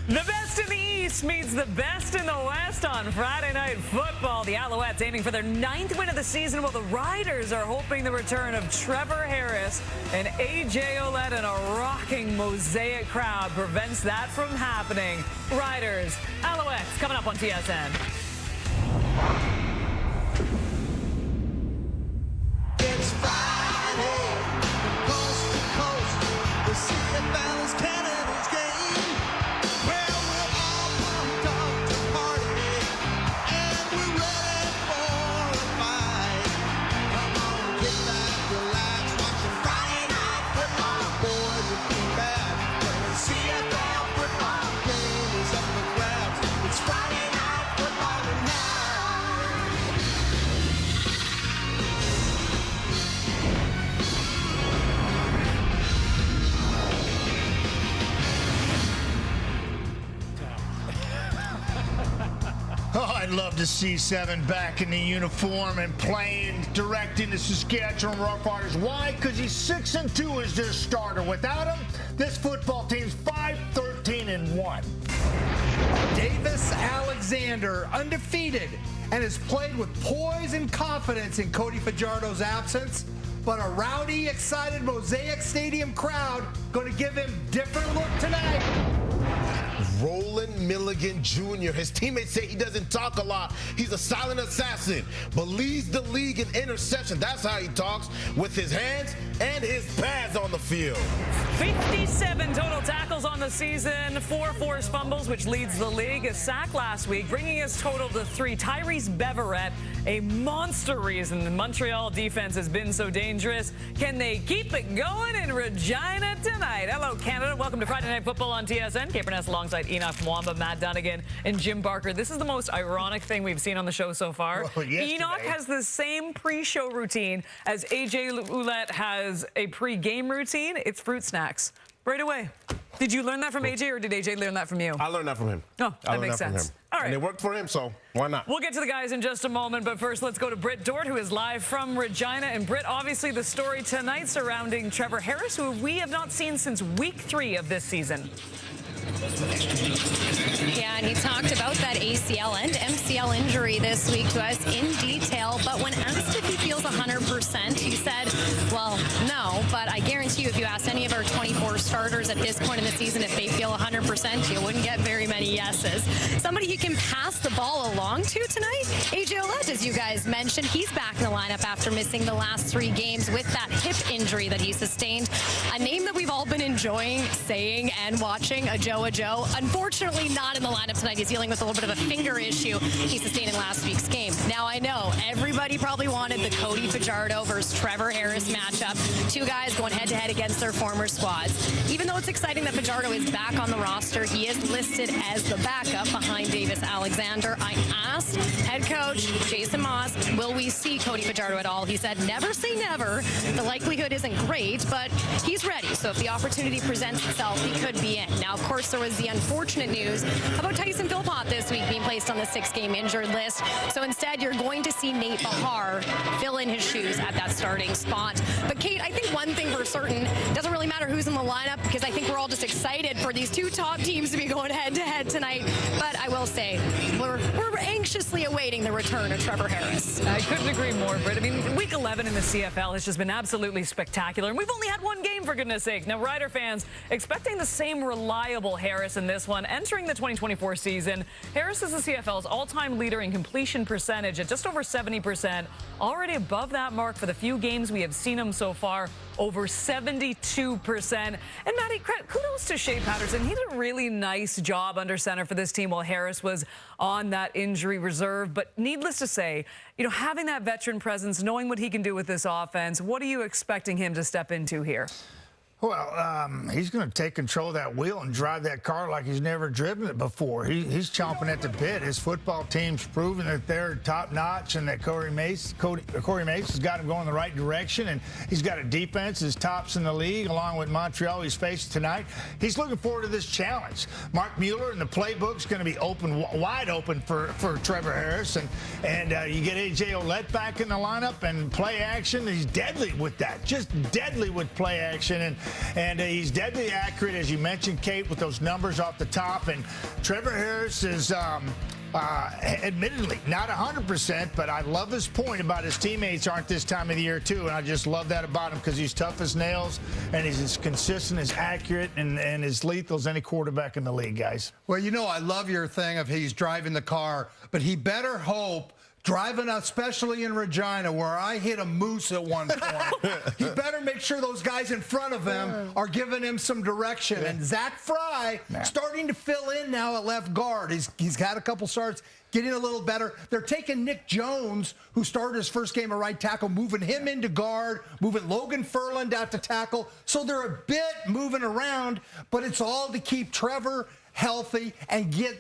The best in the East meets the best in the West on Friday Night Football. The Alouettes aiming for their 9th win of the season, while the Riders are hoping the return of Trevor Harris and A.J. Ouellette and a rocking Mosaic crowd prevents that from happening. Riders, Alouettes, coming up on TSN. It's Friday, from coast to coast, the CFL is Canada's game. Well, we're all pumped up to party, and we're ready for a fight. Come on, get back, relax, watch some Friday Night Football. Boys are being bad, but the CFL football game is up for grabs. It's Friday Night Football tonight. Oh, I'd love to see Seven back in the uniform and playing, directing the Saskatchewan Roughriders. Why? Because he's 6-2 as their starter. Without him, this football team's 5-13-1. Davis Alexander, undefeated, and has played with poise and confidence in Cody Fajardo's absence. But a rowdy, excited Mosaic Stadium crowd going to give him different look tonight. Roland Milligan Jr. His teammates say he doesn't talk a lot. He's a silent assassin, but leads the league in interception. That's how he talks, with his hands and his pads on the field. 57 total tackles on the season, 4 forced fumbles, which leads the league. A sack last week, bringing his total to 3. Tyrese Beverett, a monster reason the Montreal defense has been so dangerous. Can they keep it going in Regina tonight? Hello, Canada. Welcome to Friday Night Football on TSN. Kate Burness alongside Enoch Mwamba, Matt Dunnigan, and Jim Barker. This is the most ironic thing we've seen on the show so far. Enoch has the same pre-show routine as A.J. Ouellette has a pre-game routine. It's fruit snacks. Right away. Did you learn that from A.J. or did A.J. learn that from you? I learned that from him. Oh, that makes sense. All right. And it worked for him, so why not? We'll get to the guys in just a moment, but first let's go to Britt Dort, who is live from Regina. And Britt, obviously the story tonight surrounding Trevor Harris, who we have not seen since week 3 of this season. Yeah, and he talked about that ACL and MCL injury this week to us in detail. But when asked if he feels 100%, he said, well, no, but I guarantee you if you asked any of our 24 starters at this point in the season if they feel 100%, you wouldn't get very many yeses. Somebody he can pass the ball along to tonight, A.J. Ouellette, as you guys mentioned. He's back in the lineup after missing the last 3 games with that hip injury that he sustained. A name that we've all been enjoying saying and watching, Joe. Unfortunately, not in the lineup tonight. He's dealing with a little bit of a finger issue he sustained in last week's game. Now, I know everybody probably wanted the Cody Fajardo versus Trevor Harris matchup. 2 guys going head-to-head against their former squads. Even though it's exciting that Fajardo is back on the roster, he is listed as the backup behind Davis Alexander. I asked head coach Jason Moss, will we see Cody Fajardo at all? He said, never say never. The likelihood isn't great, but he's ready. So if the opportunity presents itself, he could be in. Now, of course, there was the unfortunate news about Tyson Philpott this week being placed on the 6-game injured list. So instead, you're going to see Nate Bahar fill in his shoes at that starting spot. But Kate, I think one thing for certain, it doesn't really matter who's in the lineup because I think we're all just excited for these 2 top teams to be going head-to-head tonight. But I will say, we're anxiously awaiting the return of Trevor Harris. I couldn't agree more, Britt. I mean, week 11 in the CFL has just been absolutely spectacular. And we've only had 1 game, for goodness sake. Now, Rider fans expecting the same reliable Harris in this one. Entering the 2024 season, Harris is the CFL's all-time leader in completion percentage at just over 70%. Already above that mark for the few games we have seen him so far, over 72%. And Maddie, kudos to Shea Patterson. He did a really nice job under center for this team while Harris was on that injury reserve. But needless to say, you know, having that veteran presence, knowing what he can do with this offense, what are you expecting him to step into here? Well, he's going to take control of that wheel and drive that car like he's never driven it before. He's chomping at the bit. His football team's proven that they're top-notch and that Corey Mace has got him going the right direction, and he's got a defense that's tops in the league, along with Montreal he's facing tonight. He's looking forward to this challenge. Mark Mueller and the playbook's going to be wide open for Trevor Harris, and you get A.J. Ouellette back in the lineup and play action. He's deadly with that, just deadly with play action, and And he's deadly accurate, as you mentioned, Kate, with those numbers off the top. And Trevor Harris is admittedly not 100%, but I love his point about his teammates aren't this time of the year, too. And I just love that about him because he's tough as nails, and he's as consistent, as accurate, and as lethal as any quarterback in the league, guys. Well, you know, I love your thing of he's driving the car, but he better hope driving, especially in Regina, where I hit a moose at one point. He better make sure those guys in front of him are giving him some direction. And Zach Fry starting to fill in now at left guard. He's had a couple starts, getting a little better. They're taking Nick Jones, who started his first game at right tackle, moving him into guard, moving Logan Furland out to tackle. So they're a bit moving around, but it's all to keep Trevor healthy and get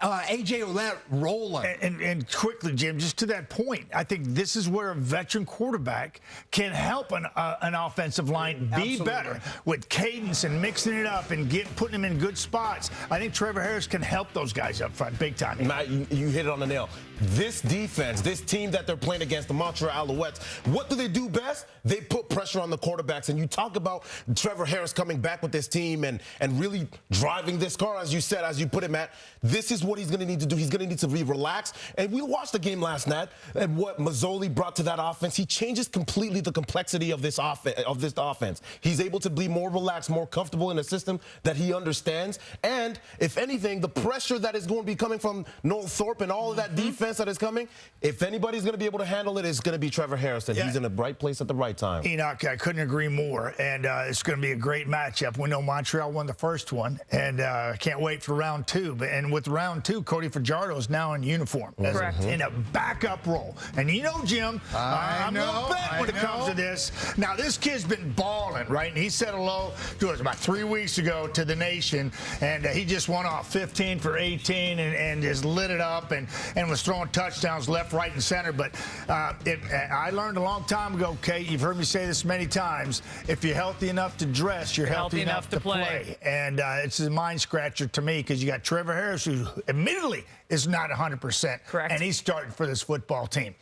A.J. Ouellette rolling. And quickly, Jim, just to that point, I think this is where a veteran quarterback can help an offensive line be better with cadence and mixing it up and putting them in good spots. I think Trevor Harris can help those guys up front big time. Matt, you hit it on the nail. This defense, this team that they're playing against, the Montreal Alouettes, what do they do best? They put pressure on the quarterbacks. And you talk about Trevor Harris coming back with this team and really driving this car, as you said, as you put it, Matt. This is what he's going to need to do. He's going to need to be relaxed. And we watched the game last night and what Mazzoli brought to that offense. He changes completely the complexity of this offense. He's able to be more relaxed, more comfortable in a system that he understands. And if anything, the pressure that is going to be coming from Noel Thorpe and all of that defense that is coming, if anybody's going to be able to handle it, it's going to be Trevor Harris. And he's in the right place at the right time. Enoch, I couldn't agree more. And it's going to be a great matchup. We know Montreal won the first one, and can't wait for round two. And with round two, Cody Fajardo is now in uniform. Correct. In a backup role. And you know, Jim, I'm a little bent when it comes to this. Now, this kid's been balling, right? And he said hello to us about 3 weeks ago to the nation, and he just went off 15 for 18 and just lit it up and was throwing touchdowns left, right, and center. But I learned a long time ago, Kate, you've heard me say this many times, if you're healthy enough to dress, you're healthy enough to play. And it's a mind scratcher to me because you got Trevor Harris, who admittedly is not 100%. Correct. And he's starting for this football team.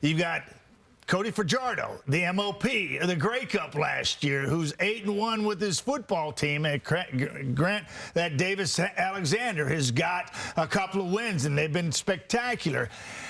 You've got Cody Fajardo, the MOP of the Grey Cup last year, who's 8-1 with his football team. And Grant, that Davis Alexander has got a couple of wins, and they've been spectacular.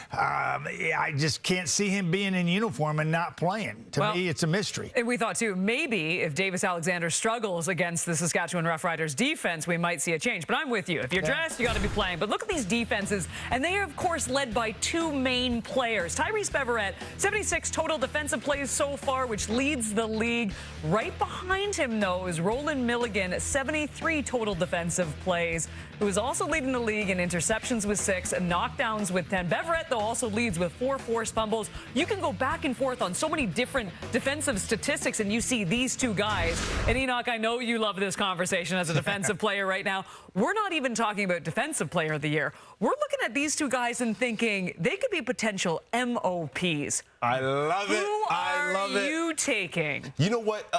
I just can't see him being in uniform and not playing. To me, it's a mystery. And we thought, too, maybe if Davis Alexander struggles against the Saskatchewan Roughriders defense, we might see a change. But I'm with you. If you're dressed, you got to be playing. But look at these defenses, and they are, of course, led by two main players. Tyrese Beverett, 76 total defensive plays so far, which leads the league. Right behind him, though, is Roland Milligan, 73 total defensive plays, who is also leading the league in interceptions with 6 and knockdowns with 10. Beverett, though, also leads with 4 forced fumbles. You can go back and forth on so many different defensive statistics, and you see these two guys. And Enoch, I know you love this conversation as a defensive player right now. We're not even talking about defensive player of the year. We're looking at these two guys and thinking they could be potential MOPs. I love it. I love it. Who are you taking? You know what?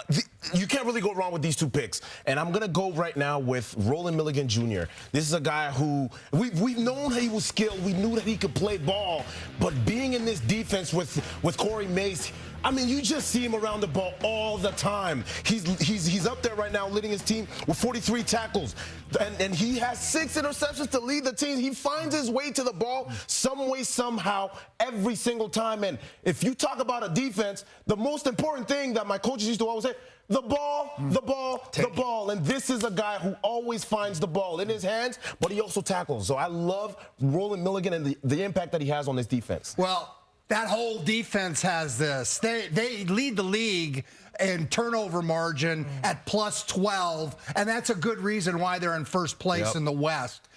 You can't really go wrong with these two picks. And I'm going to go right now with Roland Milligan Jr. This is a guy who we've known he was skilled. We knew that he could play ball. But being in this defense with Corey Mace, I mean, you just see him around the ball all the time. He's up there right now leading his team with 43 tackles. And he has 6 interceptions to lead the team. He finds his way to the ball some way, somehow, every single time. And if you talk about a defense, the most important thing that my coaches used to always say, the ball, the ball, the ball. And this is a guy who always finds the ball in his hands, but he also tackles. So I love Roland Milligan and the impact that he has on this defense. Well, that whole defense has this. They lead the league in turnover margin at plus 12, and that's a good reason why they're in first place in the West.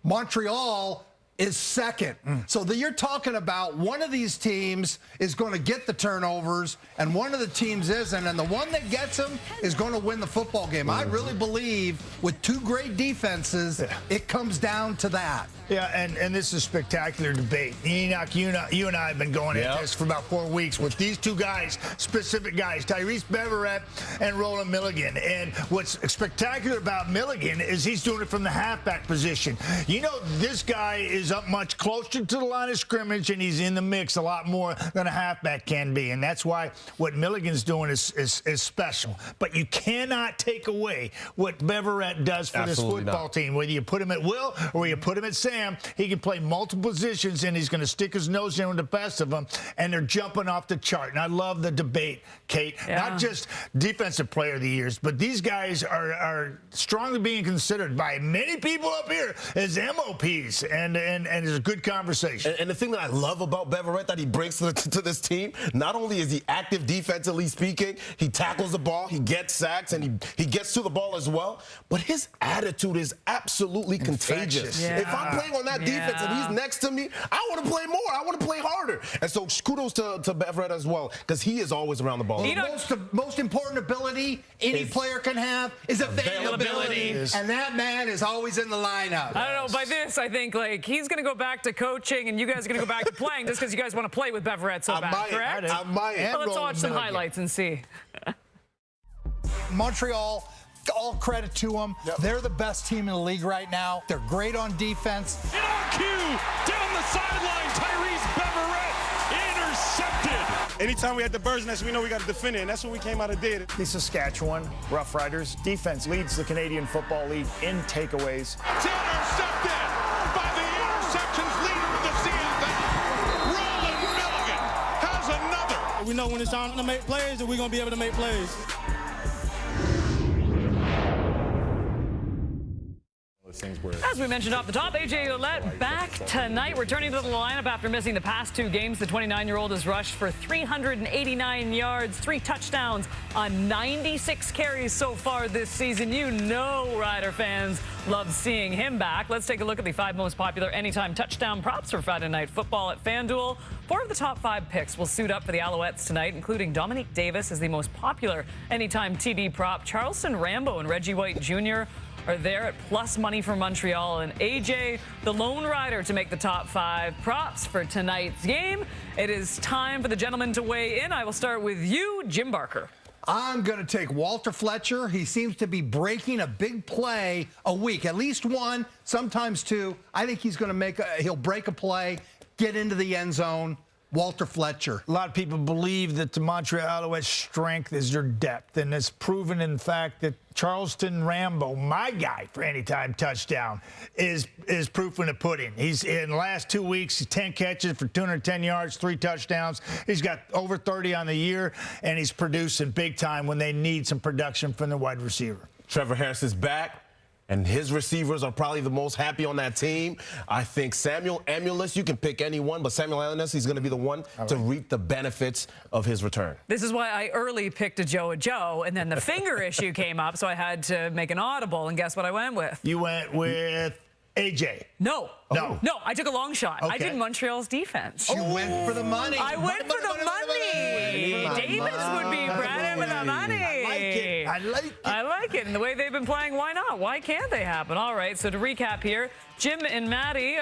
Montreal is second. So you're talking about one of these teams is going to get the turnovers and one of the teams isn't, and the one that gets them is going to win the football game. I really believe with two great defenses, it comes down to that. Yeah, and this is a spectacular debate. Enoch, you and I have been going at this for about 4 weeks with these two guys, specific guys, Tyrese Beverett and Roland Milligan. And what's spectacular about Milligan is he's doing it from the halfback position. You know, this guy is goes up much closer to the line of scrimmage, and he's in the mix a lot more than a halfback can be. And that's why what Milligan's doing is special. But you cannot take away what Beverett does for this football team. Whether you put him at Will or you put him at Sam, he can play multiple positions, and he's going to stick his nose in with the best of them. And they're jumping off the chart. And I love the debate, Kate. Yeah. Not just defensive player of the years, but these guys are strongly being considered by many people up here as MOPs, and it's a good conversation. And the thing that I love about Beverett that he brings to this team, not only is he active defensively speaking, he tackles the ball, he gets sacks, and he gets to the ball as well, but his attitude is absolutely contagious. Yeah. If I'm playing on that defense and he's next to me, I want to play more. I want to play harder. And so kudos to Beverett as well, because he is always around the ball. The most important ability any player can have is availability. And that man is always in the lineup. I don't know. By this, I think like he's going to go back to coaching, and you guys are going to go back to playing just because you guys want to play with Beverett so bad, correct? I might. Well, let's watch some highlights and see. Montreal, all credit to them. Yep. They're the best team in the league right now. They're great on defense. And on cue, down the sideline, Tyrese Beverett intercepted. Anytime we had the bird's nest, we know we got to defend it, and that's what we came out and did. The Saskatchewan Roughriders defense leads the Canadian Football League in takeaways. It's intercepted by the interceptions leader of the CFL. Roland Milligan has another. We know when it's time to make plays, and we're going to be able to make plays. As we mentioned off the top, A.J. Ouellette back tonight, returning to the lineup after missing the past 2 games. The 29-year-old has rushed for 389 yards, 3 touchdowns on 96 carries so far this season. You know Rider fans love seeing him back. Let's take a look at the 5 most popular anytime touchdown props for Friday Night Football at FanDuel. 4 of the top 5 picks will suit up for the Alouettes tonight, including Dominique Davis as the most popular anytime TD prop. Charleston Rambo and Reggie White Jr. are there at plus money for Montreal, and AJ, the lone rider, to make the top 5 props for tonight's game. It is time for the gentleman to weigh in. I will start with you, Jim Barker. I'm going to take Walter Fletcher. He seems to be breaking a big play a week, at least 1, sometimes 2. I think he's going to he'll break a play, get into the end zone. Walter Fletcher. A lot of people believe that the Montreal Alouettes' strength is their depth, and it's proven in fact that Charleston Rambo, my guy for anytime touchdown, is proof in the pudding. He's in the last 2 weeks, 10 catches for 210 yards, 3 touchdowns. He's got over 30 on the year, and he's producing big time when they need some production from the wide receiver. Trevor Harris is back, and his receivers are probably the most happy on that team. I think Samuel Amulis, you can pick anyone, but Samuel Amulis, he's going to be the one to reap the benefits of his return. This is why I early picked a Joe, and then the finger issue came up, so I had to make an audible, and guess what I went with? You went with AJ. No, I took a long shot. Okay. I did Montreal's defense. You went for the money. I went for the money. Davis would be Brandon with the money. I like it. I like it. And the way they've been playing, why not? Why can't they happen? All right, so to recap here, Jim and Maddie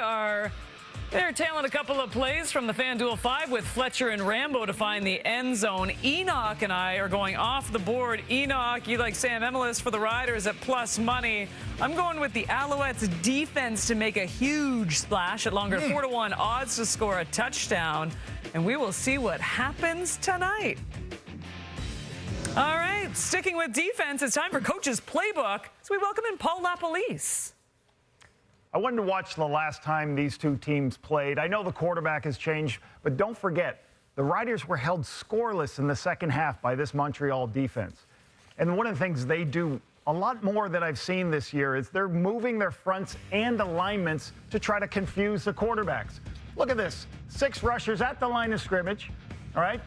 they're tailing a couple of plays from the FanDuel 5 with Fletcher and Rambo to find the end zone. Enoch and I are going off the board. Enoch, you like Sam Emelis for the Riders at plus money. I'm going with the Alouettes defense to make a huge splash at longer 4-1 odds to score a touchdown. And we will see what happens tonight. All right, sticking with defense, it's time for Coach's Playbook. So we welcome in Paul LaPolice. I wanted to watch the last time these 2 teams played. I know the quarterback has changed, but don't forget, the Riders were held scoreless in the second half by this Montreal defense. And one of the things they do a lot more that I've seen this year is they're moving their fronts and alignments to try to confuse the quarterbacks. Look at this, 6 rushers at the line of scrimmage, all right?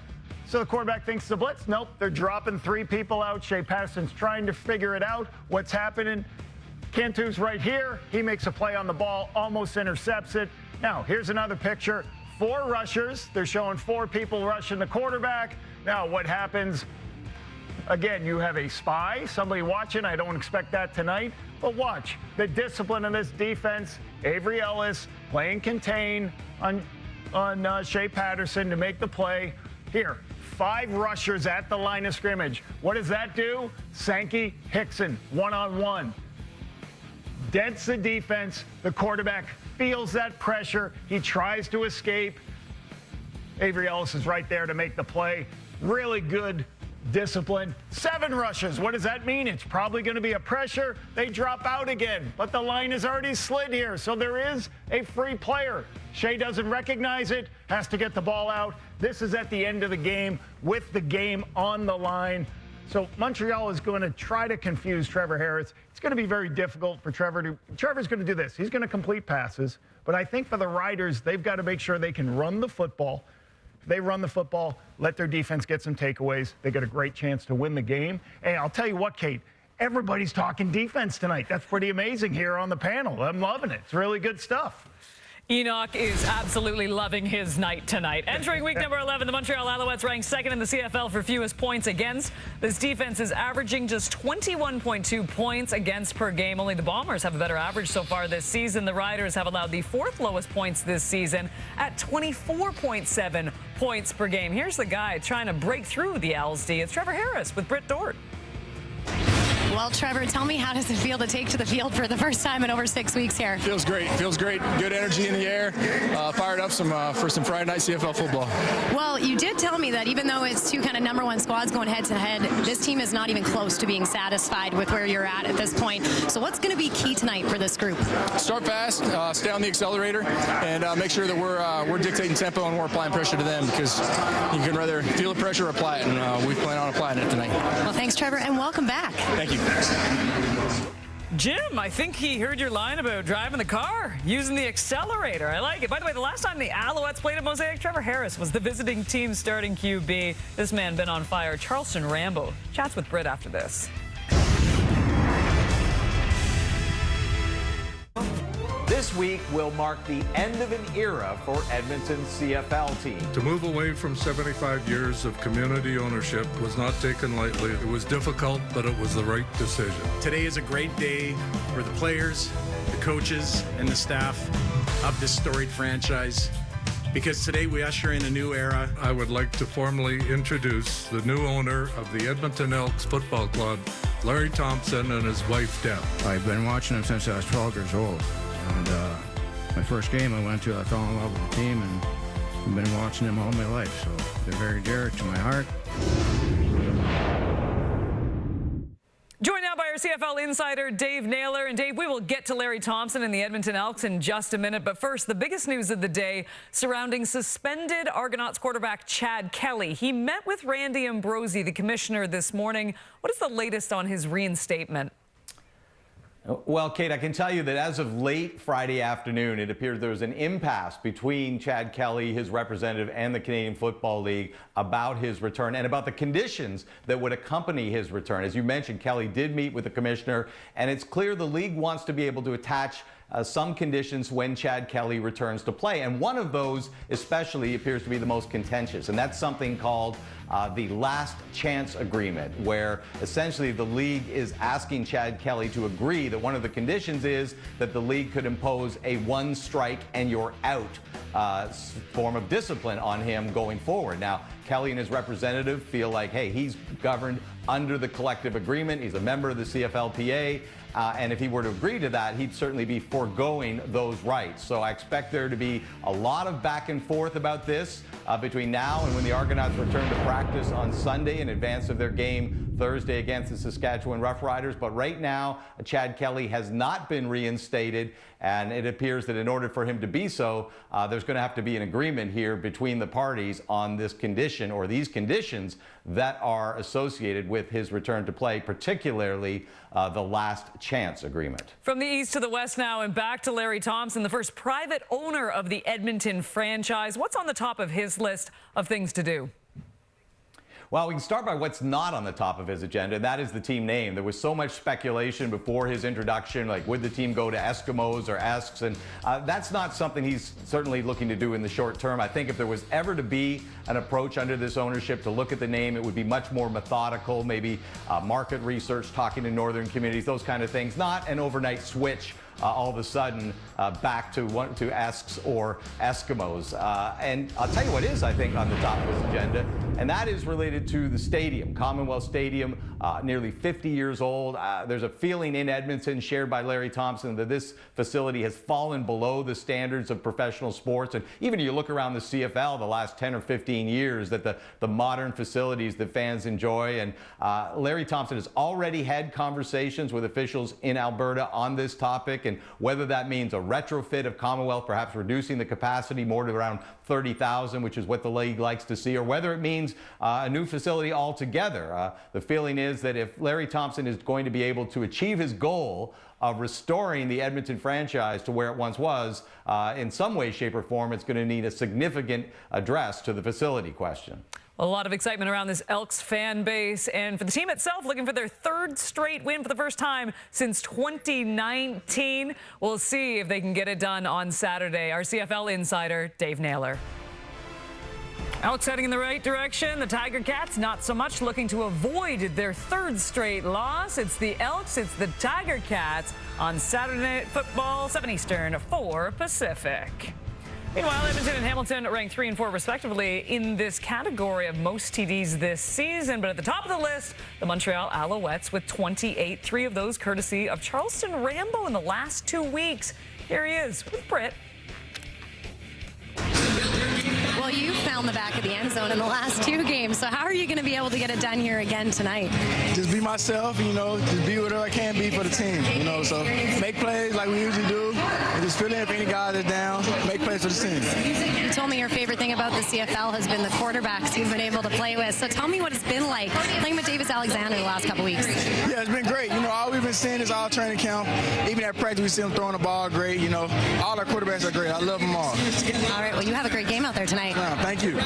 So the quarterback thinks it's a blitz. Nope, they're dropping 3 people out. Shea Patterson's trying to figure it out, what's happening. Cantu's right here. He makes a play on the ball, almost intercepts it. Now, here's another picture. 4 rushers. They're showing 4 people rushing the quarterback. Now, what happens? Again, you have a spy, somebody watching. I don't expect that tonight. But watch the discipline in this defense. Avery Ellis playing contain on Shea Patterson to make the play. Here, 5 rushers at the line of scrimmage. What does that do? Sankey, Hickson, one-on-one. dents the defense. The quarterback feels that pressure. He tries to escape. Avery Ellis is right there to make the play. Really good discipline. 7 rushes. What does that mean? It's probably going to be a pressure. They drop out again, but the line is already slid here, so there is a free player. Shea doesn't recognize it, has to get the ball out. This is at the end of the game with the game on the line. So Montreal is going to try to confuse Trevor Harris. It's going to be very difficult for Trevor. Trevor's going to do this. He's going to complete passes, but I think for the Riders, they've got to make sure they can run the football. If they run the football, let their defense get some takeaways, they get a great chance to win the game. And I'll tell you what, Kate, everybody's talking defense tonight. That's pretty amazing here on the panel. I'm loving it. It's really good stuff. Enoch is absolutely loving his night tonight. Entering week number 11, the Montreal Alouettes ranked second in the CFL for fewest points against. This defense is averaging just 21.2 points against per game. Only the Bombers have a better average so far this season. The Riders have allowed the 4th lowest points this season at 24.7 points per game. Here's the guy trying to break through the Owls D. It's Trevor Harris with Britt Dort. Well, Trevor, tell me, how does it feel to take to the field for the first time in over 6 weeks here? Feels great. Feels great. Good energy in the air. Fired up for some Friday night CFL football. Well, you did tell me that even though it's 2 kind of number 1 squads going head to head, this team is not even close to being satisfied with where you're at this point. So what's going to be key tonight for this group? Start fast, stay on the accelerator, and make sure that we're dictating tempo and we're applying pressure to them, because you can rather feel the pressure or apply it, and we plan on applying it tonight. Well, thanks, Trevor, and welcome back. Thank you. Jim, I think he heard your line about driving the car, using the accelerator. I like it. By the way, the last time the Alouettes played at Mosaic, Trevor Harris was the visiting team starting QB. This man been on fire. Charleston Rambo chats with Britt after this. This week will mark the end of an era for Edmonton's CFL team. To move away from 75 years of community ownership was not taken lightly. It was difficult, but it was the right decision. Today is a great day for the players, the coaches, and the staff of this storied franchise, because today we usher in a new era. I would like to formally introduce the new owner of the Edmonton Elks Football Club, Larry Thompson, and his wife, Deb. I've been watching them since I was 12 years old. And my first game I went to, I fell in love with the team, and I've been watching them all my life, so they're very dear to my heart. Joined now by our CFL insider, Dave Naylor. And Dave, we will get to Larry Thompson and the Edmonton Elks in just a minute. But first, the biggest news of the day surrounding suspended Argonauts quarterback Chad Kelly. He met with Randy Ambrosie, the commissioner, this morning. What is the latest on his reinstatement? Well, Kate, I can tell you that as of late Friday afternoon, it appears there was an impasse between Chad Kelly, his representative, and the Canadian Football League about his return and about the conditions that would accompany his return. As you mentioned, Kelly did meet with the commissioner, and it's clear the league wants to be able to attach some conditions when Chad Kelly returns to play. And one of those especially appears to be the most contentious, and that's something called the last chance agreement, where essentially the league is asking Chad Kelly to agree that one of the conditions is that the league could impose a 1 strike and you're out form of discipline on him going forward. Now, Kelly and his representative feel like, hey, he's governed under the collective agreement. He's a member of the CFLPA. And if he were to agree to that, he'd certainly be foregoing those rights. So I expect there to be a lot of back and forth about this between now and when the Argonauts return to practice on Sunday in advance of their game Thursday against the Saskatchewan Roughriders. But right now, Chad Kelly has not been reinstated, and it appears that in order for him to be so, there's going to have to be an agreement here between the parties on this condition or these conditions that are associated with his return to play, particularly the last chance agreement. From the east to the west now, and back to Larry Thompson, the first private owner of the Edmonton franchise. What's on the top of his list of things to do? Well, we can start by what's not on the top of his agenda, and that is the team name. There was so much speculation before his introduction, like would the team go to Eskimos or Esks, and that's not something he's certainly looking to do in the short term. I think if there was ever to be an approach under this ownership to look at the name, it would be much more methodical, maybe market research, talking to northern communities, those kind of things, not an overnight switch all of a sudden back to Esks or Eskimos. And I'll tell you what is, I think, on the top of his agenda and that is related to the stadium, Commonwealth Stadium, nearly 50 years old. There's a feeling in Edmonton shared by Larry Thompson that this facility has fallen below the standards of professional sports. And even you look around the CFL the last 10 or 15 years, that the modern facilities that fans enjoy. And Larry Thompson has already had conversations with officials in Alberta on this topic, and whether that means a retrofit of Commonwealth, perhaps reducing the capacity more to around 30,000, which is what the league likes to see, or whether it means a new facility altogether. The feeling is that if Larry Thompson is going to be able to achieve his goal of restoring the Edmonton franchise to where it once was, in some way, shape, or form, it's going to need a significant address to the facility question. A lot of excitement around this Elks fan base, and for the team itself, looking for their third straight win for the first time since 2019. We'll see if they can get it done on Saturday. Our CFL insider, Dave Naylor. Elks heading in the right direction. The Tiger Cats not so much, looking to avoid their third straight loss. It's the Elks, it's the Tiger Cats on Saturday Night Football, 7 Eastern, 4 Pacific. Meanwhile, Edmonton and Hamilton ranked 3 and 4 respectively in this category of most TDs this season. But at the top of the list, the Montreal Alouettes with 28, 3 of those courtesy of Charleston Rambo in the last 2 weeks. Here he is with Britt. Well, you found the back of the end zone in the last 2 games, so how are you going to be able to get it done here again tonight? Just be myself, just be whatever I can be for the team, so make plays like we usually do, and just fill in if any guys are down, make plays for the team. You told me your favorite thing about the CFL has been the quarterbacks you've been able to play with, so tell me what it's been like playing with Davis Alexander the last couple weeks. Yeah, it's been great. All we've been seeing is all training camp. Even at practice, we see them throwing the ball great. All our quarterbacks are great. I love them all. All right, well, you have a great game out there tonight. Thank you.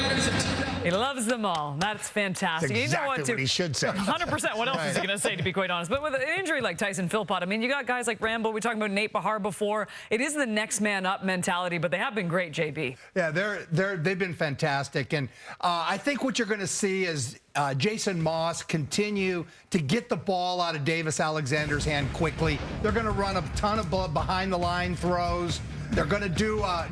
He loves them all. That's fantastic. That's exactly what he should say. 100%. What else is he going to say, to be quite honest? But with an injury like Tyson Philpott, you got guys like Rambo. We talked about Nate Bahar before. It is the next man up mentality, but they have been great, JB. Yeah, they've been fantastic. And I think what you're going to see is Jason Moss continue to get the ball out of Davis Alexander's hand quickly. They're going to run a ton of behind-the-line throws. They're going to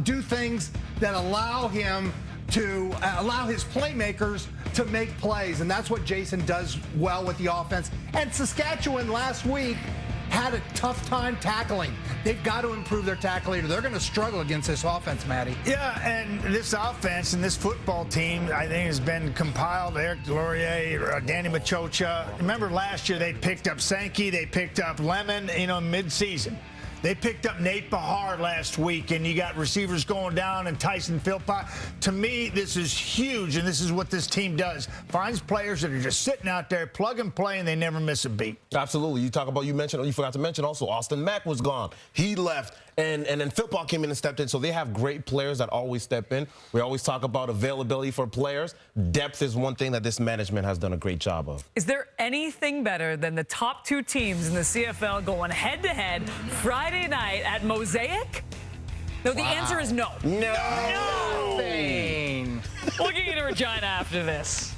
do things that allow him to allow his playmakers to make plays, and that's what Jason does well with the offense. And Saskatchewan last week had a tough time tackling. They've got to improve their tackling. They're going to struggle against this offense, Matty. Yeah, and this offense and this football team, I think, has been compiled. Eric Laurier, Danny Machocha. Remember last year they picked up Sankey, they picked up Lemon, mid-season. They picked up Nate Bahar last week, and you got receivers going down and Tyson Philpott. To me, this is huge, and this is what this team does. Finds players that are just sitting out there, plug and play, and they never miss a beat. Absolutely. You forgot to mention also Austin Mack was gone. He left, and then Philpott came in and stepped in. So they have great players that always step in. We always talk about availability for players. Depth is one thing that this management has done a great job of. Is there anything better than the top 2 teams in the CFL going head-to-head Friday night at Mosaic? No, the answer is no. No. We'll get you to Regina after this.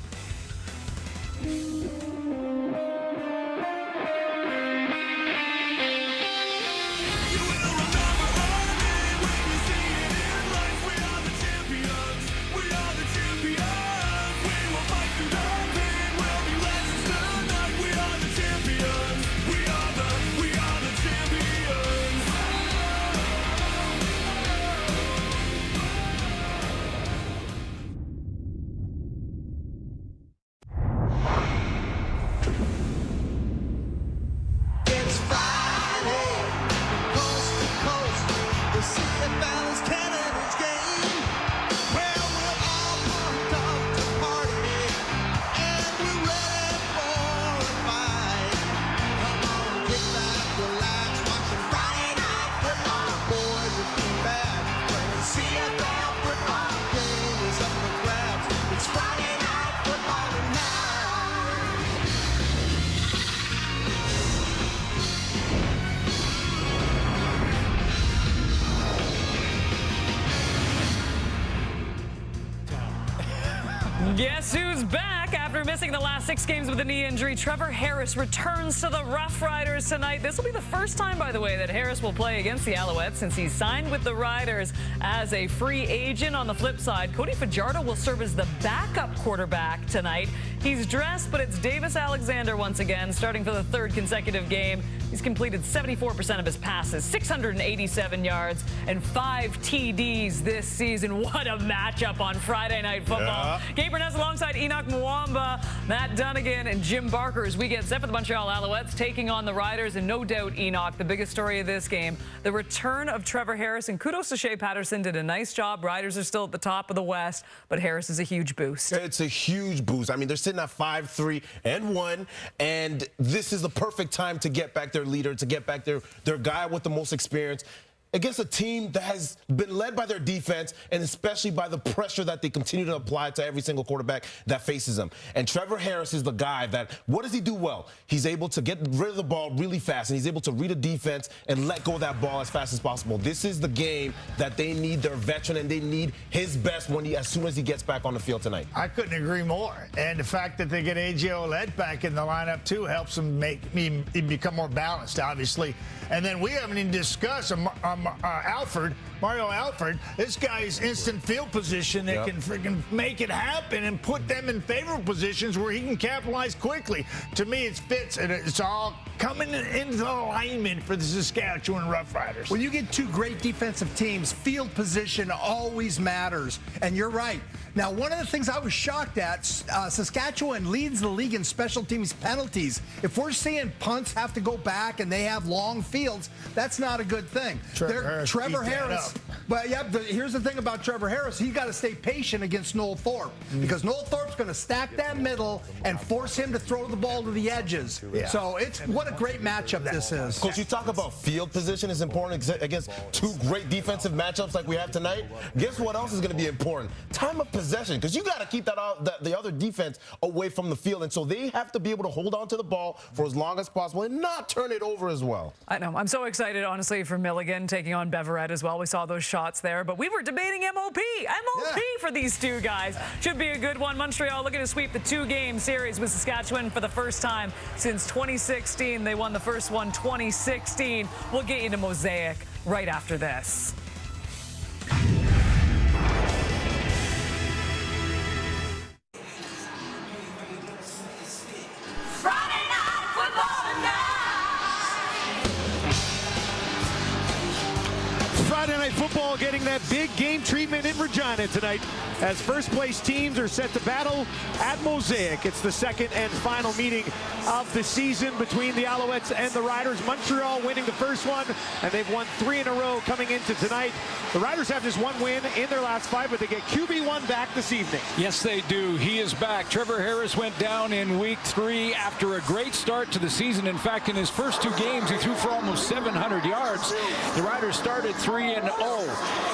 Guess who's back? After missing the last 6 games with a knee injury, Trevor Harris returns to the Roughriders tonight. This will be the first time, by the way, that Harris will play against the Alouettes since he signed with the Riders as a free agent. On the flip side, Cody Fajardo will serve as the backup quarterback tonight. He's dressed, but it's Davis Alexander once again, starting for the 3rd consecutive game. He's completed 74% of his passes, 687 yards, and 5 TDs this season. What a matchup on Friday Night Football. Yeah. Gabe Burness alongside Enoch Mwamba, Matt Dunnigan, and Jim Barker as we get set for the Montreal Alouettes taking on the Riders. And no doubt, Enoch, the biggest story of this game, the return of Trevor Harris. And kudos to Shea Patterson, did a nice job. Riders are still at the top of the West, but Harris is a huge boost. It's a huge boost. I mean, they're sitting at 5-3-1, and this is the perfect time to get back their leader, to get back their guy with the most experience against a team that has been led by their defense and especially by the pressure that they continue to apply to every single quarterback that faces them. And Trevor Harris is the guy that, what does he do well? He's able to get rid of the ball really fast, and he's able to read a defense and let go of that ball as fast as possible. This is the game that they need their veteran, and they need his best as soon as he gets back on the field tonight. I couldn't agree more. And the fact that they get A.J. Ouellette back in the lineup, too, helps them make me become more balanced, obviously. And then we haven't even discussed Mario Alford. This guy's instant field position that can freaking make it happen and put them in favorable positions where he can capitalize quickly. To me, it fits, and it's all coming into alignment for the Saskatchewan Roughriders. When you get 2 great defensive teams, field position always matters. And you're right. Now, one of the things I was shocked at, Saskatchewan leads the league in special teams penalties. If we're seeing punts have to go back and they have long fields, that's not a good thing. Trevor Harris. But yeah, here's the thing about Trevor Harris. He got to stay patient against Noel Thorpe because Noel Thorpe's going to stack that middle and force him to throw the ball to the edges. So what a great matchup this is. Coach, you talk about field position is important against 2 great defensive matchups like we have tonight. Guess what else is going to be important? Time of possession, because you got to keep the other defense away from the field, and so they have to be able to hold on to the ball for as long as possible and not turn it over as well. I know. I'm so excited, honestly, for Milligan taking on Beverett as well. We saw those shots there, but we were debating MOP for these 2 guys. Should be a good one. Montreal looking to sweep the 2-game series with Saskatchewan for the first time since 2016. They won the first one 2016. We'll get you to Mosaic right after this. Friday Night Football getting that big game treatment in Regina tonight as first-place teams are set to battle at Mosaic. It's the second and final meeting of the season between the Alouettes and the Riders. Montreal winning the first one, and they've won 3 in a row coming into tonight. The Riders have just 1 win in their last 5, but they get QB1 back this evening. Yes, they do. He is back. Trevor Harris went down in week 3 after a great start to the season. In fact, in his first 2 games, he threw for almost 700 yards. The Riders started 3-0.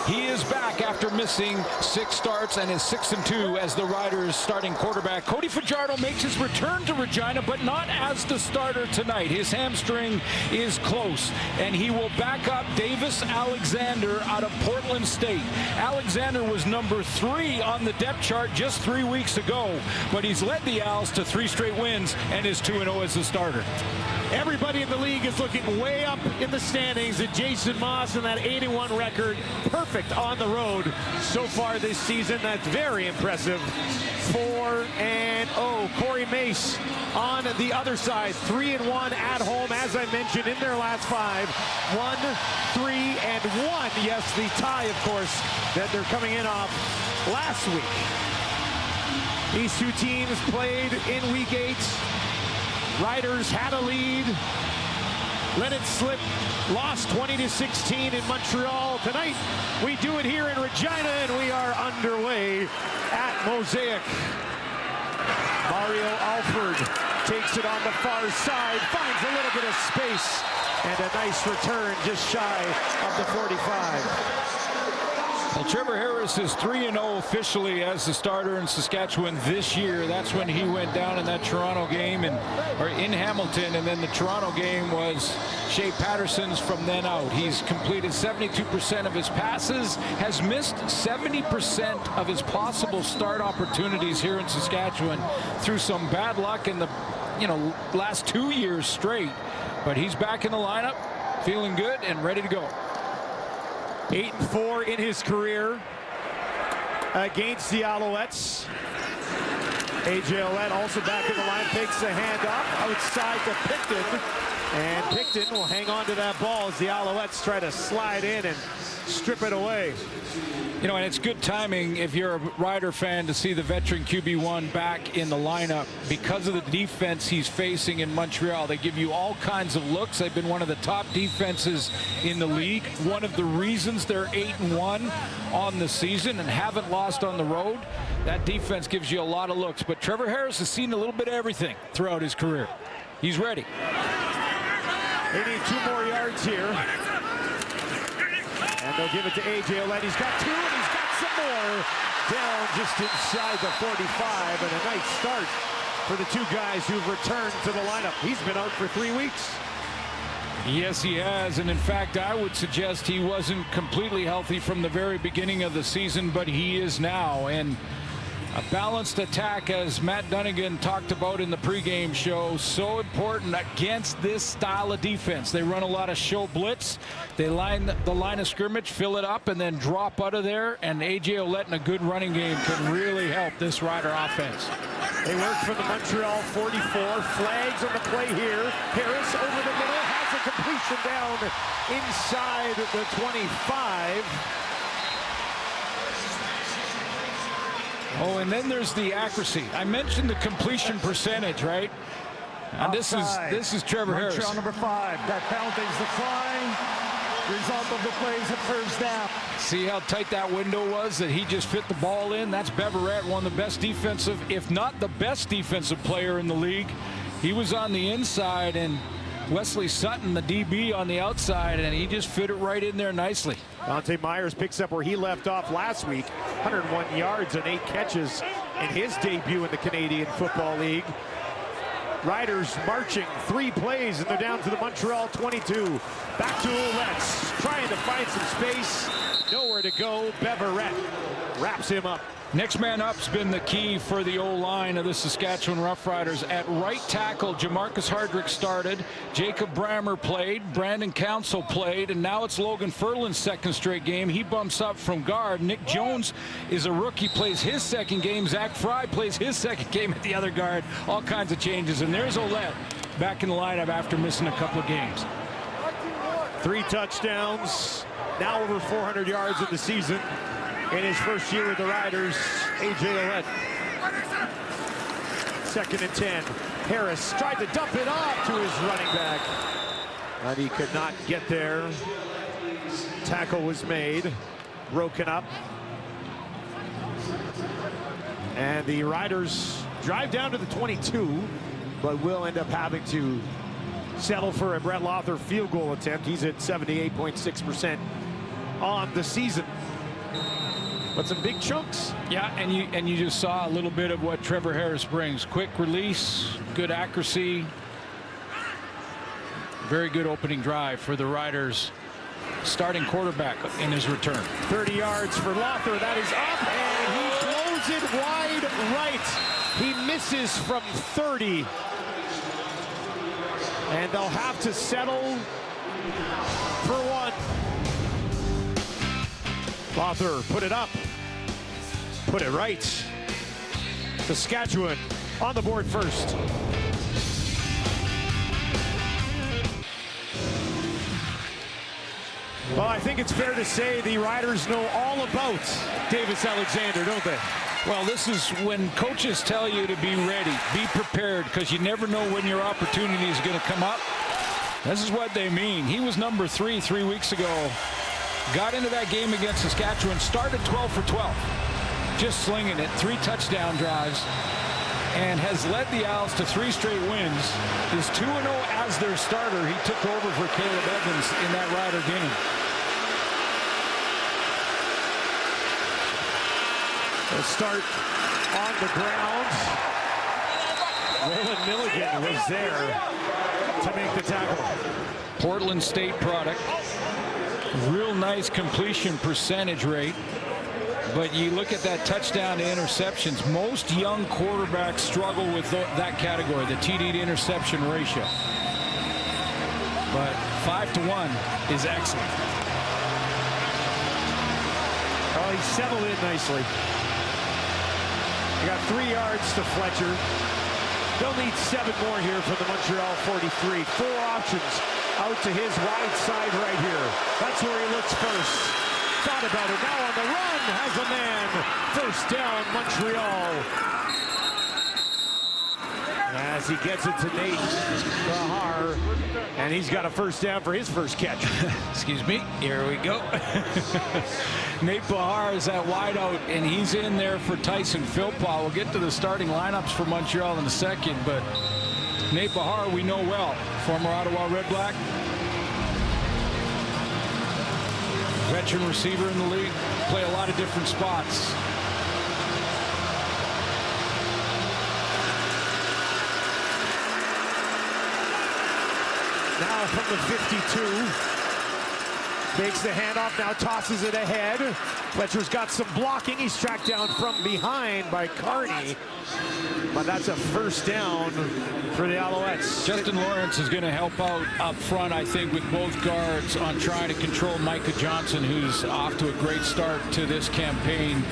He is back after missing 6 starts and is 6-2 as the Riders' starting quarterback. Cody Fajardo makes his return to Regina, but not as the starter tonight. His hamstring is close, and he will back up Davis Alexander out of Portland State. Alexander was number 3 on the depth chart just 3 weeks ago, but he's led the Owls to 3 straight wins and is 2-0 as the starter. Everybody in the league is looking way up in the standings at Jason Moss and that 81 record. Perfect on the road so far this season. That's very impressive. 4-0. Corey Mace on the other side. 3-1 at home, as I mentioned, in their last 5. 1-3-1. Yes, the tie, of course, that they're coming in off last week. These 2 teams played in week 8. Riders had a lead, let it slip, lost 20-16 in Montreal. Tonight, we do it here in Regina, and we are underway at Mosaic. Mario Alford takes it on the far side, finds a little bit of space, and a nice return just shy of the 45. Well, Trevor Harris is 3-0 officially as the starter in Saskatchewan this year. That's when he went down in that Toronto game or in Hamilton, and then the Toronto game was Shea Patterson's from then out. He's completed 72% of his passes, has missed 70% of his possible start opportunities here in Saskatchewan through some bad luck in the last 2 years straight. But he's back in the lineup, feeling good and ready to go. 8-4 in his career against the Alouettes. A.J. Ouellette also back in the line, takes the handoff outside to Picton. And Picton will hang on to that ball as the Alouettes try to slide in and strip it away. And it's good timing if you're a Rider fan to see the veteran QB1 back in the lineup because of the defense he's facing in Montreal. They give you all kinds of looks. They've been one of the top defenses in the league. One of the reasons they're 8-1 on the season and haven't lost on the road. That defense gives you a lot of looks. But Trevor Harris has seen a little bit of everything throughout his career. He's ready. They need 2 more yards here. And they'll give it to A.J. Ouellette. He's got 2, and he's got some more. Down just inside the 45, and a nice start for the 2 guys who've returned to the lineup. He's been out for 3 weeks. Yes, he has. And in fact, I would suggest he wasn't completely healthy from the very beginning of the season, but he is now. And a balanced attack, as Matt Dunnigan talked about in the pregame show, so important against this style of defense. They run a lot of show blitz. They line the line of scrimmage, fill it up, and then drop out of there. And A.J. Ouellette in a good running game can really help this Rider offense. They work from the Montreal 44. Flags on the play here. Harris over the middle has a completion down inside the 25. Oh, and then there's the accuracy. I mentioned the completion percentage, right? And this is Trevor Harris. Montreal number 5. That penalty's decline. Result of the plays at first down. See how tight that window was that he just fit the ball in? That's Beverette, one of the best defensive, if not the best defensive player in the league. He was on the inside, and Wesley Sutton, the DB, on the outside, and he just fit it right in there nicely. Dante Myers picks up where he left off last week. 101 yards and 8 catches in his debut in the Canadian Football League. Riders marching 3 plays, and they're down to the Montreal 22. Back to Alouettes, trying to find some space. Nowhere to go. Beverette wraps him up. Next man up's been the key for the O-line of the Saskatchewan Roughriders. At right tackle, Jamarcus Hardrick started. Jacob Brammer played. Brandon Council played. And now it's Logan Furlan's second straight game. He bumps up from guard. Nick Jones is a rookie, plays his second game. Zach Fry plays his second game at the other guard. All kinds of changes. And there's Ouellette back in the lineup after missing a couple of games. 3 touchdowns. Now over 400 yards in the season. In his first year with the Riders, A.J. Ouellette. 2nd and 10. Harris tried to dump it off to his running back, but he could not get there. Tackle was made, broken up. And the Riders drive down to the 22, but will end up having to settle for a Brett Lothar field goal attempt. He's at 78.6% on the season. But some big chunks. Yeah, and you just saw a little bit of what Trevor Harris brings. Quick release, good accuracy. Very good opening drive for the Riders. Starting quarterback in his return. 30 yards for Lothar. That is up, and he blows it wide right. He misses from 30. And they'll have to settle for 1. Lothar put it up, put it right. Saskatchewan on the board first. Well, I think it's fair to say the Riders know all about Davis Alexander, don't they? Well, this is when coaches tell you to be ready, be prepared, because you never know when your opportunity is going to come up. This is what they mean. He was number 3 weeks ago. Got into that game against Saskatchewan, started 12 for 12. Just slinging it, 3 touchdown drives, and has led the Owls to 3 straight wins. Is 2-0 as their starter. He took over for Caleb Evans in that Rider game. to start on the ground. Roland Milligan was there to make the tackle. Portland State product. Real nice completion percentage rate. But you look at that touchdown to interceptions, most young quarterbacks struggle with that category, the TD to interception ratio. But 5-1 is excellent. Oh, he settled in nicely. He got 3 yards to Fletcher. They'll need 7 more here from the Montreal 43. 4 options out to his wide side right here. That's where he looks first. Thought about it. Now on the run has a man. First down, Montreal. As he gets it to Nate Bahar, and he's got a first down for his first catch. Excuse me. Here we go. Nate Bahar is at wideout, and he's in there for Tyson Philpott. We'll get to the starting lineups for Montreal in a second, but Nate Bahar we know well. Former Ottawa Red Black. Veteran receiver in the league. Play a lot of different spots. Now from the 52. Takes the handoff, now tosses it ahead. Fletcher's got some blocking. He's tracked down from behind by Carney. But that's a first down for the Alouettes. Justin Lawrence is going to help out up front, I think, with both guards on trying to control Micah Johnson, who's off to a great start to this campaign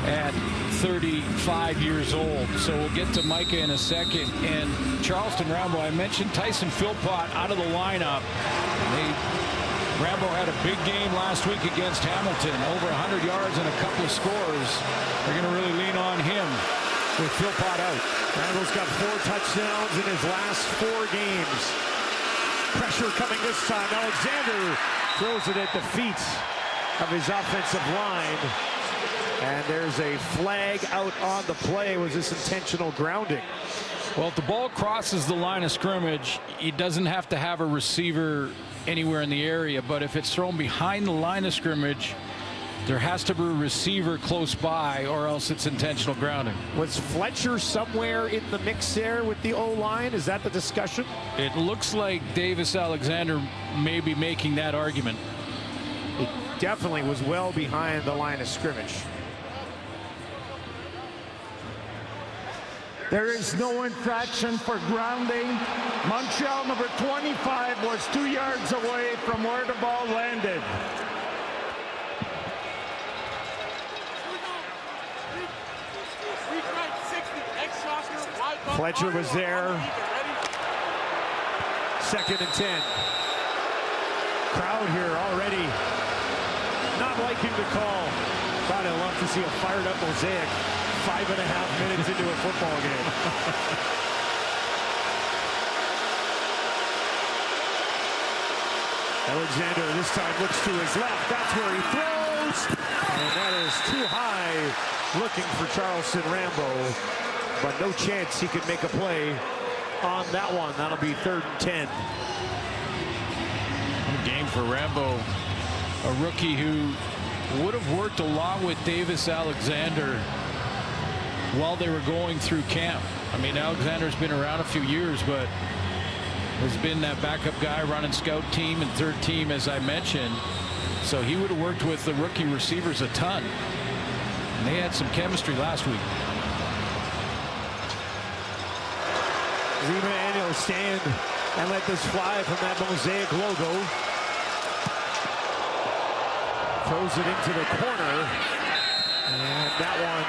at 35 years old. So we'll get to Micah in a second. And Charleston Rambo, I mentioned Tyson Philpott out of the lineup. Rambo had a big game last week against Hamilton, over 100 yards and a couple of scores. They're going to really lean on him with Philpott out. Rambo's got 4 touchdowns in his last 4 games. Pressure coming this time. Alexander throws it at the feet of his offensive line. And there's a flag out on the play. Was this intentional grounding? Well, if the ball crosses the line of scrimmage, he doesn't have to have a receiver anywhere in the area, but if it's thrown behind the line of scrimmage, there has to be a receiver close by, or else it's intentional grounding. Was Fletcher somewhere in the mix there with the O-line? Is that the discussion? It looks like Davis Alexander may be making that argument. It definitely was well behind the line of scrimmage. There is no infraction for grounding. Montreal number 25 was 2 yards away from where the ball landed. Fletcher was there. 2nd and 10. Crowd here already not liking the call. But I'd love to see a fired up Mosaic 5.5 minutes into a football game. Alexander this time looks to his left. That's where he throws. And that is too high, looking for Charleston Rambo. But no chance he could make a play on that one. That'll be 3rd and 10. Game for Rambo, a rookie who would have worked along with Davis Alexander while they were going through camp. I mean, Alexander's been around a few years, but has been that backup guy running scout team and 3rd team, as I mentioned. So he would have worked with the rookie receivers a ton. And they had some chemistry last week. Zima Annual stand and let this fly from that Mosaic logo. Throws it into the corner. And that one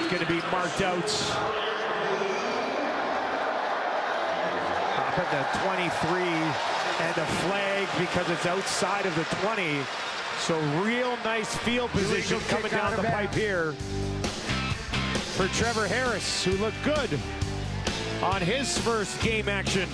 is going to be marked out. Up at the 23 and a flag because it's outside of the 20. So real nice field position coming down the pipe here for Trevor Harris, who looked good on his first game action.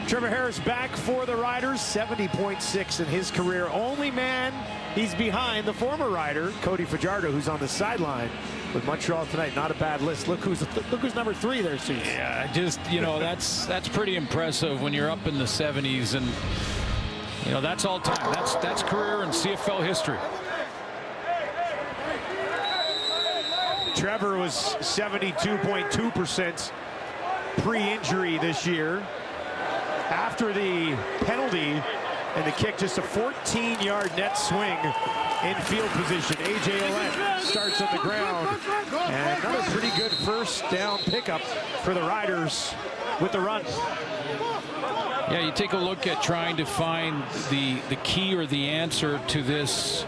Trevor Harris back for the Riders, 70.6 in his career. Only man, he's behind the former Rider, Cody Fajardo, who's on the sideline with Montreal tonight. Not a bad list. Look who's number 3 there, Steve. Yeah, just, that's pretty impressive when you're up in the 70s, and that's all time. That's career and CFL history. Trevor was 72.2% pre-injury this year. After the penalty and the kick, just a 14-yard net swing in field position. A.J. Alouette starts on the ground. And another pretty good first down pickup for the Riders with the run. Yeah, you take a look at trying to find the key or the answer to this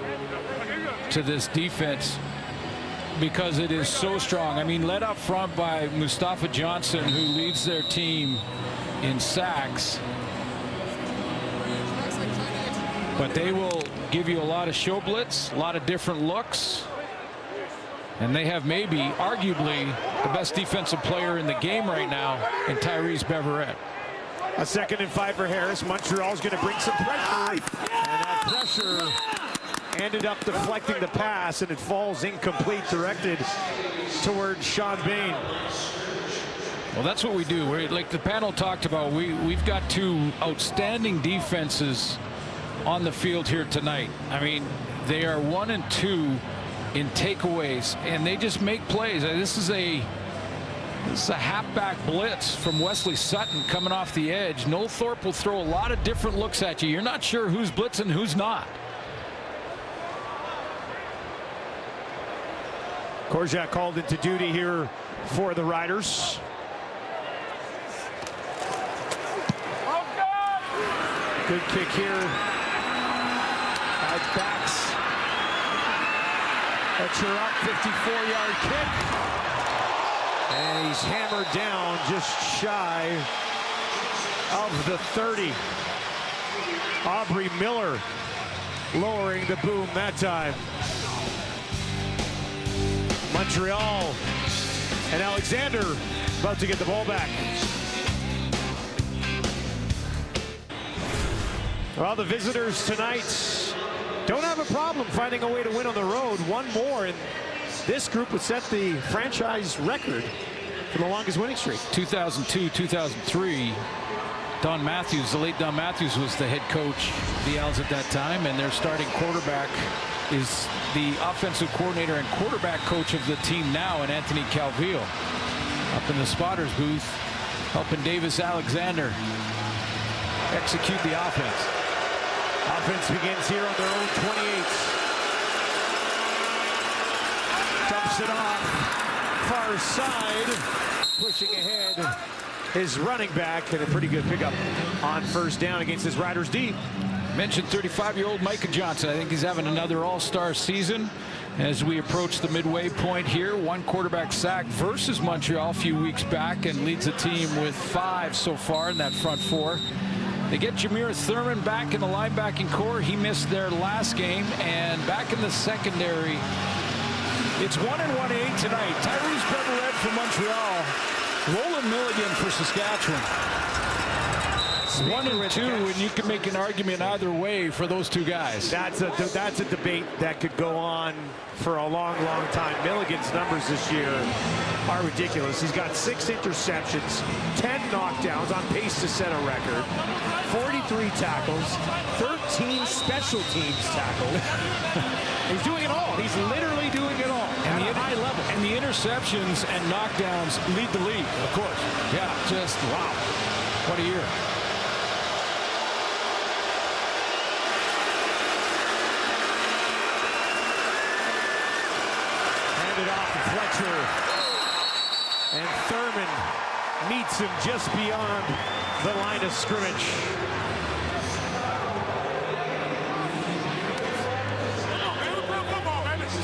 defense, because it is so strong. I mean, led up front by Mustafa Johnson, who leads their team in sacks. But they will give you a lot of show blitz, a lot of different looks. And they have maybe, arguably, the best defensive player in the game right now in Tyrese Beverette. A 2nd and 5 for Harris. Montreal's going to bring some pressure. And that pressure ended up deflecting the pass, and it falls incomplete, directed towards Sean Bain. Well, that's what we do. Like the panel talked about, we've got 2 outstanding defenses on the field here tonight. I mean, they are 1 and 2 in takeaways, and they just make plays. This is a halfback blitz from Wesley Sutton coming off the edge. Noel Thorpe will throw a lot of different looks at you. You're not sure who's blitzing, who's not. Korjak called into duty here for the Riders. Good kick here. Backs. Etcher up, 54-yard kick. And he's hammered down just shy of the 30. Aubrey Miller lowering the boom that time. Montreal and Alexander about to get the ball back. Well, the visitors tonight don't have a problem finding a way to win on the road. One more, and this group would set the franchise record for the longest winning streak. 2002, 2003, Don Matthews, the late Don Matthews, was the head coach of the Owls at that time, and their starting quarterback is the offensive coordinator and quarterback coach of the team now, and Anthony Calvillo up in the spotters booth helping Davis Alexander execute the offense. Offense begins here on their own 28. Dumps it off far side, pushing ahead his running back, and a pretty good pickup on first down against his Riders D. Mentioned 35-year-old Micah Johnson. I think he's having another all-star season as we approach the midway point here. 1 quarterback sack versus Montreal a few weeks back, and leads the team with 5 so far in that front 4. They get Jameer Thurman back in the linebacking core. He missed their last game, and back in the secondary, it's 1 and 1A tonight. Tyrese Beverette for Montreal, Roland Milligan for Saskatchewan. 1 and 2, and you can make an argument either way for those 2 guys. That's a debate that could go on for a long, long time. Milligan's numbers this year are ridiculous. He's got 6 interceptions, 10 knockdowns, on pace to set a record, 43 tackles, 13 special teams tackles. He's doing it all. He's literally doing it all at a high level. And the interceptions and knockdowns lead the league, of course. Yeah, just wow. What a year. Handed off to Fletcher. And Thurman meets him just beyond the line of scrimmage.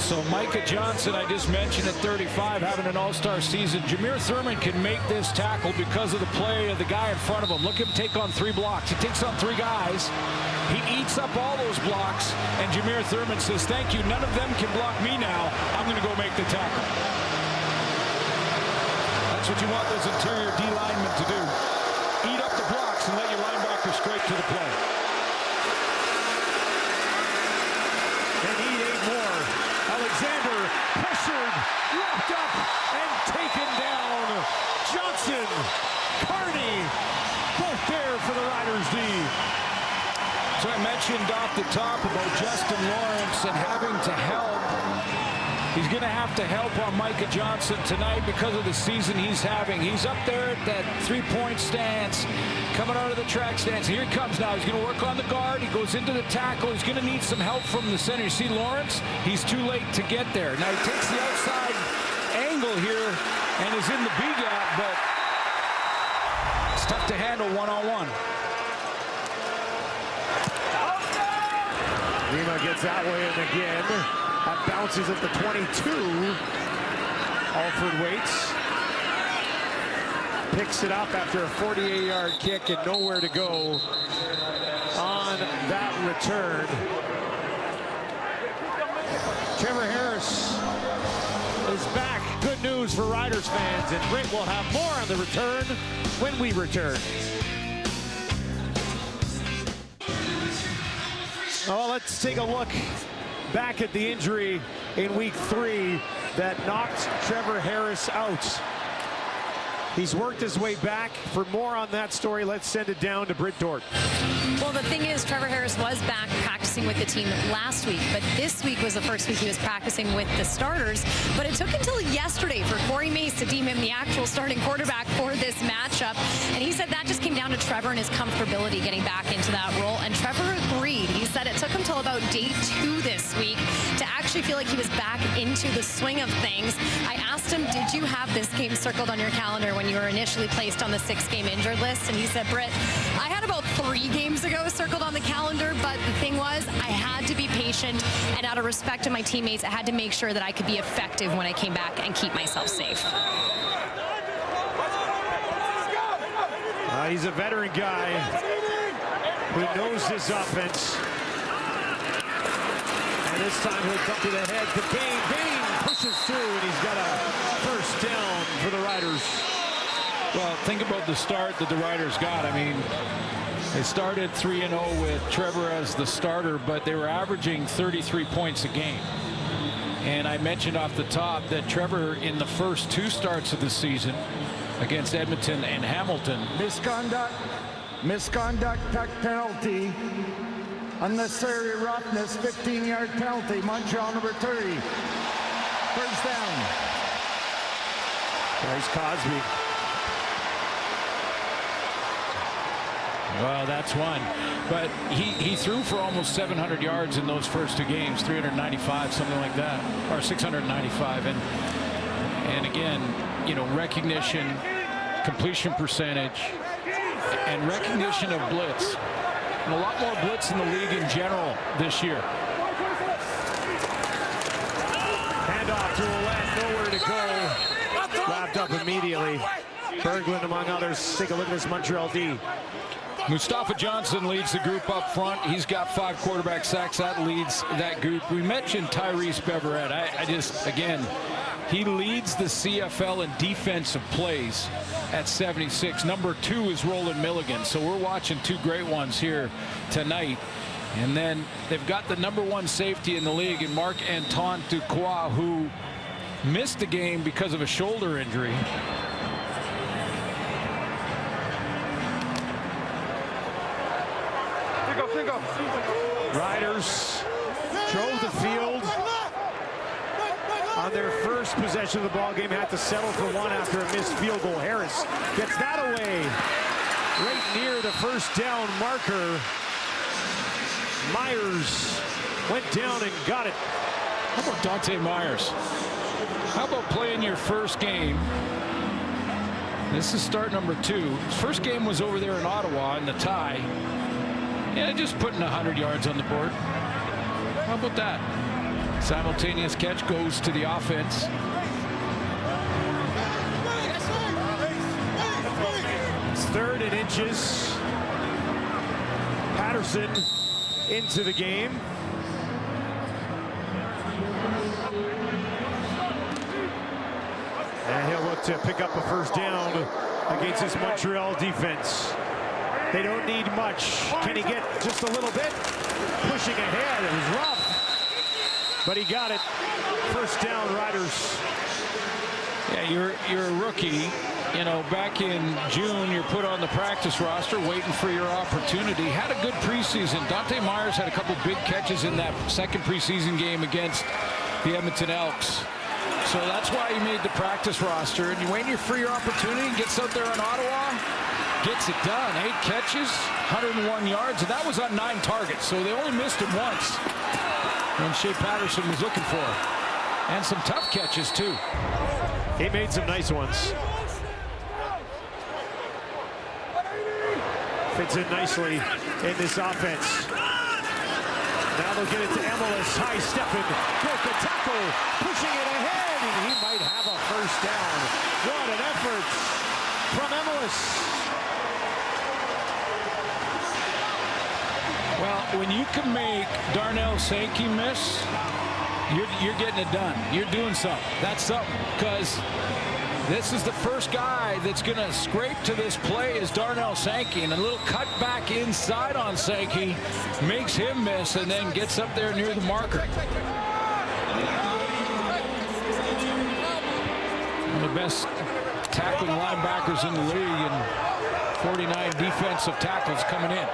So Micah Johnson, I just mentioned, at 35, having an all-star season. Jameer Thurman can make this tackle because of the play of the guy in front of him. Look at him take on 3 blocks. He takes on 3 guys. He eats up all those blocks, and Jameer Thurman says, thank you, none of them can block me now. I'm going to go make the tackle. That's what you want those interior D linemen to do. Eat up the blocks and let your linebacker scrape to the play. They need 8 more. Alexander pressure pressured, wrapped up, and taken down. Johnson, Carney, both there for the Riders D. So I mentioned off the top about Justin Lawrence and having to help. He's going to have to help on Micah Johnson tonight because of the season he's having. He's up there at that three-point stance, coming out of the track stance. Here he comes now. He's going to work on the guard. He goes into the tackle. He's going to need some help from the center. You see Lawrence? He's too late to get there. Now he takes the outside angle here and is in the B gap, but it's tough to handle one-on-one. Lima gets that way and again. That bounces at the 22. Alfred waits. Picks it up after a 48-yard kick and nowhere to go on that return. Trevor Harris is back. Good news for Riders fans, and Britt will have more on the return when we return. Oh, let's take a look back at the injury in week 3 that knocked Trevor Harris out. He's worked his way back. For more on that story, let's send it down to Britt Dort. Well, the thing is, Trevor Harris was back practicing with the team last week, but this week was the first week he was practicing with the starters. But it took until yesterday for Corey Mace to deem him the actual starting quarterback for this matchup. And he said that just came down to Trevor and his comfortability getting back into that role. And Trevor agreed. He said it took him till about day 2 this week to actually feel like he was back into the swing of things. I asked him, did you have this game circled on your calendar when you were initially placed on the 6-game injured list? And he said, Britt, I had about 3 games ago circled on the calendar, but the thing was, I had to be patient, and out of respect to my teammates, I had to make sure that I could be effective when I came back and keep myself safe. He's a veteran guy who knows this offense. And this time he'll come to the head to Bain. Bain pushes through, and he's got a first down for the Riders. Well, think about the start that the Riders got. I mean, they started 3-0 with Trevor as the starter, but they were averaging 33 points a game. And I mentioned off the top that Trevor, in the first 2 starts of the season against Edmonton and Hamilton. Misconduct penalty, unnecessary roughness, 15-yard penalty, Montreal number 30. First down. There's Cosby. Well, that's one. But he threw for almost 700 yards in those first 2 games, 395, something like that, or 695. And again, you know, recognition, completion percentage, and recognition of blitz. And a lot more blitz in the league in general this year. Handoff to Alouette, nowhere to go. Wrapped up immediately. Berglund, among others. Take a look at this Montreal D. Mustafa Johnson leads the group up front. He's got 5 quarterback sacks. That leads that group. We mentioned Tyrese Beverett. I just, again, he leads the CFL in defensive plays at 76. Number 2 is Roland Milligan. So we're watching 2 great ones here tonight. And then they've got the number 1 safety in the league in Marc-Antoine Ducroix, who missed the game because of a shoulder injury. Riders drove the field on their first possession of the ball game, had to settle for 1 after a missed field goal. Harris gets that away right near the first down marker. Myers went down and got it. How about Dante Myers? How about playing your first game? This is start number 2. His first game was over there in Ottawa in the tie. Yeah, just putting 100 yards on the board. How about that? Simultaneous catch goes to the offense. It's 3rd and inches. Patterson into the game. And he'll look to pick up a first down against this Montreal defense. They don't need much. Can he get just a little bit? Pushing ahead. It was rough. but he got it. First down, Riders. Yeah, you're a rookie. You know, back in June, you're put on the practice roster waiting for your opportunity. Had a good preseason. Dante Myers had a couple big catches in that second preseason game against the Edmonton Elks. So that's why he made the practice roster. And you're waiting for your opportunity. Gets out there in Ottawa. Gets it done. 8 catches, 101 yards. And that was on 9 targets. So they only missed him once when Shea Patterson was looking for him. And some tough catches, too. He made some nice ones. Fits in nicely in this offense. Now they'll get it to Emelis. High stepping. Broke the tackle. Pushing it ahead. And he might have a first down. What an effort from Emelis. Well, when you can make Darnell Sankey miss, you're getting it done. You're doing something. That's something, because this is the first guy that's going to scrape to this play is Darnell Sankey, and a little cut back inside on Sankey makes him miss and then gets up there near the marker. One of the best tackling linebackers in the league, and 49 defensive tackles coming in.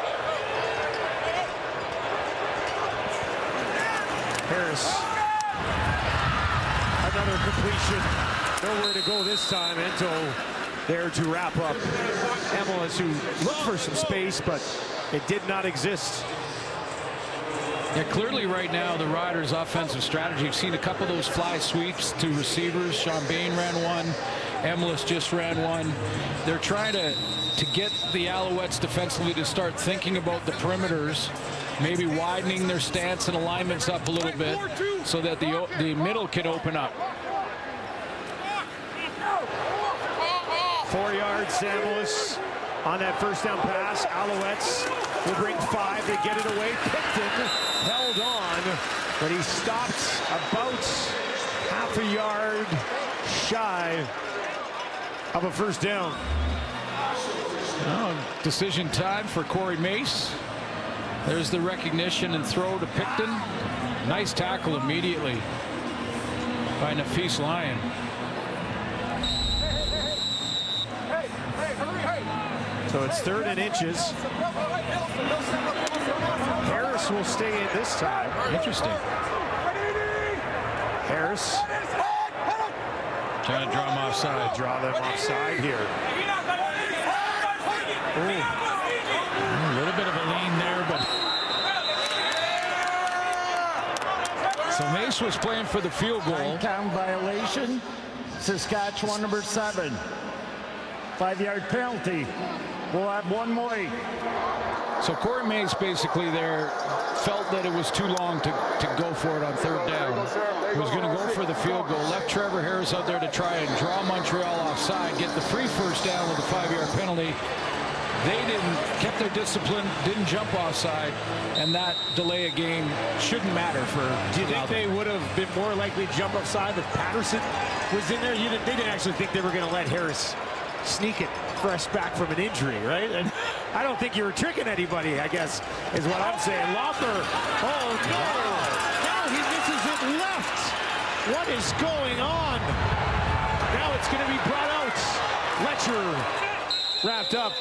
Harris. Another completion. Nowhere to go this time. Ento there to wrap up. Emelis, who looked for some space, but it did not exist. Yeah, clearly right now the Riders' offensive strategy. You've seen a couple of those fly sweeps to receivers. Sean Bain ran one. Emelis just ran one. They're trying to get the Alouettes defensively to start thinking about the perimeters, maybe widening their stance and alignments up a little bit so that the middle can open up. 4 yards, Emelis on that first down pass. Alouettes will bring 5. They get it away. Picton held on, but he stopped about half a yard shy of a first down. Oh, decision time for Corey Mace. There's the recognition and throw to Picton. Nice tackle immediately by Nafis Lyon. So it's 3rd and inches. Harris will stay in this time. Interesting. Harris. Trying to draw him offside. Draw them offside here. Ooh. A little bit of a lean there, but so Mace was playing for the field goal. 9-count violation. Saskatchewan number 7. 5-yard penalty. We'll have one more. So Corey Mace basically there felt that it was too long to go for it on 3rd down. He was going to go for the field goal. Left Trevor Harris out there to try and draw Montreal offside, get the free first down with a 5-yard penalty. They kept their discipline, didn't jump offside, and that delay of game shouldn't matter for. Do you think they would have been more likely to jump offside if Patterson was in there? They didn't actually think they were going to let Harris sneak it fresh back from an injury, right? And I don't think you were tricking anybody, I guess, is what I'm saying. Lothar, oh no! Now he misses it left. What is going on? Now it's going to be brought out. Letcher wrapped up.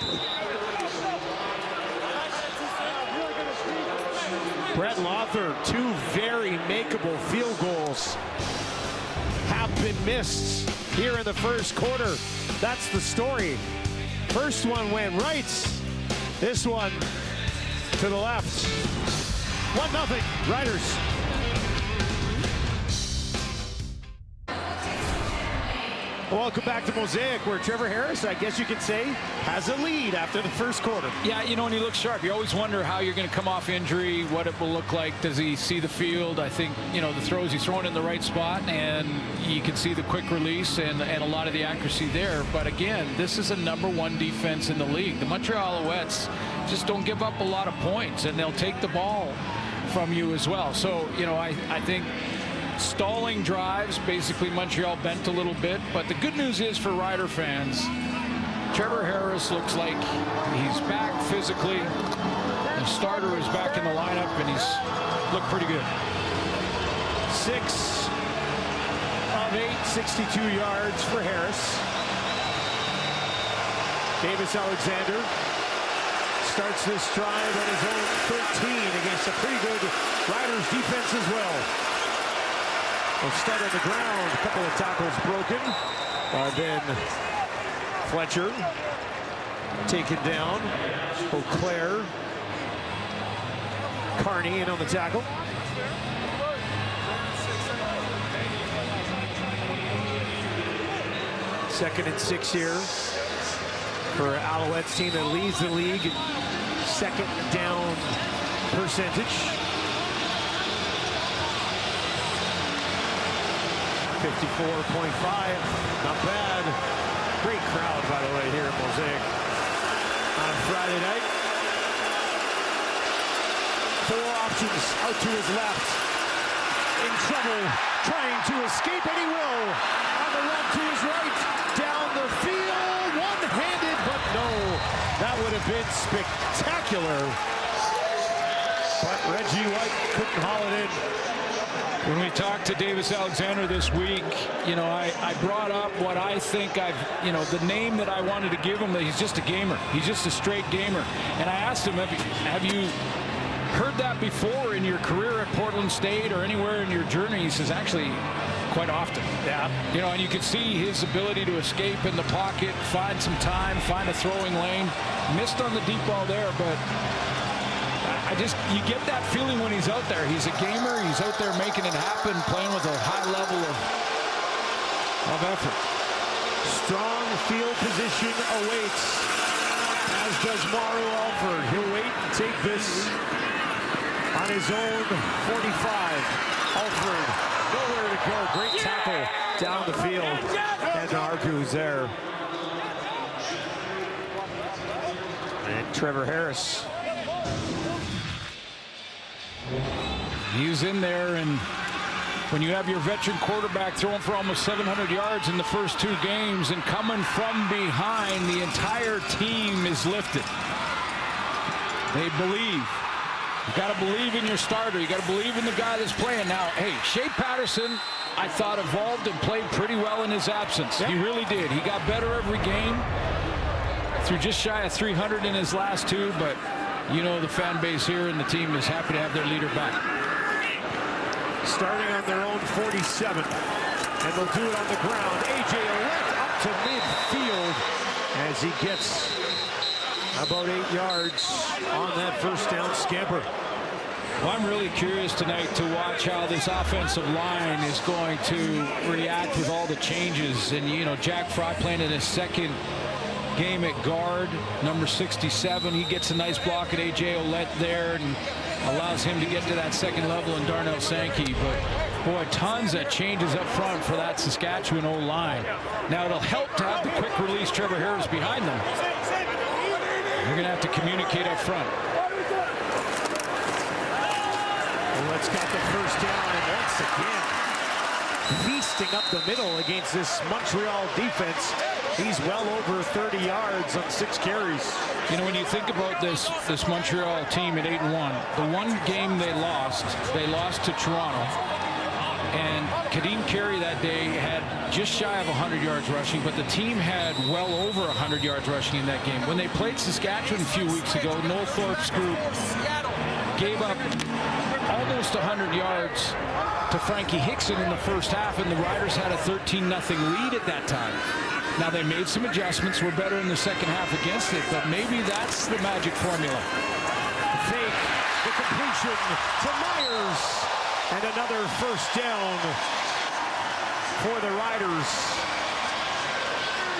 Brett Lothar, 2 very makeable field goals have been missed here in the first quarter. That's the story. First one went right. This one to the left. 1-0 Riders. Welcome back to Mosaic, where Trevor Harris, I guess you could say, has a lead after the first quarter. Yeah, you know, and he looks sharp. You always wonder how you're going to come off injury, what it will look like. Does he see the field? I think, you know, the throws, he's throwing in the right spot, and you can see the quick release and a lot of the accuracy there. But again, this is a #1 defense in the league. The Montreal Alouettes just don't give up a lot of points, and they'll take the ball from you as well. So, you know, I think stalling drives, basically Montreal bent a little bit, but the good news is for Rider fans, Trevor Harris looks like he's back physically. The starter is back in the lineup, and he's looked pretty good. 6 of 8, 62 yards for Harris. Davis Alexander starts this drive on his own 13 against a pretty good Riders defense as well. We'll start on the ground. A couple of tackles broken. Then Fletcher taken down. Auclair. Carney in on the tackle. Second and 6 here for Alouettes team that leads the league in second down percentage. 54.5, not bad. Great crowd, by the way, here at Mosaic on a Friday night. 4 options out to his left. In trouble, trying to escape, and he will. On the run to his right, down the field, one-handed, but no. That would have been spectacular. But Reggie White couldn't haul it in. When we talked to Davis Alexander this week, you know, I brought up what I think the name that I wanted to give him, that he's just a gamer. He's just a straight gamer. And I asked him, have you heard that before in your career at Portland State or anywhere in your journey? He says, actually, quite often. Yeah. You know, and you could see his ability to escape in the pocket, find some time, find a throwing lane. Missed on the deep ball there, but you get that feeling when he's out there. He's a gamer. He's out there making it happen, playing with a high level of effort. Strong field position awaits, as does Mauro Alford. He'll wait and take this on his own 45. Alford, nowhere to go. Great tackle down the field. And Argu's there. And Trevor Harris. He's in there, and when you have your veteran quarterback throwing for almost 700 yards in the first 2 games and coming from behind, the entire team is lifted. They believe. You got to believe in your starter. You got to believe in the guy that's playing. Now, hey, Shea Patterson, I thought, evolved and played pretty well in his absence. Yep. He really did. He got better every game. Threw just shy of 300 in his last 2, but you know the fan base here and the team is happy to have their leader back. Starting on their own 47, and they'll do it on the ground. A.J. Alouette up to midfield as he gets about 8 yards on that first down scamper. Well, I'm really curious tonight to watch how this offensive line is going to react with all the changes. And, you know, Jack Fry playing in his second game at guard, number 67. He gets a nice block at A.J. Alouette there and allows him to get to that second level in Darnell Sankey. But, boy, tons of changes up front for that Saskatchewan O-line. Now, it'll help to have the quick release Trevor Harris behind them. They're going to have to communicate up front. Alouette's got the first down, and once again, feasting up the middle against this Montreal defense. He's well over 30 yards on 6 carries. You know, when you think about this Montreal team at 8-1, the one game they lost to Toronto. And Kadeem Carey that day had just shy of 100 yards rushing, but the team had well over 100 yards rushing in that game. When they played Saskatchewan a few weeks ago, Noel Thorpe's group gave up almost 100 yards to Frankie Hickson in the first half, and the Riders had a 13-0 lead at that time. Now, they made some adjustments. We're better in the second half against it, but maybe that's the magic formula. Fake, the completion to Myers, and another first down for the Riders.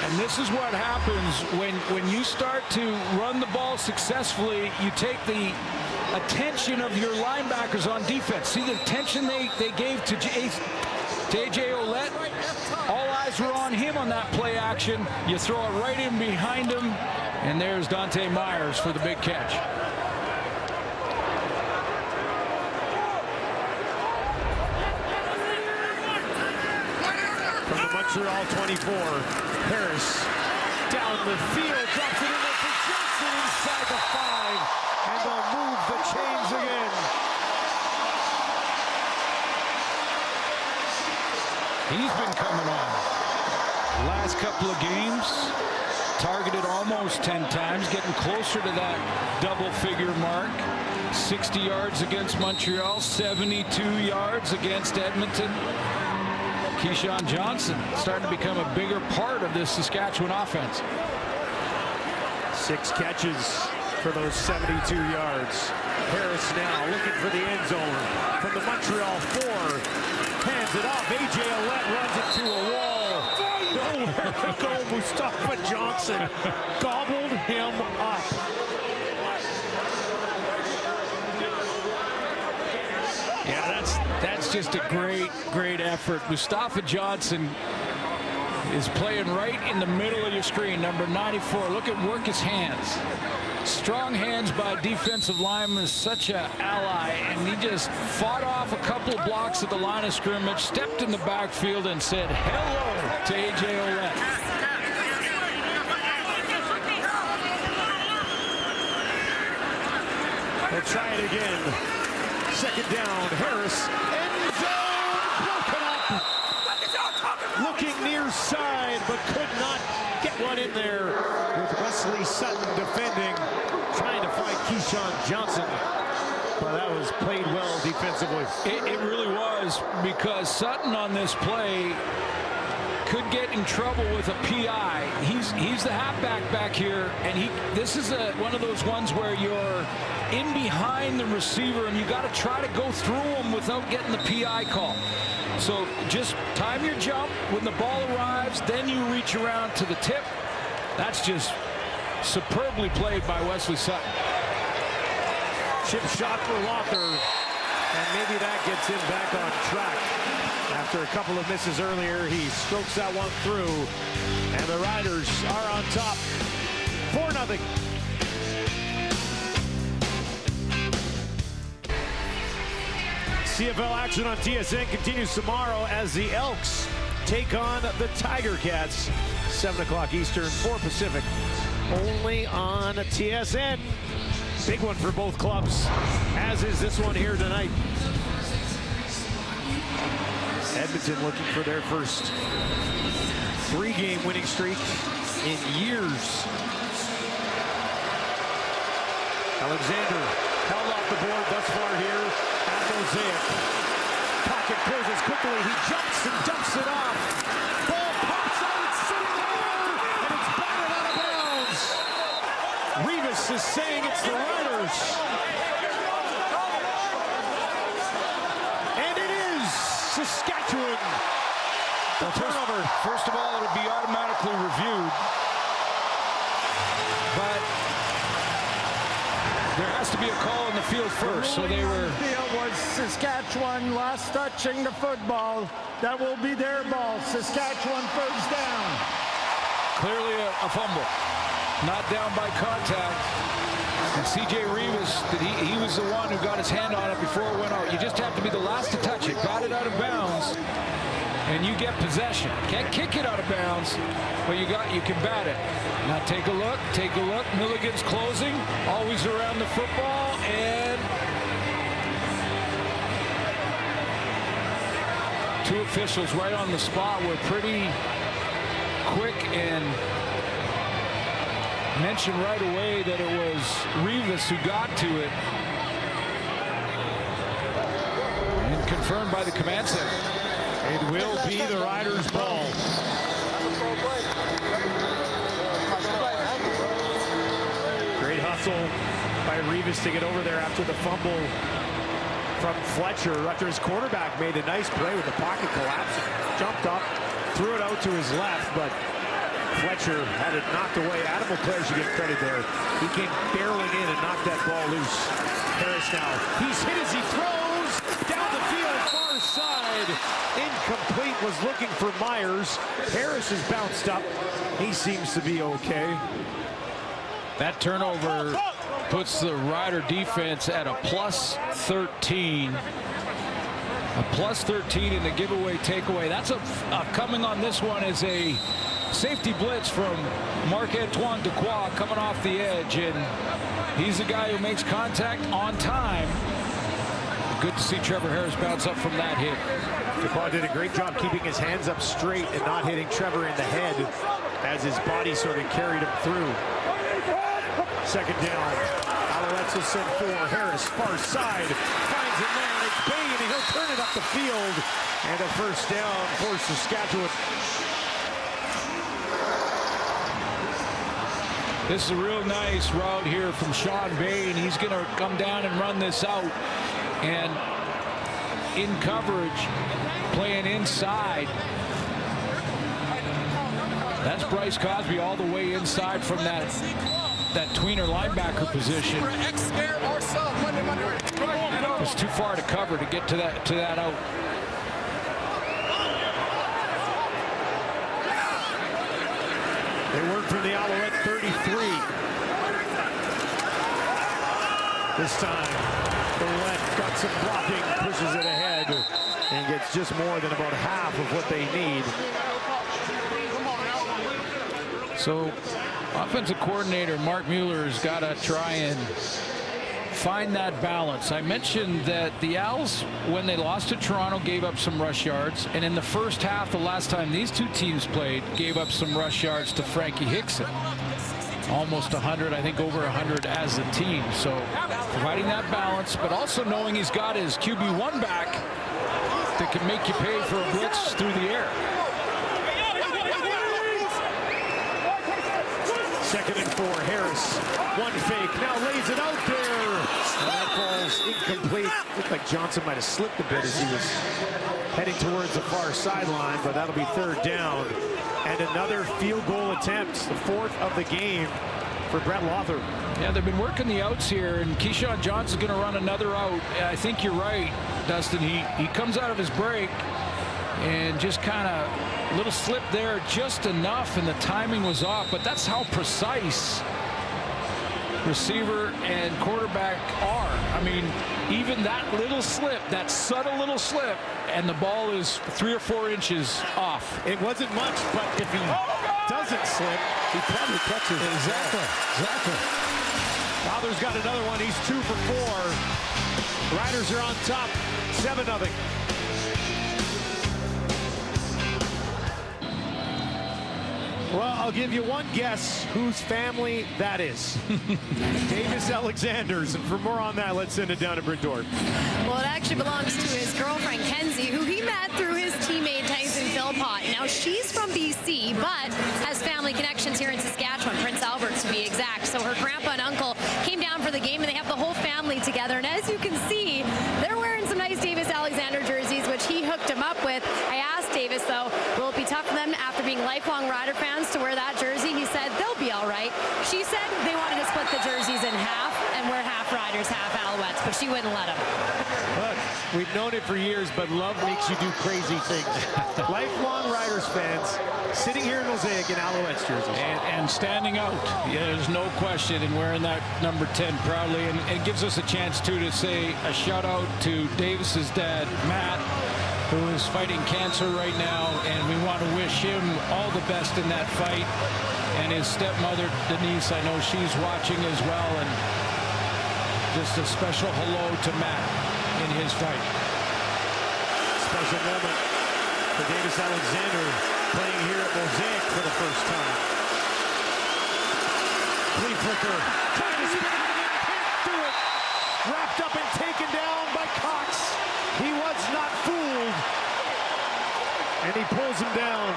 And this is what happens when you start to run the ball successfully. You take the attention of your linebackers on defense. See the attention they gave to A.J. Alouette? All eyes were on him on that play action. You throw it right in behind him, and there's Dante Myers for the big catch. From the Montreal 24, Harris down the field, drops it in there for Johnson inside the 5, and they'll move the chains again. He's been coming on. Last couple of games, targeted almost 10 times, getting closer to that double-figure mark. 60 yards against Montreal, 72 yards against Edmonton. Keyshawn Johnson starting to become a bigger part of this Saskatchewan offense. 6 catches for those 72 yards. Harris now looking for the end zone from the Montreal 4. Hands it off. A.J. Alouette runs into a wall. No, there we go. Mustafa Johnson gobbled him up. Yeah, that's just a great effort. Mustafa Johnson is playing right in the middle of your screen, number 94. Look at work his hands. Strong hands by defensive lineman, such an ally, and he just fought off a couple of blocks at the line of scrimmage, stepped in the backfield and said hello to A.J. Alouette. They'll try it again. Second down, Harris, end zone, broken up. Looking near side, but could not get one in there with Wesley Sutton defending, trying to find Keyshawn Johnson. But that was played well defensively. It really was, because Sutton on this play could get in trouble with a PI. He's the halfback back here, and this is one of those ones where you're in behind the receiver and you got to try to go through him without getting the PI call. So just time your jump when the ball arrives, then you reach around to the tip. That's just superbly played by Wesley Sutton. Chip shot for Locker, and maybe that gets him back on track. After a couple of misses earlier, he strokes that one through, and the Riders are on top 4-0. CFL action on TSN continues tomorrow as the Elks take on the Tiger Cats. 7 o'clock Eastern, 4 Pacific, only on TSN. Big one for both clubs, as is this one here tonight. Edmonton looking for their first 3-game winning streak in years. Alexander held off the board thus far here at Mosaic. Pocket closes quickly. He jumps and dumps it off. Ball pops out. It's sitting there, and it's batted out of bounds. Revis is saying it's the Riders. And it is Saskatchewan. The turnover. First of all, it'll be automatically reviewed. But there has to be a call in the field first. So they were. The field was Saskatchewan last touching the football. That will be their ball. Saskatchewan first down. Clearly a fumble. Not down by contact. And C.J. Revis, he was the one who got his hand on it before it went out. You just have to be the last to touch it. Bat it out of bounds, and you get possession. Can't kick it out of bounds, but you can bat it. Now take a look. Milligan's closing, always around the football, and two officials right on the spot were pretty quick and mentioned right away that it was Revis who got to it. And confirmed by the command center. It will be the Riders' ball. Great hustle by Revis to get over there after the fumble from Fletcher. Rutgers quarterback made a nice play with the pocket collapsing. Jumped up, threw it out to his left, but Fletcher had it knocked away. Adam LeClaire should get credit there. He came barreling in and knocked that ball loose. Harris now. He's hit as he throws down the field, far side. Incomplete, was looking for Myers. Harris is bounced up. He seems to be okay. That turnover puts the Rider defense at a +13. A +13 in the giveaway takeaway. That's coming on this one is a safety blitz from Marc-Antoine Dequoy coming off the edge, and he's the guy who makes contact on time. Good to see Trevor Harris bounce up from that hit. DeClaw did a great job keeping his hands up straight and not hitting Trevor in the head as his body sort of carried him through. Second down. Alouettes will send for Harris, far side. Finds a man. It's Bain, and he'll turn it up the field. And a first down for Saskatchewan. This is a real nice route here from Sean Bain. He's going to come down and run this out. And in coverage, playing inside. That's Bryce Cosby all the way inside from that tweener linebacker position. It's too far to cover to get to that out. They work from the Alouette 33. This time, Alouette got some blocking, pushes it ahead, and gets just more than about half of what they need. So, offensive coordinator Mark Mueller has got to try and find that balance. I mentioned that the Owls, when they lost to Toronto, gave up some rush yards. And in the first half, the last time these two teams played, gave up some rush yards to Frankie Hickson. Almost 100, I think over 100 as a team. So providing that balance, but also knowing he's got his QB1 back that can make you pay for a blitz through the air. Second and 4, Harris. One fake, now lays it out there. And that ball's incomplete. Looked like Johnson might have slipped a bit as he was heading towards the far sideline, but that'll be third down. And another field goal attempt, the fourth of the game for Brett Lothar. Yeah, they've been working the outs here, and Keyshawn Johnson's going to run another out. I think you're right, Dustin. He comes out of his break and just kind of little slip there, just enough, and the timing was off. But that's how precise receiver and quarterback are. I mean, even that little slip, that subtle little slip, and the ball is 3 or 4 inches off. It wasn't much, but if he doesn't slip, he probably catches it. Exactly. Father's got another one. He's 2 for 4. Riders are on top, 7-0. Well, I'll give you one guess whose family that is. Davis Alexander's. And for more on that, let's send it down to Brent Dorff. Well, it actually belongs to his girlfriend, Kenzie, who he met through his teammate, Tyson Philpott. Now, she's from BC, but has family connections here in Saskatchewan, Prince Albert to be exact. So her grandpa and uncle came down for the game, and they have the whole family together. And as you can see, they're wearing some nice Davis Alexander jerseys, which he hooked him up with. I asked Davis, though, will it be tough for them after being lifelong Rider fans to wear that jersey? He said they'll be all right. She said they wanted to split the jerseys in half and wear half Riders, half Alouettes, but she wouldn't let them. Look, we've known it for years, but love makes you do crazy things. Lifelong Riders fans sitting here in Mosaic in Alouettes jerseys. And standing out, yeah, there's no question, and wearing that number 10 proudly. And it gives us a chance, too, to say a shout out to Davis's dad, Matt, who is fighting cancer right now, and we want to wish him all the best in that fight. And his stepmother, Denise, I know she's watching as well, and just a special hello to Matt in his fight. Special moment for Davis Alexander playing here at Mosaic for the first time. Flea flicker, trying to spin it, can't do it. Wrapped up and taken down by Cox. He was not fooled. And he pulls him down.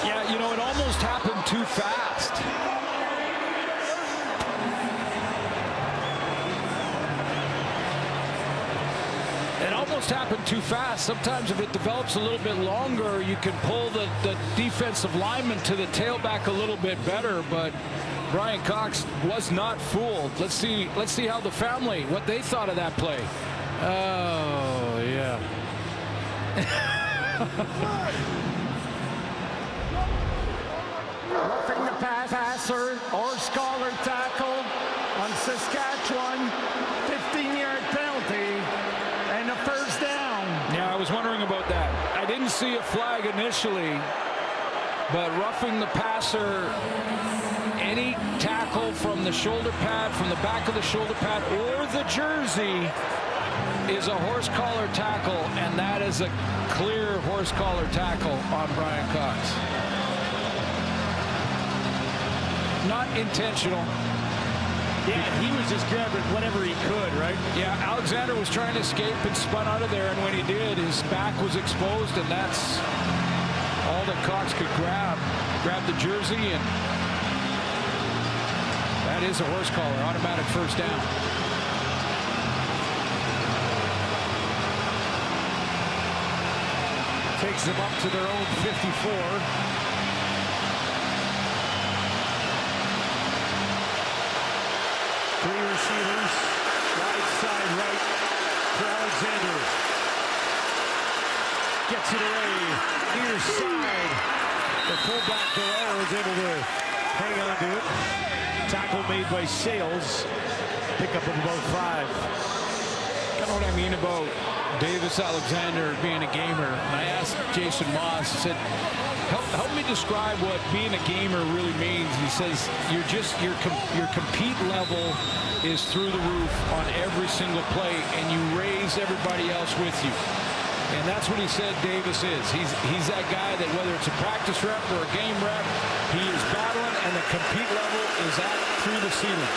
Yeah, you know, it almost happened too fast. It almost happened too fast. Sometimes if it develops a little bit longer, you can pull the defensive lineman to the tailback a little bit better, but Brian Cox was not fooled. Let's see how the family, what they thought of that play. Oh, yeah. Roughing the passer or scholar tackle on Saskatchewan. 15-yard penalty and a first down. Yeah, I was wondering about that. I didn't see a flag initially, but roughing the passer, any tackle from the shoulder pad, from the back of the shoulder pad, or the jersey is a horse collar tackle, and that is a clear horse collar tackle on Brian Cox. Not intentional. Yeah, he was just grabbing whatever he could, right? Yeah, Alexander was trying to escape and spun out of there, and when he did, his back was exposed, and that's all that Cox could grab. Grab the jersey, and that is a horse collar, automatic first down. Takes them up to their own 54. Three receivers, wide side right for Alexander. Gets it away, near side. The fullback Guerrero is able to hang on to it. Tackle made by Sales. Pickup of about 5. Kind of what I mean about Davis Alexander being a gamer. And I asked Jason Moss, I said, help me describe what being a gamer really means. He says, your compete level is through the roof on every single play, and you raise everybody else with you. And that's what he said Davis is. He's that guy that whether it's a practice rep or a game rep, he is battling, and the compete level is at through the ceiling.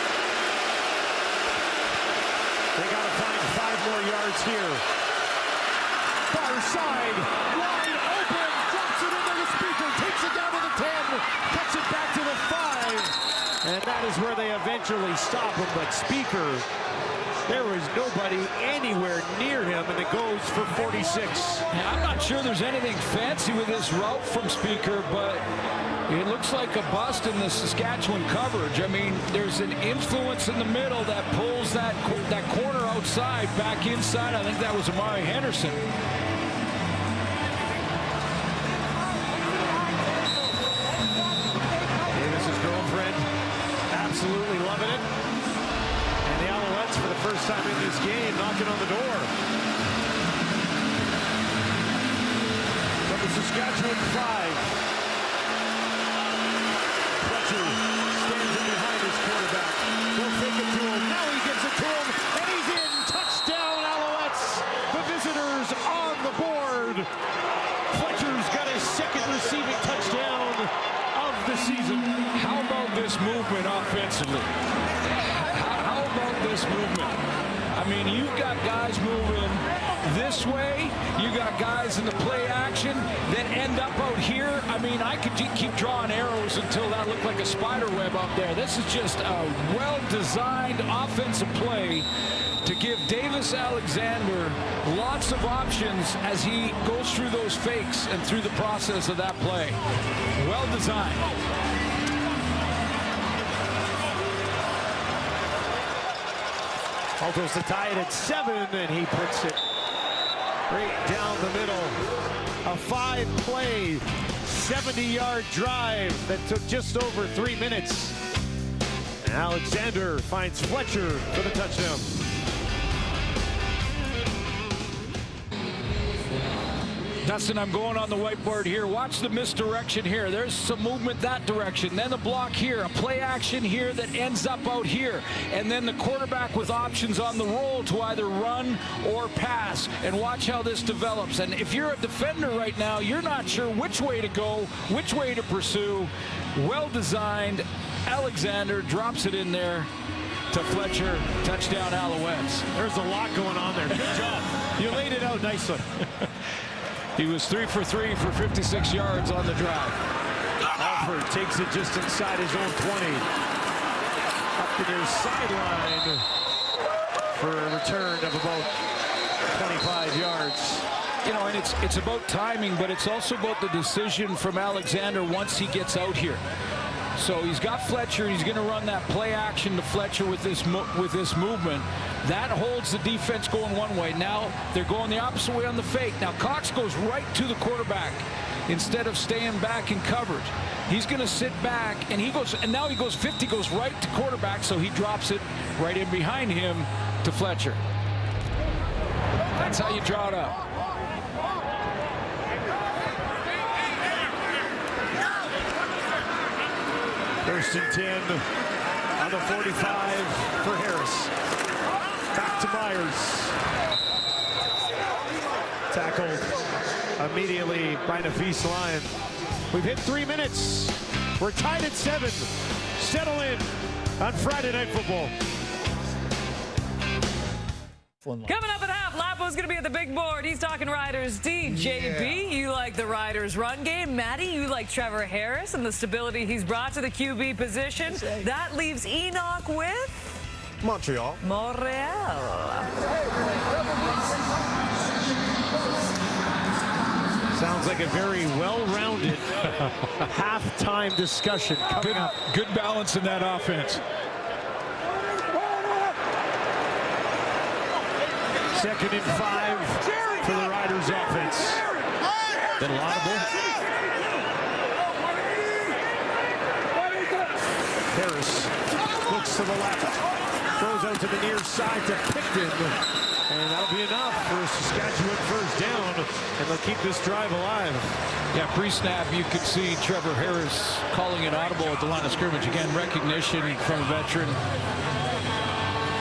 They got to find 5 more yards here. Far side, wide open, drops it into the speaker, takes it down to the 10, cuts it back to the 5, and that is where they eventually stop him. But Speaker, there was nobody anywhere near him, and it goes for 46. I'm not sure there's anything fancy with this route from Speaker, but it looks like a bust in the Saskatchewan coverage. I mean, there's an influence in the middle that pulls that corner outside back inside. I think that was Amari Henderson. Davis's girlfriend absolutely loving it. And the Alouettes, for the first time in this game, knocking on the door. From the Saskatchewan 5. Stands in behind his quarterback. They'll take it to him. Now he gives it to him, and he's in. Touchdown, Alouettes. The visitors on the board. Fletcher's got his second receiving touchdown of the season. How about this movement offensively? How about this movement? I mean, you've got guys moving this way. You got guys in the play action that end up out here. I mean, I could keep drawing arrows until that looked like a spider web up there. This is just a well-designed offensive play to give Davis Alexander lots of options as he goes through those fakes and through the process of that play. Well designed. Altos to tie it at 7, and he puts it right down the middle. A 5-play, 70-yard drive that took just over 3 minutes. And Alexander finds Fletcher for the touchdown. Dustin, I'm going on the whiteboard here. Watch the misdirection here. There's some movement that direction. Then the block here. A play action here that ends up out here. And then the quarterback with options on the roll to either run or pass. And watch how this develops. And if you're a defender right now, you're not sure which way to go, which way to pursue. Well designed. Alexander drops it in there to Fletcher. Touchdown, Alouettes. There's a lot going on there. Good job. You laid it out nicely. He was 3 for 3 for 56 yards on the drive. Alford takes it just inside his own 20. Up the near sideline for a return of about 25 yards. You know, and it's about timing, but it's also about the decision from Alexander once he gets out here. So he's got Fletcher. He's going to run that play action to Fletcher with this movement. That holds the defense going one way. Now they're going the opposite way on the fake. Now Cox goes right to the quarterback instead of staying back in coverage. He's going to sit back, and now he goes 50, goes right to quarterback, so he drops it right in behind him to Fletcher. That's how you draw it up. First and 10 on the 45 for Harris. Back to Myers. Tackled immediately by Nafis Lyon. We've hit 3 minutes. We're tied at 7. Settle in on Friday Night Football. Coming up at half, Lapo's going to be at the big board. He's talking Riders. DJB, you like the Riders' run game. Maddie, you like Trevor Harris and the stability he's brought to the QB position. That leaves Enoch with Montreal. Sounds like a very well-rounded halftime discussion coming up. Good balance in that offense. Second and 5 for the Riders offense. Little audible. Harris looks to the left. Throws out to the near side to Picton. And that'll be enough for a Saskatchewan first down. And they'll keep this drive alive. Yeah, pre-snap, you could see Trevor Harris calling an audible at the line of scrimmage. Again, recognition from a veteran.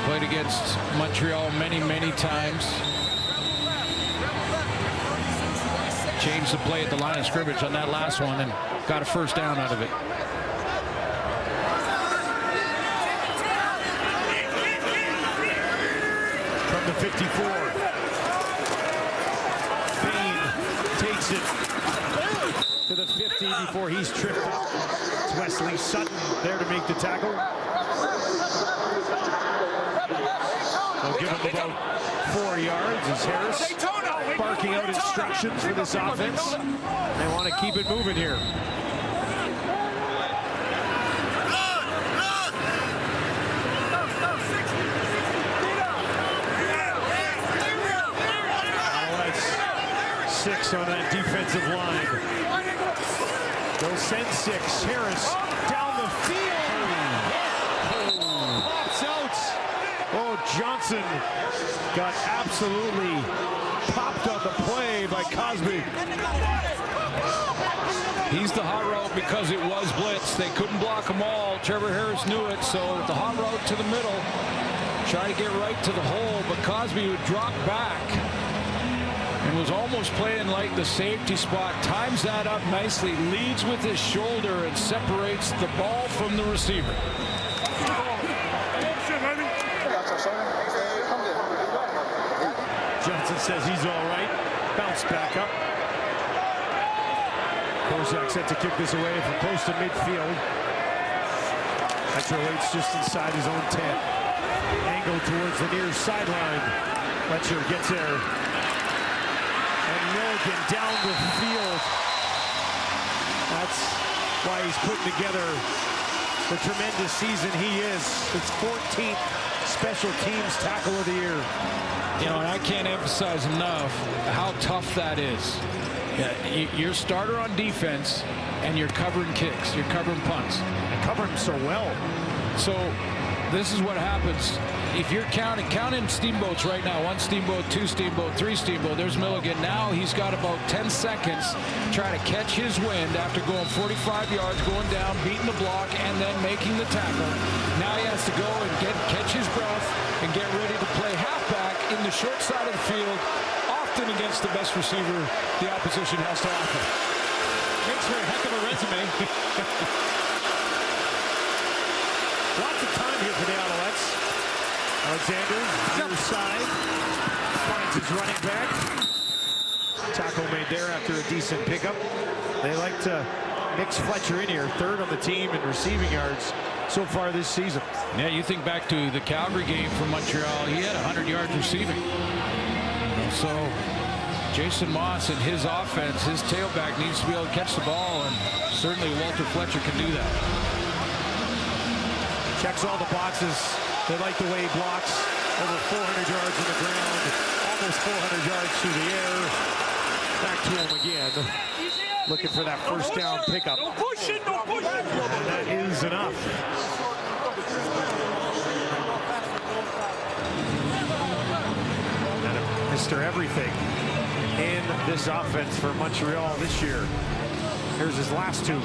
Played against Montreal many, many times. Changed the play at the line of scrimmage on that last one and got a first down out of it. From the 54. Bain takes it to the 50 before he's tripped up. It's Wesley Sutton there to make the tackle. They'll give him about 4 yards as Harris barking out instructions for this offense. They want to keep it moving here. Alouettes 6 on that defensive line. They'll send 6. Harris down the field. Pops out. Oh, Johnson got absolutely popped on the play by Cosby. He's the hot route because it was blitz. They couldn't block them all. Trevor Harris knew it, so the hot route to the middle. Try to get right to the hole, but Cosby would drop back and was almost playing like the safety spot. Times that up nicely, leads with his shoulder and separates the ball from the receiver. Johnson says he's all right. Bounce back up. Kozak set to kick this away from close to midfield. Fletcher waits just inside his own 10. Angle towards the near sideline. Fletcher gets there. And Milligan down the field. That's why he's putting together the tremendous season he is. It's 14th special teams tackle of the year. You know, and I can't emphasize enough how tough that is. Yeah, you're starter on defense, and you're covering kicks. You're covering punts. And covering them so well. So this is what happens. If you're counting steamboats right now, 1 steamboat, 2 steamboat, 3 steamboat, there's Milligan. Now he's got about 10 seconds to try to catch his wind after going 45 yards, going down, beating the block, and then making the tackle. Now he has to go and catch his breath and get ready to play halfback in the short side of the field, often against the best receiver the opposition has to offer. Makes for a heck of a resume. Lots of time here for the Alouettes. Alexander, near side, finds his running back. Tackle made there after a decent pickup. They like to mix Fletcher in here, 3rd on the team in receiving yards so far this season. Yeah, you think back to the Calgary game for Montreal, he had 100 yards receiving. So Jason Moss and his offense, his tailback needs to be able to catch the ball, and certainly Walter Fletcher can do that. Checks all the boxes. They like the way he blocks. Over 400 yards on the ground, almost 400 yards through the air. Back to him again. Looking for that first down pickup. Don't push it, don't push it. And that is enough. And Mr. Everything in this offense for Montreal this year. Here's his last 2.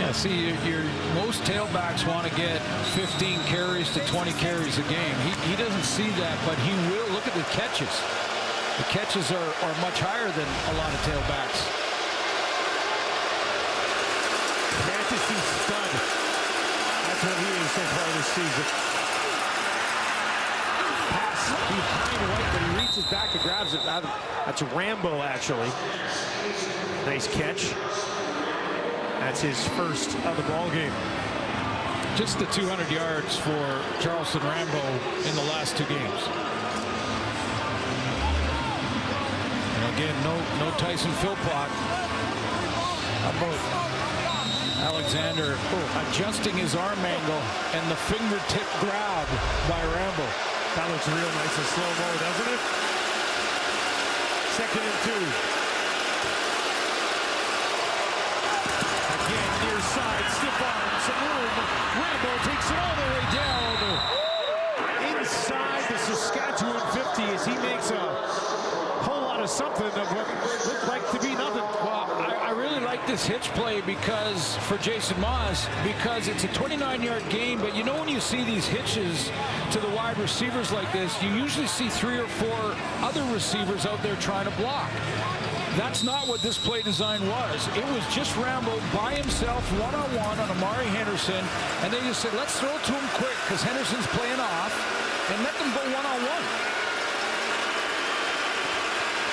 Yeah, Yeah, see, most tailbacks want to get 15 carries to 20 carries a game. He doesn't see that, but he will. Look at the catches. The catches are much higher than a lot of tailbacks. Fantasy stud. That's what he is so far this season. Pass behind White, but he reaches back and grabs it. That's Rambo, actually. Nice catch. That's his first of the ball game. Just the 200 yards for Charleston Rambo in the last 2 games. And again, no Tyson Philpott. How about Alexander adjusting his arm angle and the fingertip grab by Rambo. That looks real nice in slow-mo, doesn't it? 2nd and 2. Again, near side, stiff arm, some room. Rambo takes it all the way down. Inside the Saskatchewan 50 as he makes a whole lot of something of what looked like to be nothing. Well, I really like this hitch play because for Jason Maas, because it's a 29-yard gain, but you know when you see these hitches to the wide receivers like this, you usually see 3 or 4 other receivers out there trying to block. That's not what this play design was. It was just Rambo by himself, one-on-one on Amari Henderson, and they just said, let's throw it to him quick because Henderson's playing off, and let them go one-on-one.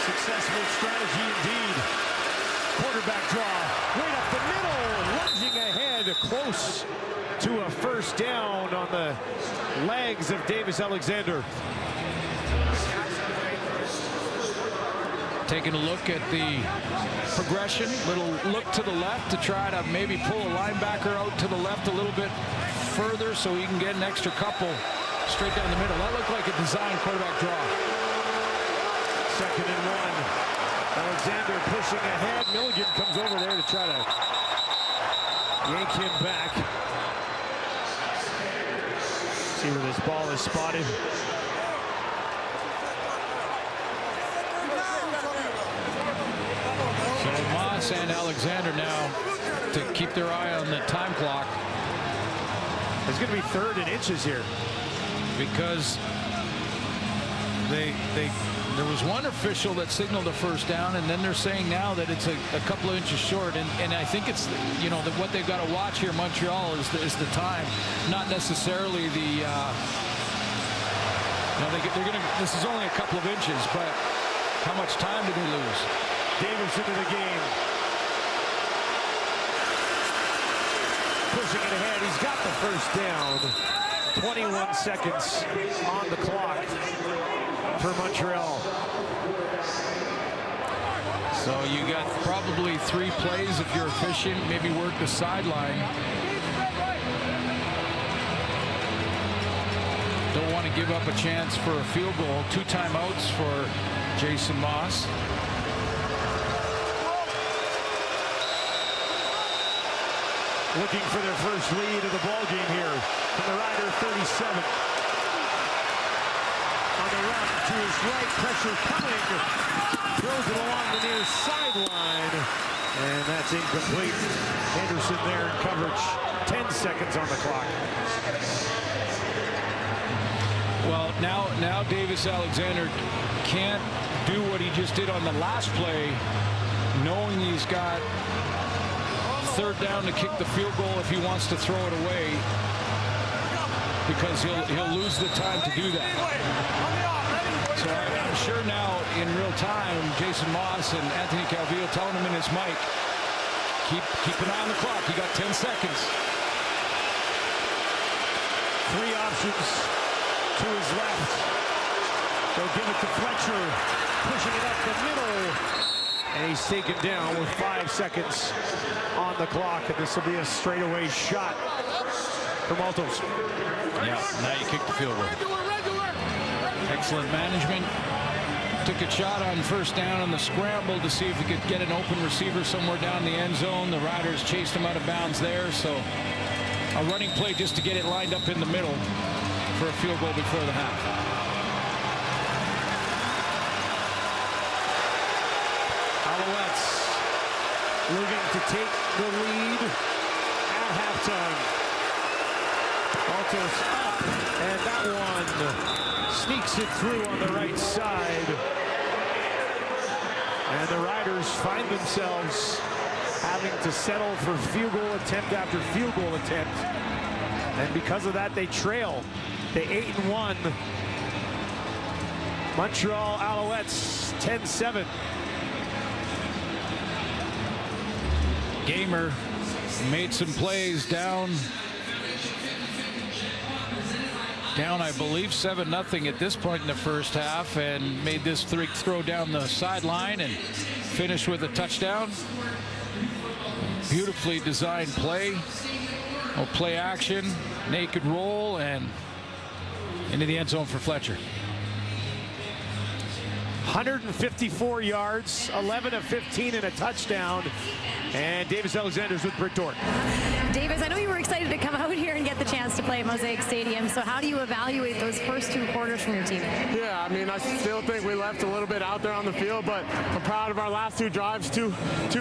Successful strategy indeed. Quarterback draw, right up the middle, lunging ahead, close to a first down on the legs of Davis Alexander. Taking a look at the progression, little look to the left to try to maybe pull a linebacker out to the left a little bit further so he can get an extra couple straight down the middle. That looked like a design quarterback draw. 2nd and 1. Alexander pushing ahead. Milligan comes over there to try to yank him back. See where this ball is spotted. And Alexander now to keep their eye on the time clock. It's going to be 3rd and inches here because there was one official that signaled a first down, and then they're saying now that it's a couple of inches short, and I think it's what they've got to watch here. Montreal is the time, not necessarily the. They're going to. This is only a couple of inches, but how much time did they lose? Davis into the game. Pushing it ahead. He's got the first down. 21 seconds on the clock for Montreal. So you got probably 3 plays if you're efficient. Maybe work the sideline. Don't want to give up a chance for a field goal. 2 timeouts for Jason Maas. Looking for their first lead of the ball game here from the Rider 37. On the run to his right, pressure coming. Throws it along the near sideline. And that's incomplete. Henderson there in coverage. 10 seconds on the clock. Well, now Davis Alexander can't do what he just did on the last play, knowing he's got 3rd down to kick the field goal if he wants to throw it away, because he'll lose the time to do that. So I'm sure now in real time, Jason Maas and Anthony Calvillo telling him in his mic, keep an eye on the clock. You got 10 seconds. 3 options to his left. They'll give it to Fletcher, pushing it up the middle. And he's taken down with 5 seconds on the clock. And this will be a straightaway shot from Altos. Yeah, now you kick the field goal. Excellent management. Took a shot on first down on the scramble to see if he could get an open receiver somewhere down the end zone. The Riders chased him out of bounds there. So a running play just to get it lined up in the middle for a field goal before the half. Alouettes looking to take the lead time. Altos up, and that one sneaks it through on the right side. And the Riders find themselves having to settle for field goal attempt after field goal attempt. And because of that, they trail. The 8-1 Montreal Alouettes 10-7. Gamer made some plays down, I believe, 7-0 at this point in the first half, and made this throw down the sideline and finished with a touchdown. Beautifully designed play. Play action, naked roll, and into the end zone for Fletcher. 154 yards, 11 of 15 and a touchdown. And Davis Alexander's with Britt Dork. Davis, I know you were excited to come out here and get the chance to play at Mosaic Stadium. So how do you evaluate those first two quarters from your team? Yeah, I mean, I still think we left a little bit out there on the field, but I'm proud of our last two drives, two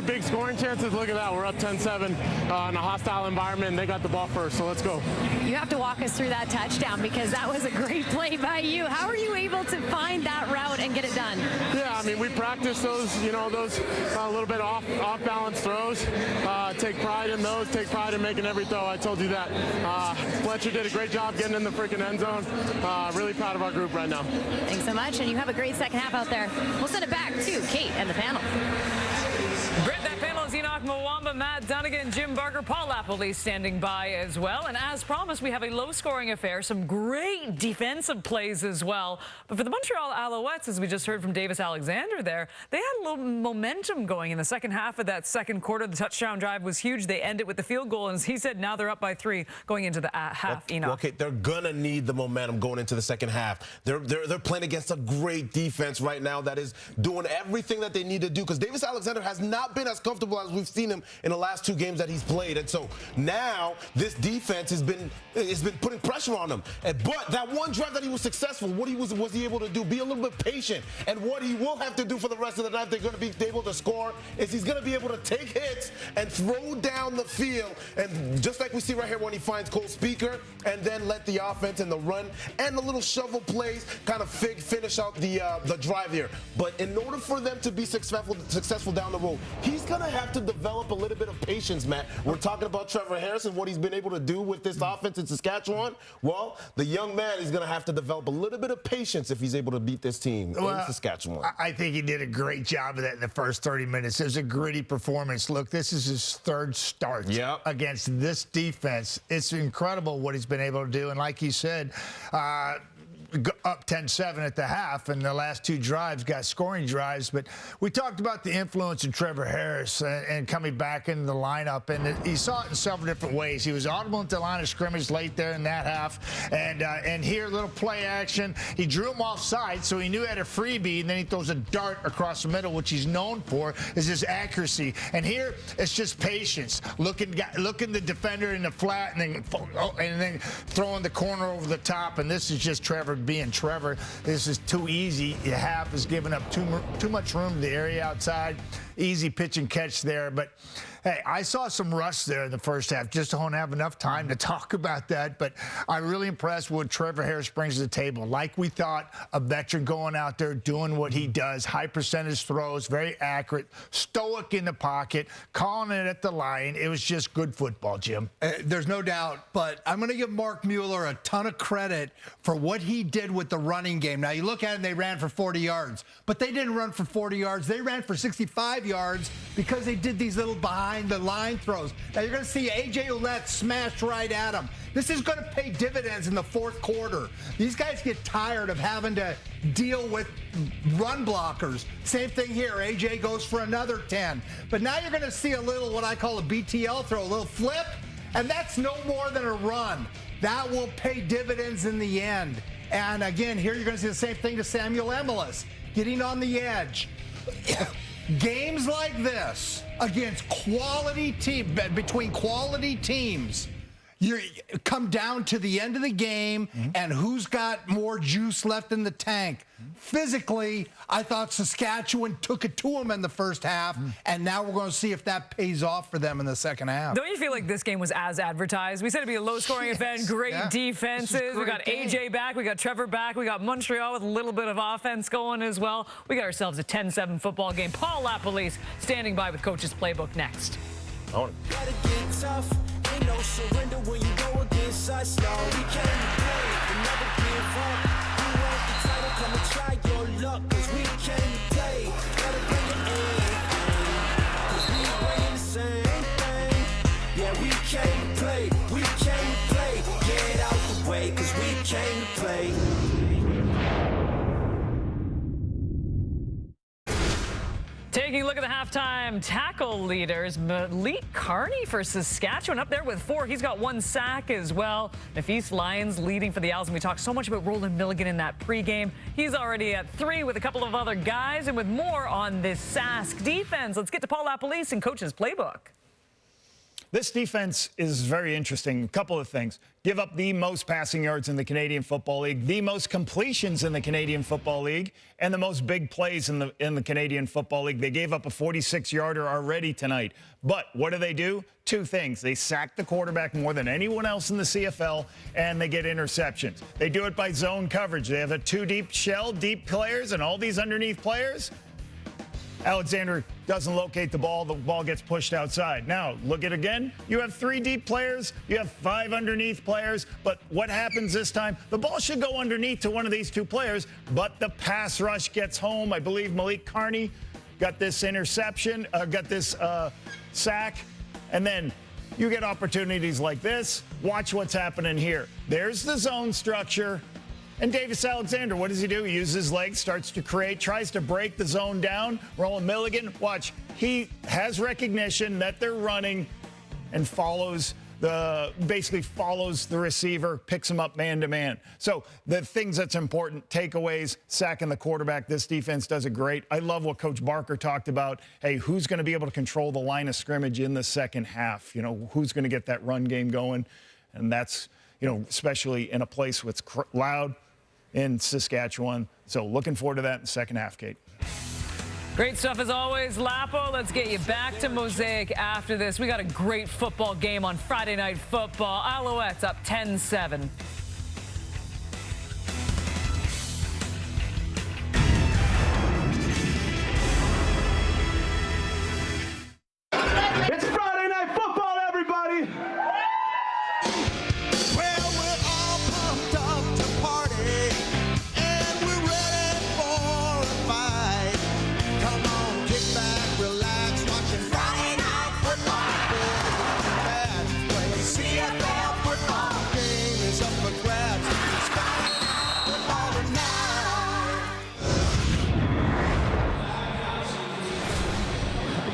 big scoring chances. Look at that, we're up 10-7 in a hostile environment, and they got the ball first, so let's go. You have to walk us through that touchdown because that was a great play by you. How are you able to find that route and get it done? Yeah, I mean, we practice those, those a little bit off-balance throws. Take pride in those, take pride in making every throw. I told you that. Fletcher did a great job getting in the freaking end zone. Really proud of our group right now. Thanks so much, and you have a great second half out there. We'll send it back to Kate and the panel. Britt, that panel is Enoch Mwamba, Matt Dunnigan, Jim Barker, Paul Appley standing by as well. And as promised, we have a low-scoring affair, some great defensive plays as well. But for the Montreal Alouettes, as we just heard from Davis Alexander there, they had a little momentum going in the second half of that second quarter. The touchdown drive was huge. They ended with the field goal. And as he said, now they're up by 3 going into the half, Enoch. Okay, they're going to need the momentum going into the second half. They're playing against a great defense right now that is doing everything that they need to do, because Davis Alexander has not been as comfortable as we've seen him in the last 2 games that he's played. And so now this defense has been putting pressure on him. But that one drive that he was successful, what was he able to do? Be a little bit patient. And what he will have to do for the rest of the night, they're going to be able to score, is he's going to be able to take hits and throw down the field. And just like we see right here when he finds Cole Speaker, and then let the offense and the run and the little shovel plays kind of finish out the drive here. But in order for them to be successful down the road, he's going to have to develop a little bit of patience, Matt. We're talking about Trevor Harrison, what he's been able to do with this offense in Saskatchewan. Well, the young man is going to have to develop a little bit of patience if he's able to beat this team in Saskatchewan. I think he did a great job of that in the first 30 minutes. It was a gritty performance. Look, this is his 3rd start against this defense. It's incredible what he's been able to do. And like you said, up 10-7 at the half, and the last 2 drives got scoring drives. But we talked about the influence of Trevor Harris and coming back into the lineup, and he saw it in several different ways. He was audible at the line of scrimmage late there in that half, and here, little play action. He drew him offside, so he knew he had a freebie, and then he throws a dart across the middle, which he's known for, is his accuracy. And here, it's just patience, looking the defender in the flat, and then throwing the corner over the top. And this is just Trevor being Trevor. This is too easy. Half is giving up too much room to the area outside. Easy pitch and catch there. But hey, I saw some rust there in the first half. Just don't have enough time to talk about that. But I'm really impressed with what Trevor Harris brings to the table. Like we thought, a veteran going out there doing what he does. High percentage throws, very accurate, stoic in the pocket, calling it at the line. It was just good football, Jim. There's no doubt. But I'm going to give Mark Mueller a ton of credit for what he did with the running game. Now, you look at it, and they ran for 40 yards. But they didn't run for 40 yards. They ran for 65 yards because they did these little behind-the-line throws. Now, you're going to see A.J. Ouellette smash right at him. This is going to pay dividends in the 4th quarter. These guys get tired of having to deal with run blockers. Same thing here. A.J. goes for another 10. But now you're going to see a little, what I call a BTL throw, a little flip, and that's no more than a run. That will pay dividends in the end. And again, here you're going to see the same thing to Samuel Emelis, getting on the edge. Games like this against quality between quality teams, you come down to the end of the game and who's got more juice left in the tank. Physically, I thought Saskatchewan took it to them in the first half, and now we're going to see if that pays off for them in the second half. Don't you feel like this game was as advertised? We said it'd be a low-scoring event, great defenses. We got AJ back, we got Trevor back, we got Montreal with a little bit of offense going as well. We got ourselves a 10-7 football game. Paul LaPolice standing by with Coach's Playbook next. Gotta get tough, ain't no surrender when you go against us. No, we came to play and never give up. You want the title, come and try your luck, cause we came to play. Gotta bring it in, cause we bringing the same thing. Yeah, we came to play, we came to play. Get out the way, cause we came to play. Taking a look at the halftime tackle leaders, Malik Carney for Saskatchewan up there with 4. He's got 1 sack as well. Nafis Lyons leading for the Owls, and we talked so much about Roland Milligan in that pregame. He's already at 3 with a couple of other guys, and with more on this Sask defense. Let's get to Paul LaPolice and Coach's Playbook. This defense is very interesting. A couple of things. Give up the most passing yards in the Canadian Football League, the most completions in the Canadian Football League, and the most big plays in the Canadian Football League. They gave up a 46-yarder already tonight. But what do? 2 things. They sack the quarterback more than anyone else in the CFL, and they get interceptions. They do it by zone coverage. They have a 2 deep shell, deep players, and all these underneath players. Alexander doesn't locate the ball gets pushed outside. Now, look at it again. You have 3 deep players, you have 5 underneath players, but what happens this time? The ball should go underneath to one of these 2 players, but the pass rush gets home. I believe Malik Carney got this interception, got this sack, and then you get opportunities like this. Watch what's happening here. There's the zone structure. And Davis Alexander, what does he do? He uses his legs, starts to create, tries to break the zone down. Roland Milligan, watch, he has recognition that they're running and basically follows the receiver, picks him up man to man. So the things that's important, takeaways, sacking the quarterback, this defense does it great. I love what Coach Barker talked about. Hey, who's going to be able to control the line of scrimmage in the second half? You know, who's going to get that run game going? And that's, you know, especially in a place where it's loud in Saskatchewan. So looking forward to that in the second half, Kate. Great stuff as always, Lapo. Let's get you back to Mosaic after this. We got a great football game on Friday Night Football. Alouettes up 10-7. It's Friday Night Football, everybody! Well, we're all pumped up to party, and we're ready for a fight. Come on, kick back, relax, watching Friday Night Football. Well, the CFL football game is up for grabs. It's Friday Night Football tonight.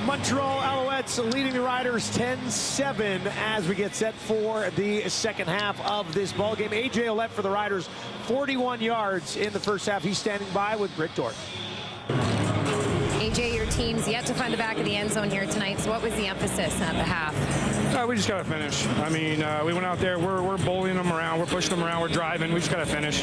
Montreal Alouettes leading the Riders 10-7 as we get set for the second half of this ball game. AJ Ouellette for the Riders, 41 yards in the first half. He's standing by with Britt Dort. AJ, your team's yet to find the back of the end zone here tonight. So what was the emphasis at the half? We just got to finish. I mean, we went out there, we're bullying them around, we're pushing them around, we're driving. We just got to finish.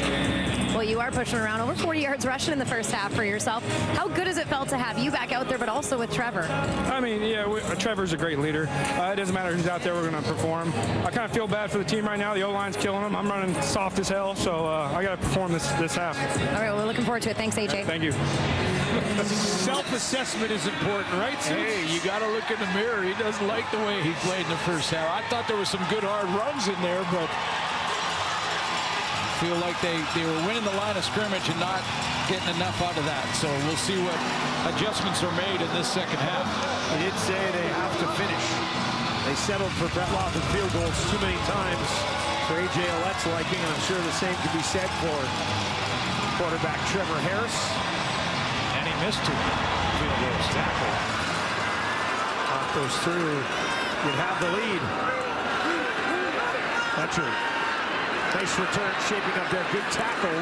Well, you are pushing around over 40 yards rushing in the first half for yourself. How good has it felt to have you back out there, but also with Trevor? I mean, yeah, Trevor's a great leader. It doesn't matter who's out there, we're going to perform. I kind of feel bad for the team right now. The O-line's killing them. I'm running soft as hell, so I got to perform this half. All right, well, we're looking forward to it. Thanks, AJ. Thank you. Self-assessment is important, right? Hey, you got to look in the mirror. He doesn't like the way he played in the first half. I thought there was some good hard runs in there, but I feel like they were winning the line of scrimmage and not getting enough out of that. So we'll see what adjustments are made in this second half. He did say they have to finish. They settled for Brett Lawton field goals too many times for AJ Ouellette's liking, and I'm sure the same could be said for quarterback Trevor Harris. And he missed 2 field goals. Tackle. Goes through. You'd have the lead. Fletcher. Nice return, shaping up there. Good tackle.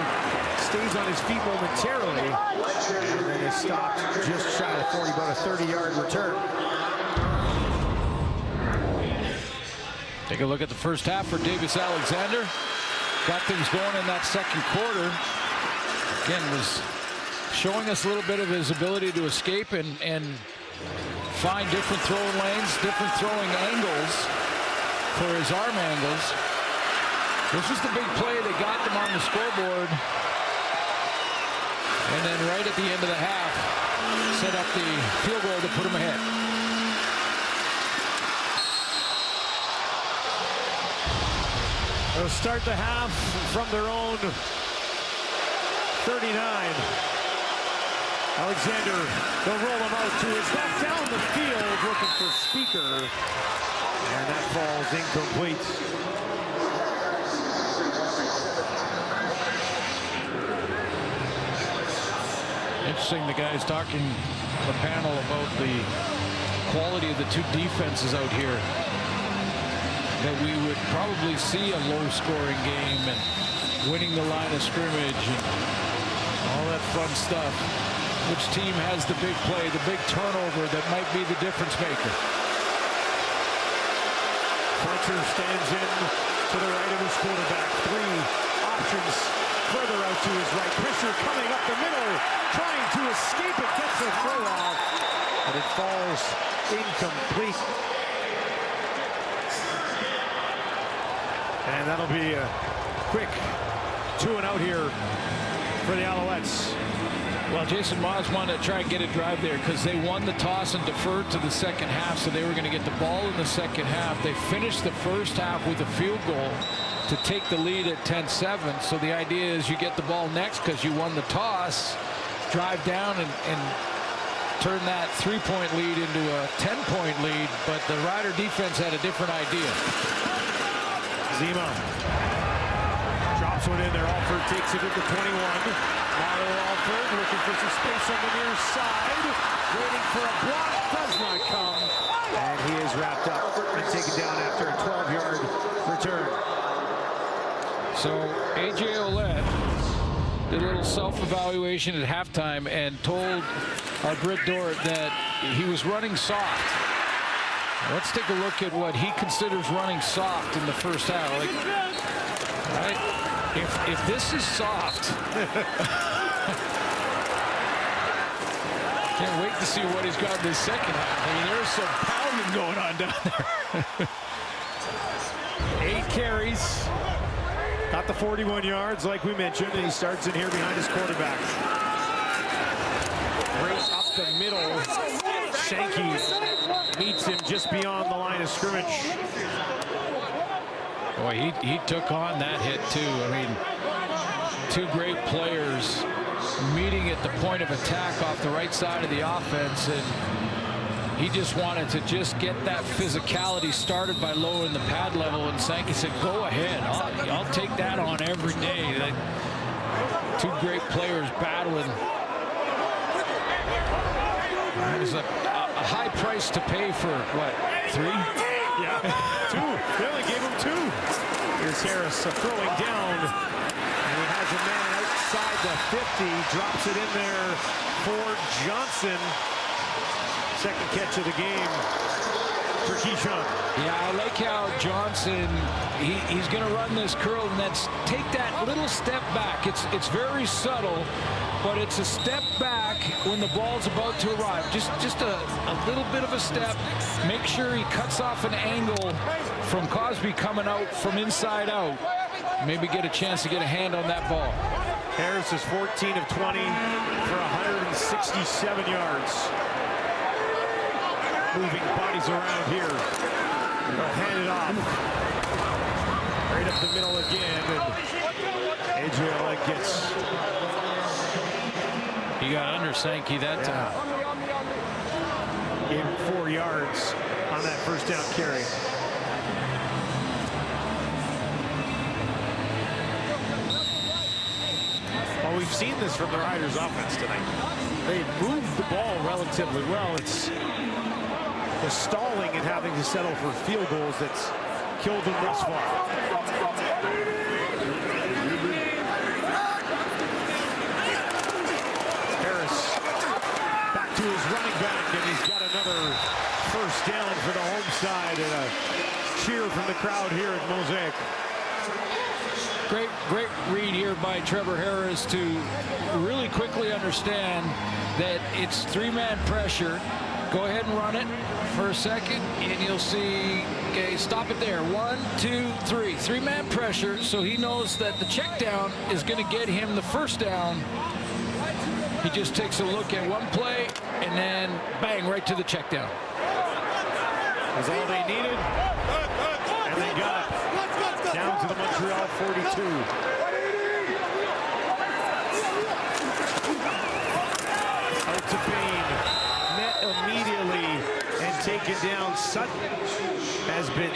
Stays on his feet momentarily. And then is stopped just shy of 40, about a 30-yard return. Take a look at the first half for Davis Alexander. Got things going in that second quarter. Again, was showing us a little bit of his ability to escape and find different throwing lanes, different throwing angles for his arm angles. This was the big play that got them on the scoreboard. And then right at the end of the half, set up the field goal to put them ahead. They'll start the half from their own 39. Alexander, they'll roll him out to his left down the field, looking for Speaker. And that falls incomplete. Interesting, the guys talking the panel about the quality of the two defenses out here. That we would probably see a low-scoring game and winning the line of scrimmage and all that fun stuff. Which team has the big play, the big turnover that might be the difference maker? Fletcher stands in to the right of his quarterback. Three options further out to his right. Fisher coming up the middle, trying to escape it, gets a throw off, but it falls incomplete. And that'll be a quick 2-and-out here for the Alouettes. Well, Jason Maas wanted to try and get a drive there because they won the toss and deferred to the second half, so they were going to get the ball in the second half. They finished the first half with a field goal to take the lead at 10-7. So the idea is you get the ball next because you won the toss, drive down and turn that 3-point lead into a 10-point lead. But the Rider defense had a different idea. Zima drops one in there. Alford takes it at the 21. Mario Alford looking for some space on the near side. Waiting for a block. Does not come. And he is wrapped up and taken down after a 12-yard return. So A.J. Ouellette did a little self-evaluation at halftime and told Britt Dort that he was running soft. Let's take a look at what he considers running soft in the first half. Like, right? If this is soft, can't wait to see what he's got in the second half. I mean, there's some pounding going on down there. 8 carries. Got the 41 yards, like we mentioned, and he starts in here behind his quarterback. Race up the middle. Sankey meets him just beyond the line of scrimmage. Boy, he took on that hit too. I mean, two great players meeting at the point of attack off the right side of the offense, and he just wanted to just get that physicality started by lowering the pad level, and Sankey said, go ahead, I'll take that on every day. Two great players battling. There's a high price to pay for, what, 3? Yeah, 2. They only gave him 2. Here's Harris throwing down, and he has a man outside the 50. Drops it in there for Johnson. Second catch of the game for Keyshawn. Yeah, I like how Johnson, he's going to run this curl and then take that little step back. It's very subtle, but it's a step back when the ball's about to arrive. Just a little bit of a step. Make sure he cuts off an angle from Cosby coming out from inside out. Maybe get a chance to get a hand on that ball. Harris is 14 of 20 for 167 yards. Moving bodies around here. They'll hand it off. Right up the middle again. And A.J. Ouellette gets. He got under Sankey that time. Gave him 4 yards on that first down carry. Well, we've seen this from the Riders offense tonight. They've moved the ball relatively well. It's the stalling and having to settle for field goals that's killed them thus far. Harris back to his running back, and he's got another first down for the home side and a cheer from the crowd here at Mosaic. Great read here by Trevor Harris to really quickly understand that it's three-man pressure. Go ahead and run it for a second, and you'll see, okay, stop it there. 1, 2, 3. Three-man pressure, so he knows that the check down is going to get him the first down. He just takes a look at one play, and then bang, right to the check down. Was all they needed, and they got it. Down to the Montreal 42. Out to Payne. Met immediately and taken down. Sutton has been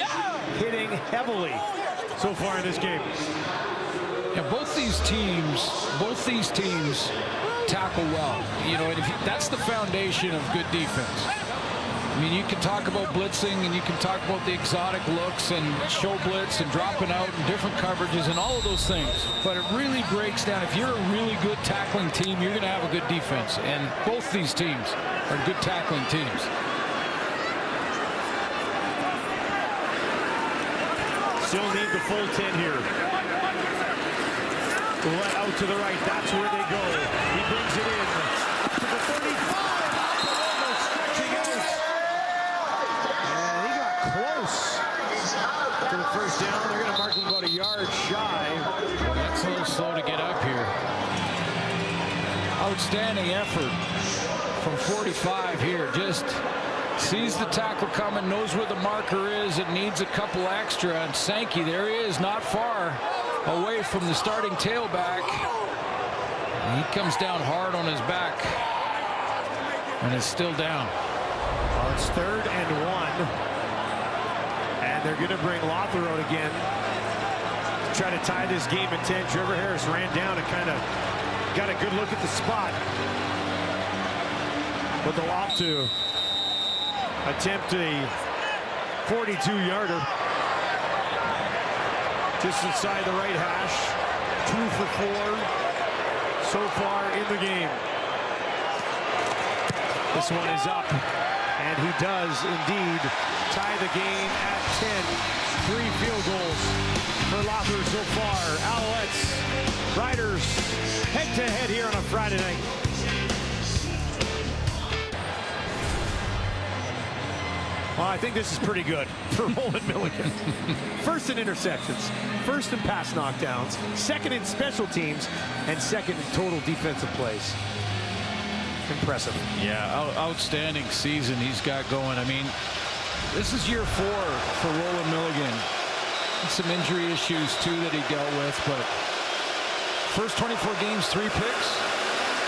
hitting heavily so far in this game. Yeah, both these teams tackle well. You know, and that's the foundation of good defense. I mean, you can talk about blitzing, and you can talk about the exotic looks and show blitz and dropping out and different coverages and all of those things. But it really breaks down. If you're a really good tackling team, you're going to have a good defense. And both these teams are good tackling teams. Still need the full 10 here. Let out to the right. That's where they go. He brings it in. Up to the 35. Almost stretching out. And he got close to the first down. They're going to mark him about a yard shy. That's a little slow to get up here. Outstanding effort from 45 here. Just sees the tackle coming, knows where the marker is, and needs a couple extra. And Sankey, there he is, not far away from the starting tailback. And he comes down hard on his back and is still down. Well, it's 3rd and 1. And they're going to bring Lothar out again to try to tie this game at 10. Trevor Harris ran down and kind of got a good look at the spot. But they'll opt to attempt a 42-yarder. Just inside the right hash. 2 for 4 so far in the game. This one is up, and he does indeed tie the game at 10. 3 field goals for Lothar so far. Alouettes, Riders, head-to-head here on a Friday night. Well, I think this is pretty good for Roland Milligan. First in interceptions, first in pass knockdowns, second in special teams, and second in total defensive plays. Impressive. Yeah, outstanding season he's got going. I mean, this is year 4 for Roland Milligan. Some injury issues, too, that he dealt with, but first 24 games, 3 picks.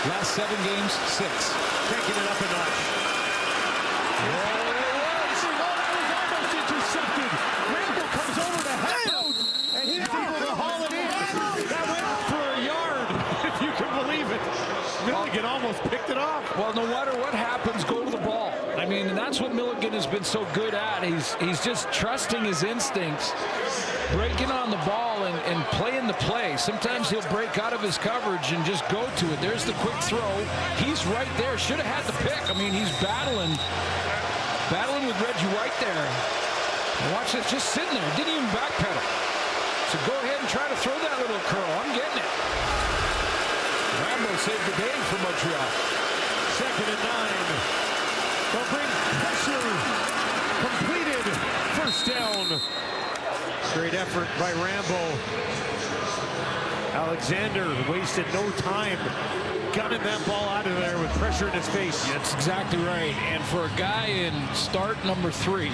Last 7 games, 6. Cranking it up a notch. Intercepted. Randall comes over to head out, and he's able to haul it in. That went for a yard, if you can believe it. Milligan almost picked it off. Well, no matter what happens, go to the ball. I mean, and that's what Milligan has been so good at. He's just trusting his instincts, breaking on the ball and playing the play. Sometimes he'll break out of his coverage and just go to it. There's the quick throw. He's right there. Should have had the pick. I mean, he's battling with Reggie White there. And watch this, just sitting there. Didn't even backpedal. So go ahead and try to throw that little curl. I'm getting it. Rambo saved the day for Montreal. 2nd and 9. They'll bring pressure. Completed. First down. Great effort by Rambo. Alexander wasted no time gunning that ball out of there with pressure in his face. That's exactly right. And for a guy in start number 3,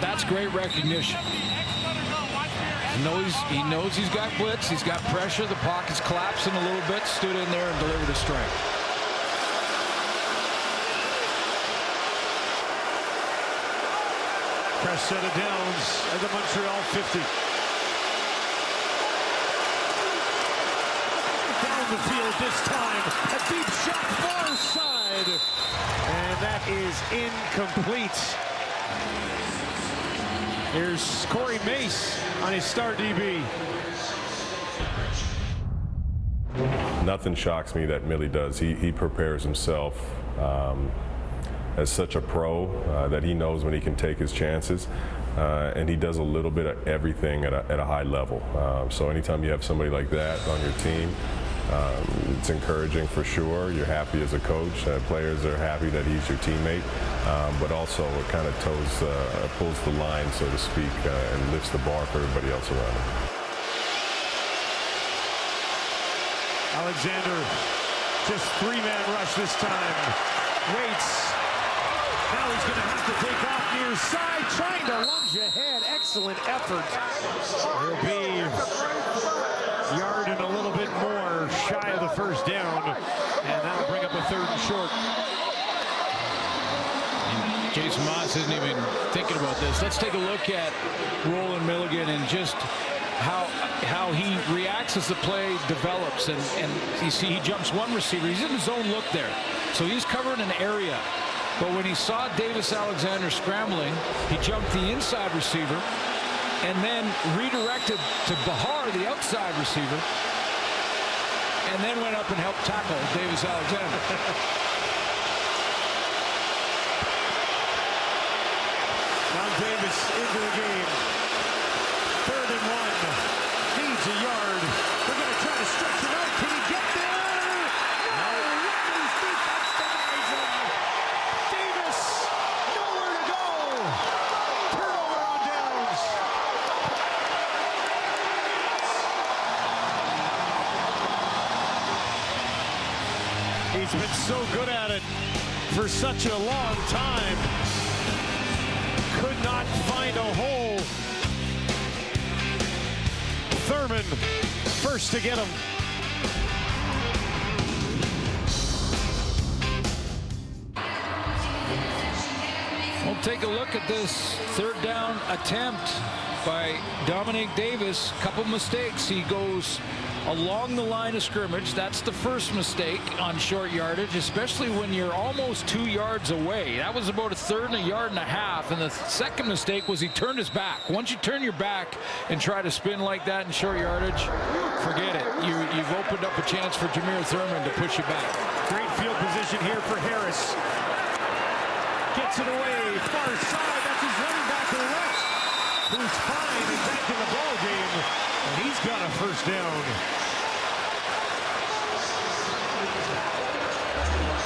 that's great recognition. He knows he's got blitz. He's got pressure. The pocket's collapsing a little bit. Stood in there and delivered a strike. Fresh set of downs at the Montreal 50. Down the field this time. A deep shot far side. And that is incomplete. Here's Corey Mace on his star DB. Nothing shocks me that Millie does. He prepares himself. as such a pro that he knows when he can take his chances. And he does a little bit of everything at a high level. So anytime you have somebody like that on your team, it's encouraging for sure. You're happy as a coach. Players are happy that he's your teammate. But also it kind of pulls the line, so to speak, and lifts the bar for everybody else around him. Alexander, just three-man rush this time. Waits. Now he's going to have to take off near side, trying to lunge ahead. Excellent effort. He'll be yard and a little bit more shy of the first down, and that'll bring up a 3rd and short. And Jason Moss isn't even thinking about this. Let's take a look at Roland Milligan and just how he reacts as the play develops. And you see he jumps one receiver. He's in his own look there. So he's covering an area. But when he saw Davis Alexander scrambling, he jumped the inside receiver and then redirected to Bahar, the outside receiver, and then went up and helped tackle Davis Alexander. Now Davis into the game. 3rd and 1. Needs a yard. They're going to try to stretch it out. Can he get there? No. Riders defense denies him. Davis, nowhere to go. Turnover on downs. He's been so good at it for such a long time. Could not find a hole. Thurman first to get him. We'll take a look at this 3rd down attempt by Dominique Davis. Couple mistakes. He goes along the line of scrimmage. That's the first mistake on short yardage, especially when you're almost 2 yards away. That was about a 1/3 and a yard and a half. And the second mistake was he turned his back. Once you turn your back and try to spin like that in short yardage, forget it. You've opened up a chance for Jameer Thurman to push you back. Great field position here for Harris. Gets it away, far side. That's his running back to the left, who's fine and back in the ball game, and he's got a first down.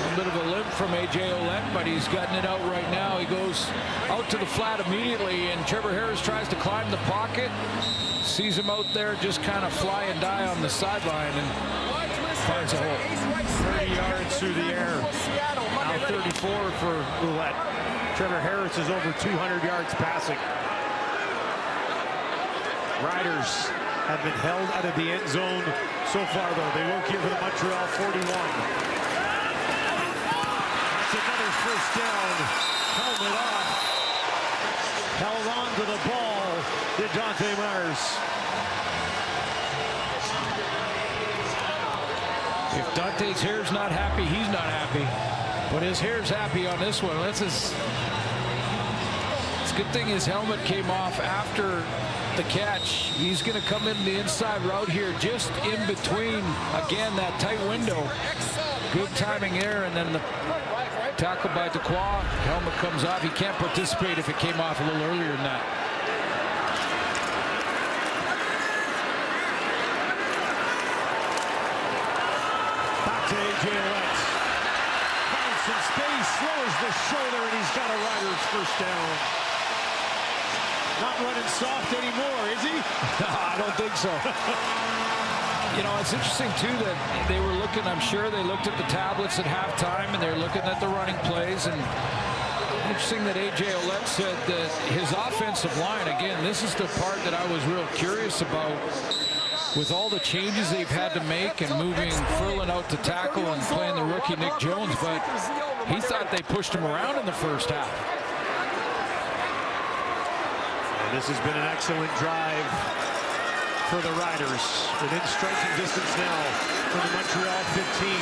A bit of a limp from A.J. Ouellette, but he's gotten it out right now. He goes out to the flat immediately, and Trevor Harris tries to climb the pocket. Sees him out there just kind of fly and die on the sideline and finds a hole. 30 yards through the air. Now 34 for Ouellette. Trevor Harris is over 200 yards passing. Riders have been held out of the end zone so far, though. They won't give the Montreal 41. Another first down. Helmet off. Held on to the ball. Did Dante Myers. If Dante's hair's not happy, he's not happy. But his hair's happy on this one. It's a good thing his helmet came off after the catch. He's going to come in the inside route here, just in between, again, that tight window. Good timing there, and then the tackle by Dequoy. Helmet comes off. He can't participate if it came off a little earlier than that. Back to A.J. Ouellette. Finds some space, lowers the shoulder, and he's got a Riders first down. Not running soft anymore, is he? No, I don't think so. You know, it's interesting, too, that they were looking, I'm sure they looked at the tablets at halftime, and they're looking at the running plays. And interesting that A.J. Ouellette said that his offensive line, again, this is the part that I was real curious about. With all the changes they've had to make and moving Furlan out to tackle and playing the rookie Nick Jones, but he thought they pushed him around in the first half. And this has been an excellent drive for the Riders. Within striking distance now from the Montreal 15.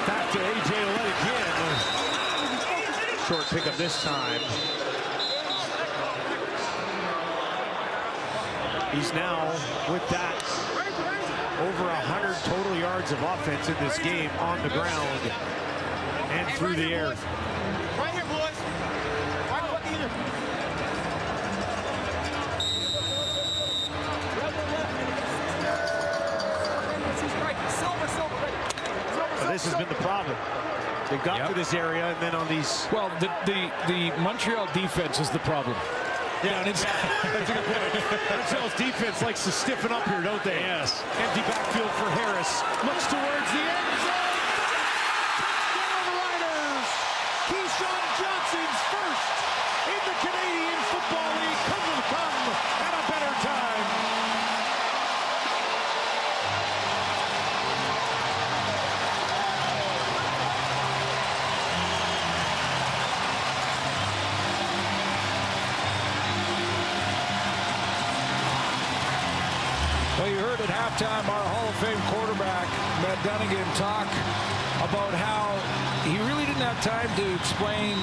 Back to A.J. Ouellette again. Short pickup this time. He's now, with that, over 100 total yards of offense in this game on the ground. And through the air. Right here, boys. Right foot either. Well, this has been the problem. They've got to this area, and then on these... Well, the Montreal defense is the problem. Yeah, that's a good point. Montreal's defense likes to stiffen up here, don't they? Yes. Empty backfield for Harris. Looks towards the end zone. Touchdown, Riders! Keyshawn Johnson's first in the Canadian Football League. Couldn't come at a better time. Well, you heard at halftime our Hall of Fame quarterback, Matt Dunnigan, talk about how he really didn't have time to explain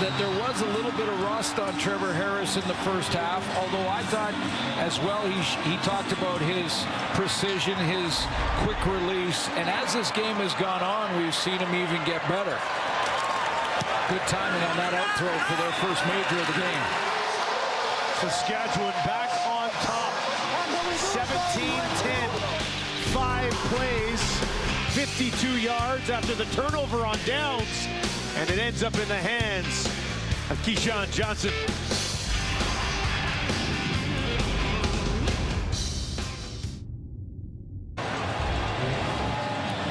that there was a little bit of rust on Trevor Harris in the first half, although I thought as well he talked about his precision, his quick release, and as this game has gone on, we've seen him even get better. Good timing on that out throw for their first major of the game. Saskatchewan back on top. 17-10. 5 plays, 52 yards after the turnover on downs, and it ends up in the hands of Keyshawn Johnson.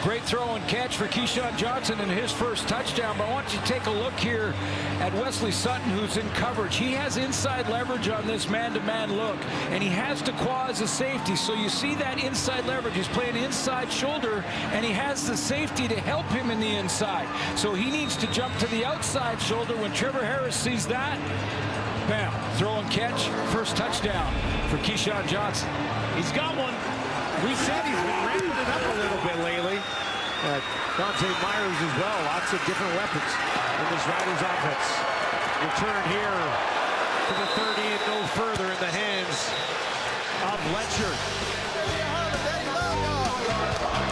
Great throw and catch for Keyshawn Johnson in his first touchdown, but I want you to take a look here at Wesley Sutton, who's in coverage. He has inside leverage on this man-to-man look, and he has Dequoy as a safety, so you see that inside leverage. He's playing inside shoulder, and he has the safety to help him in the inside. So he needs to jump to the outside shoulder. When Trevor Harris sees that, bam, throw and catch, first touchdown for Keyshawn Johnson. He's got one. We said he's been ramping it up a little bit lately. Dante Myers as well. Lots of different weapons in this Riders offense. Return here to the 30 and no further in the hands of Letcher.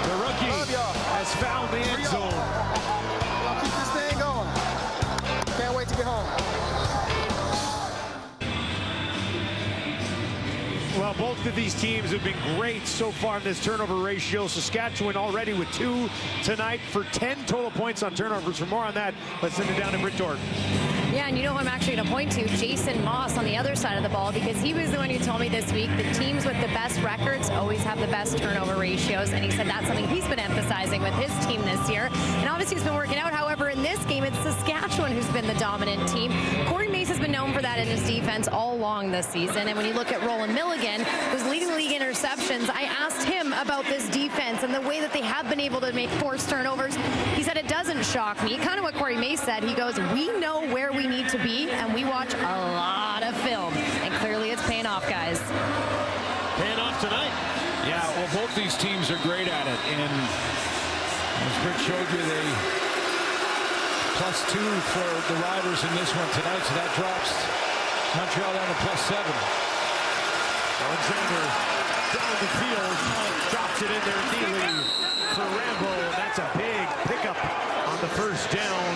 The rookie has found the end zone. I'll keep this thing going. Can't wait to get home. Well, both of these teams have been great so far in this turnover ratio. Saskatchewan already with 2 tonight for 10 total points on turnovers. For more on that, let's send it down to Britt Dork. Yeah, and you know who I'm actually going to point to? Jason Moss on the other side of the ball, because he was the one who told me this week the teams with the best records always have the best turnover ratios, and he said that's something he's been emphasizing with his team this year. And obviously it's been working out. However, in this game, it's Saskatchewan who's been the dominant team. Corey Mace has been known for that in his defense all along this season. And when you look at Roland Milligan, who's leading the league in interceptions, I asked him about this defense and the way that they have been able to make forced turnovers. He said it doesn't shock me. Kind of what Corey Mace said. He goes, we know where we need to be, and we watch a lot of film. And clearly it's paying off, guys. Paying off tonight. Yeah, well, both these teams are great at it. And as Britt showed you, they +2 for the Riders in this one tonight, so that drops Montreal down to +7. Alexander down the field, drops it in there neatly for Rambo, and that's a big pickup on the first down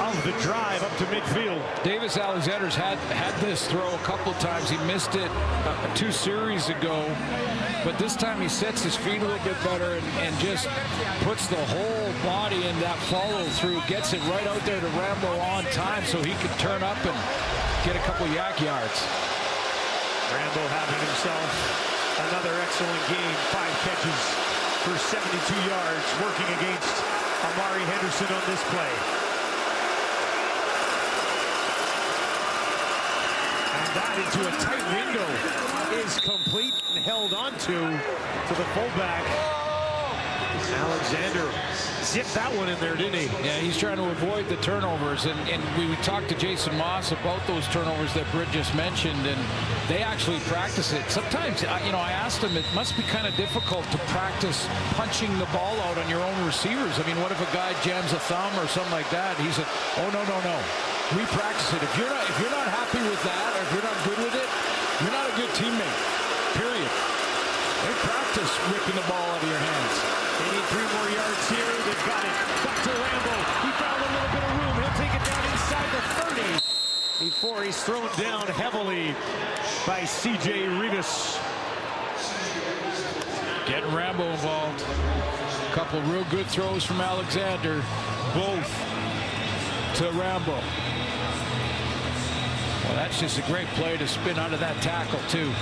of the drive up to midfield. Davis Alexander's had this throw a couple times. He missed it 2 series ago, but this time he sets his feet a little bit better and just puts the whole body in that follow through, gets it right out there to Rambo on time so he can turn up and get a couple yak yards. Rambo having himself another excellent game. 5 catches for 72 yards, working against Amari Henderson on this play. And that into a tight window is complete and held onto to the fullback. Alexander zipped that one in there, didn't he? Yeah, he's trying to avoid the turnovers, and we talked to Jason Moss about those turnovers that Britt just mentioned, and they actually practice it. Sometimes, I asked him, it must be kind of difficult to practice punching the ball out on your own receivers. I mean, what if a guy jams a thumb or something like that? He said, oh, no. We practice it. If you're not happy with that, or if you're not good with it, you're not a good teammate, period. They practice ripping the ball out of your hands. They need 3 more yards here. They've got it. Back to Rambo. He found a little bit of room. He'll take it down inside the 30 before he's thrown down heavily by C.J. Rivas. Getting Rambo involved. A couple real good throws from Alexander, both to Rambo. Well, that's just a great play to spin out of that tackle, too.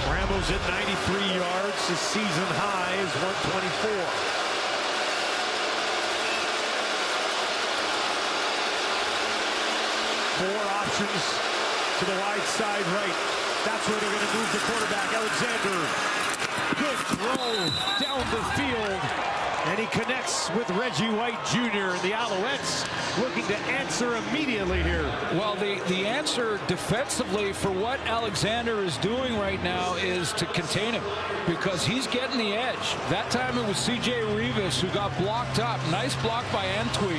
Rambo's at 93 yards. His season high is 124. Four options to the wide side right. That's where they're going to move the quarterback. Alexander, good throw down the field. And he connects with Reggie White Jr. and the Alouettes looking to answer immediately here. Well, the answer defensively for what Alexander is doing right now is to contain him because he's getting the edge. That time it was C.J. Rivas who got blocked up. Nice block by Antwi,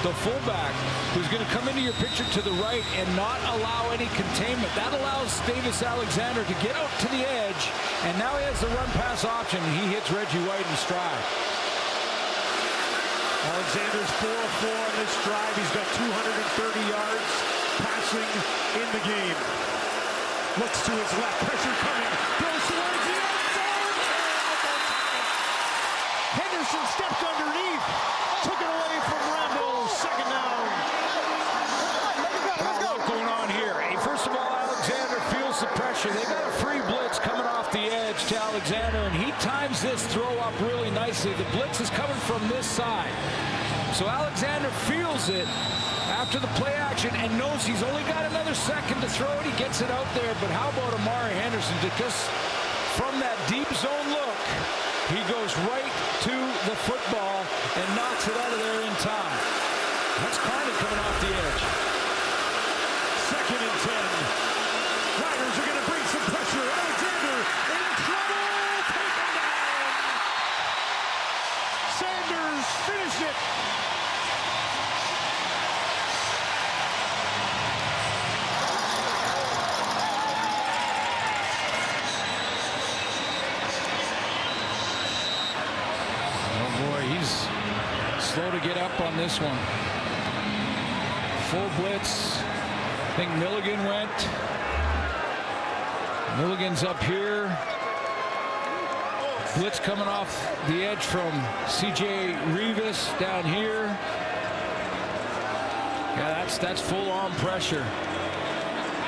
the fullback, who's going to come into your picture to the right and not allow any containment. That allows Davis Alexander to get out to the edge, and now he has the run-pass option. He hits Reggie White in stride. Alexander's 4 of 4 on this drive. He's got 230 yards passing in the game. Looks to his left. Pressure coming. Goes towards the end zone. Henderson stepped underneath. Took it away from Rambo. Second down. Let's go. What's going on here? Hey, first of all, Alexander feels the pressure. They got a free blitz coming off the edge to Alexander, and he times this throw up really nicely. The blitz is coming from this side. So Alexander feels it after the play action and knows he's only got another second to throw it. He gets it out there. But how about Amari Henderson? Because from that deep zone look, he goes right to the football and knocks it out of there in time. That's Carney coming off the edge. Second and 10. Riders are going to bring some pressure. Alexander in trouble. Taken down. Sanders finished it. Oh boy, he's slow to get up on this one. Full blitz. I think Milligan went. Milligan's up here. Blitz coming off the edge from C.J. Rivas down here. Yeah, that's full-on pressure.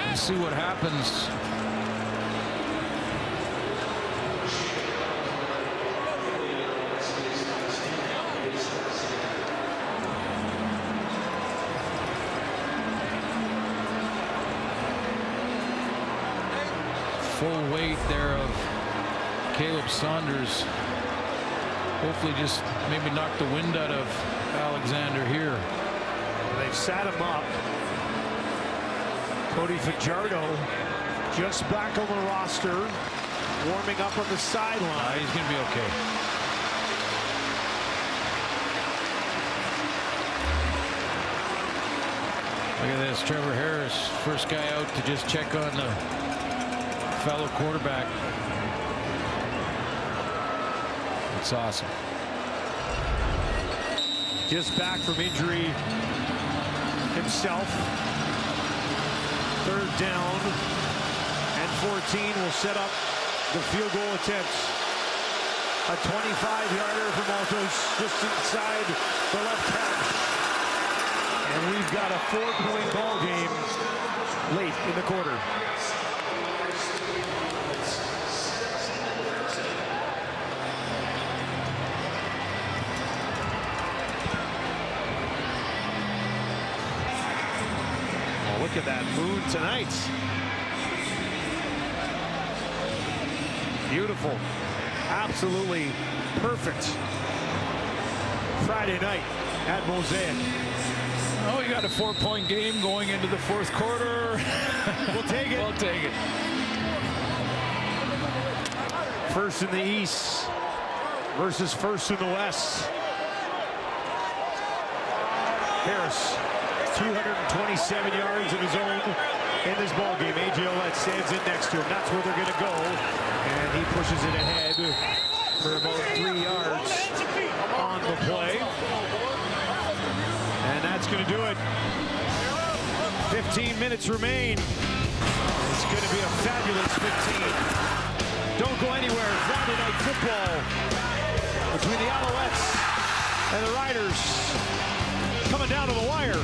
Let's see what happens. Full weight there of Caleb Saunders. Hopefully just maybe knock the wind out of Alexander here. They've sat him up. Cody Fajardo just back on the roster, warming up on the sideline. He's going to be okay. Look at this, Trevor Harris, first guy out to just check on the fellow quarterback. It's awesome. Just back from injury himself. Third down and 14 will set up the field goal attempts. A 25-yarder from Altos just inside the left hash. And we've got a 4-point ball game late in the quarter. Look at that moon tonight. Beautiful. Absolutely perfect. Friday night at Mosaic. Oh, you got a 4-point game going into the fourth quarter. We'll take it. We'll take it. First in the East versus first in the West. Harris, 227 yards of his own, in this ball game. A.J. Alouettes stands in next to him. That's where they're going to go. And he pushes it ahead for about 3 yards on the play. And that's going to do it. 15 minutes remain. It's going to be a fabulous 15. Don't go anywhere. Friday Night Football between the Alouettes and the Riders coming down to the wire.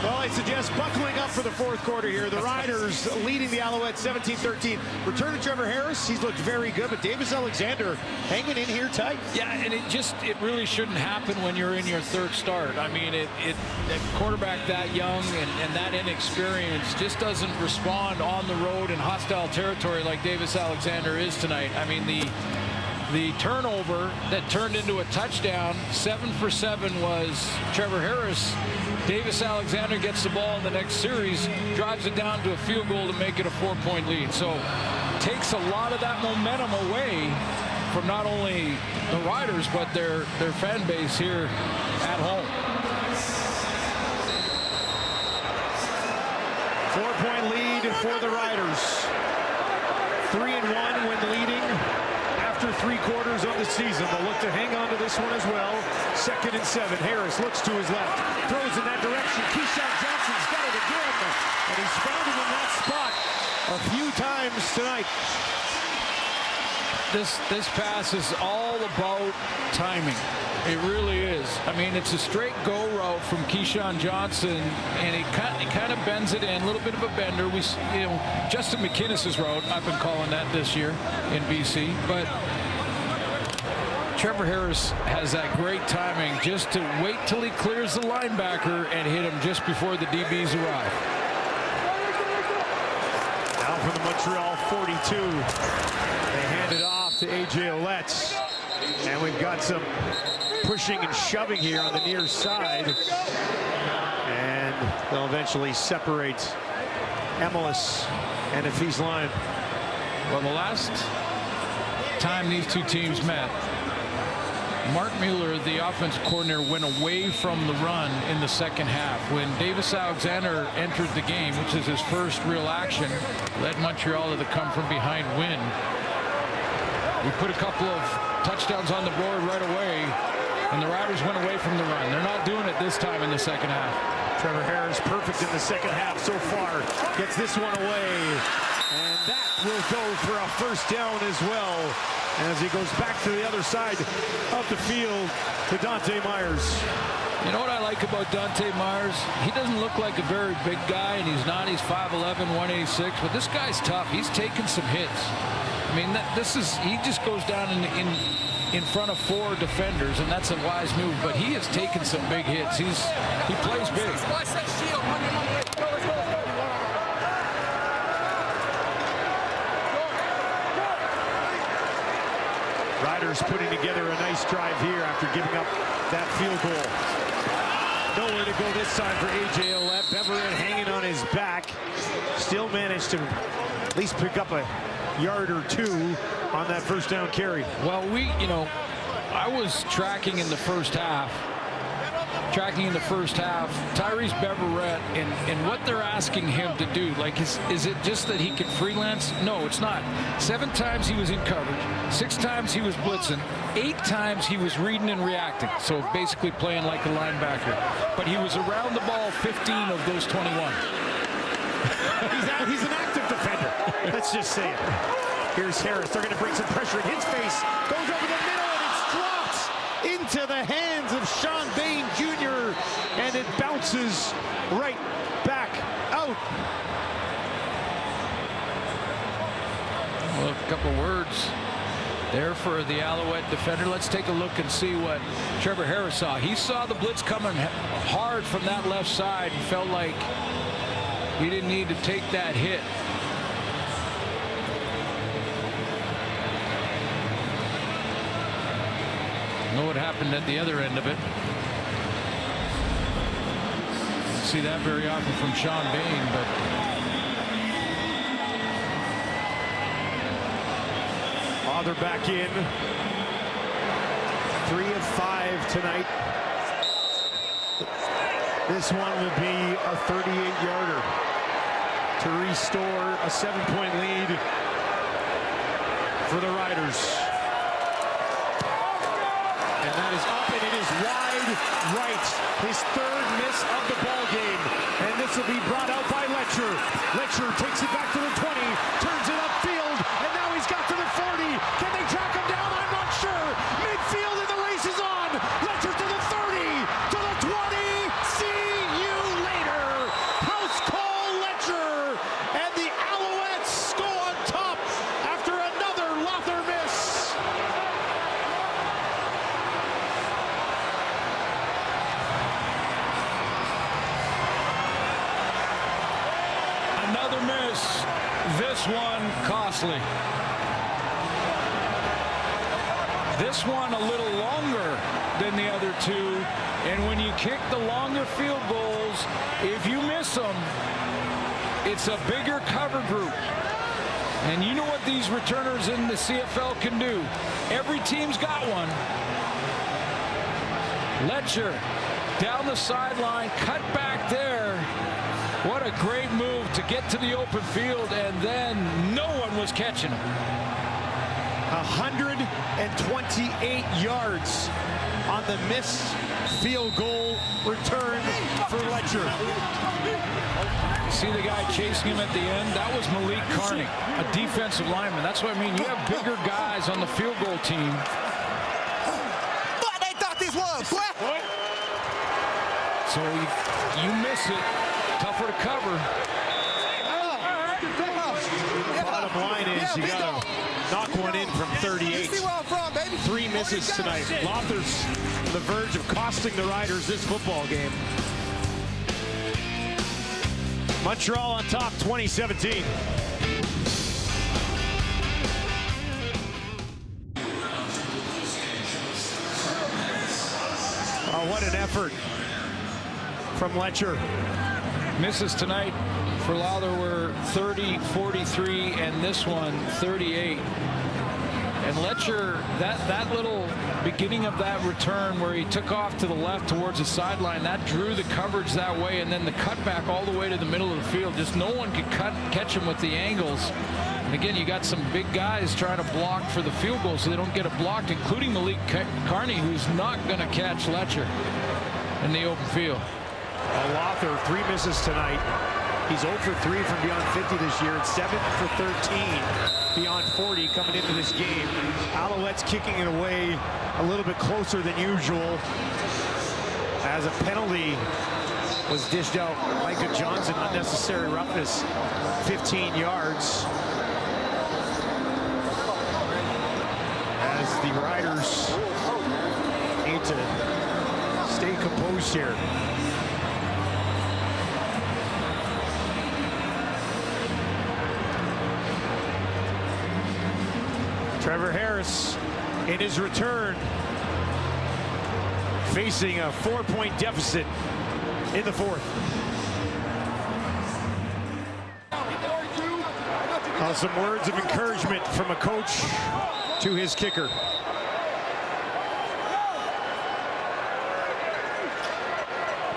Well, I suggest buckling up for the fourth quarter here. The Riders leading the Alouettes 17-13. Return to Trevor Harris. He's looked very good, but Davis Alexander hanging in here tight. Yeah, and it really shouldn't happen when you're in your third start. I mean, a quarterback that young and that inexperienced just doesn't respond on the road in hostile territory like Davis Alexander is tonight. I mean, the turnover that turned into a touchdown, 7 for 7, was Trevor Harris. Davis Alexander gets the ball in the next series, drives it down to a field goal to make it a 4-point lead. So takes a lot of that momentum away from not only the Riders, but their fan base here at home. 4-point lead for the Riders. 3-1 when leading after 3 quarters of the season. They'll look to hang on to this one as well. 2nd and 7. Harris looks to his left, throws in that direction. Keyshawn Johnson's got it again, and he's found it in that spot a few times tonight. This pass is all about timing. It really is. I mean, it's a straight go route from Keyshawn Johnson, and he kind of bends it in, a little bit of a bender. Justin McInnes's route, I've been calling that this year in BC, but Trevor Harris has that great timing just to wait till he clears the linebacker and hit him just before the DBs arrive. Now from the Montreal 42. They hand it off to A.J. Alouettes. And we've got some pushing and shoving here on the near side. And they'll eventually separate Emelis and Afees Lyon. Well, the last time these two teams met, Mark Mueller, the offensive coordinator, went away from the run in the second half. When Davis Alexander entered the game, which is his first real action, led Montreal to the come-from-behind win. We put a couple of touchdowns on the board right away, and the Riders went away from the run. They're not doing it this time in the second half. Trevor Harris perfect in the second half so far. Gets this one away, and that will go for a first down as well, as he goes back to the other side of the field to Dante Myers. You know what I like about Dante Myers? He doesn't look like a very big guy, and he's not. He's 5'11", 186, but this guy's tough. He's taken some hits. I mean, he just goes down in front of 4 defenders, and that's a wise move, but he has taken some big hits. He plays big. Riders putting together a nice drive here after giving up that field goal. Nowhere to go this time for A.J. Alouettes. Beverett hanging on his back. Still managed to at least pick up a yard or 2 on that first down carry. Well, I was tracking in the first half. Tyrese Beverett and what they're asking him to do. Like, is it just that he can freelance? No, it's not. 7 times he was in coverage. 6 times he was blitzing. 8 times he was reading and reacting. So basically playing like a linebacker. But he was around the ball 15 of those 21. He's an active defender. Let's just say it. Here's Harris. They're going to bring some pressure in his face. Goes over the middle, and it's dropped into the hands of Sean Bain Jr., and it bounces right back out. Well, a couple words there for the Alouette defender. Let's take a look and see what Trevor Harris saw. He saw the blitz coming hard from that left side and felt like he didn't need to take that hit. Know what happened at the other end of it. Don't see that very often from Sean Bain, but they're back in. 3 of 5 tonight This one will be a 38-yarder to restore a 7-point lead for the Riders. And that is up, and it is wide right. His third miss of the ball game. And this will be brought out by Letcher. Letcher takes it back to the 20, turns it upfield, and now he's got to the 40. Can they track him down? I'm not sure. Midfield, and the race is on. Letcher to the 30, to the 20. See you later. House call Letcher, and the Alouettes go on top after another Lother miss. Another miss. This one costly. This one a little longer than the other two. And when you kick the longer field goals, if you miss them, it's a bigger cover group. And you know what these returners in the CFL can do. Every team's got one. Letcher down the sideline, cut back there. What a great move to get to the open field, and then no one was catching him. 128 yards on the missed field goal return for Letcher. You see the guy chasing him at the end? That was Malik Carney, a defensive lineman. That's what I mean. You have bigger guys on the field goal team. What they thought this was, what? So you miss it. Tougher to cover. Bottom line is you got to knock one in from 38. 3 misses tonight. Lother's on the verge of costing the Riders this football game. Montreal on top, 2017. Oh, what an effort from Letcher. Misses tonight for Lowther were 30, 43, and this one 38. And Letcher, that little beginning of that return where he took off to the left towards the sideline, that drew the coverage that way, and then the cutback all the way to the middle of the field. Just no one could catch him with the angles. And again, you got some big guys trying to block for the field goal so they don't get it blocked, including Malik Carney, who's not going to catch Letcher in the open field. Lother, 3 misses tonight. He's 0 for 3 from beyond 50 this year. It's 7 for 13 beyond 40 coming into this game. Alouettes kicking it away a little bit closer than usual as a penalty was dished out. Micah Johnson, unnecessary roughness, 15 yards. As the Riders need to stay composed here. Trevor Harris in his return, facing a 4-point deficit in the 4th. Some words of encouragement from a coach to his kicker.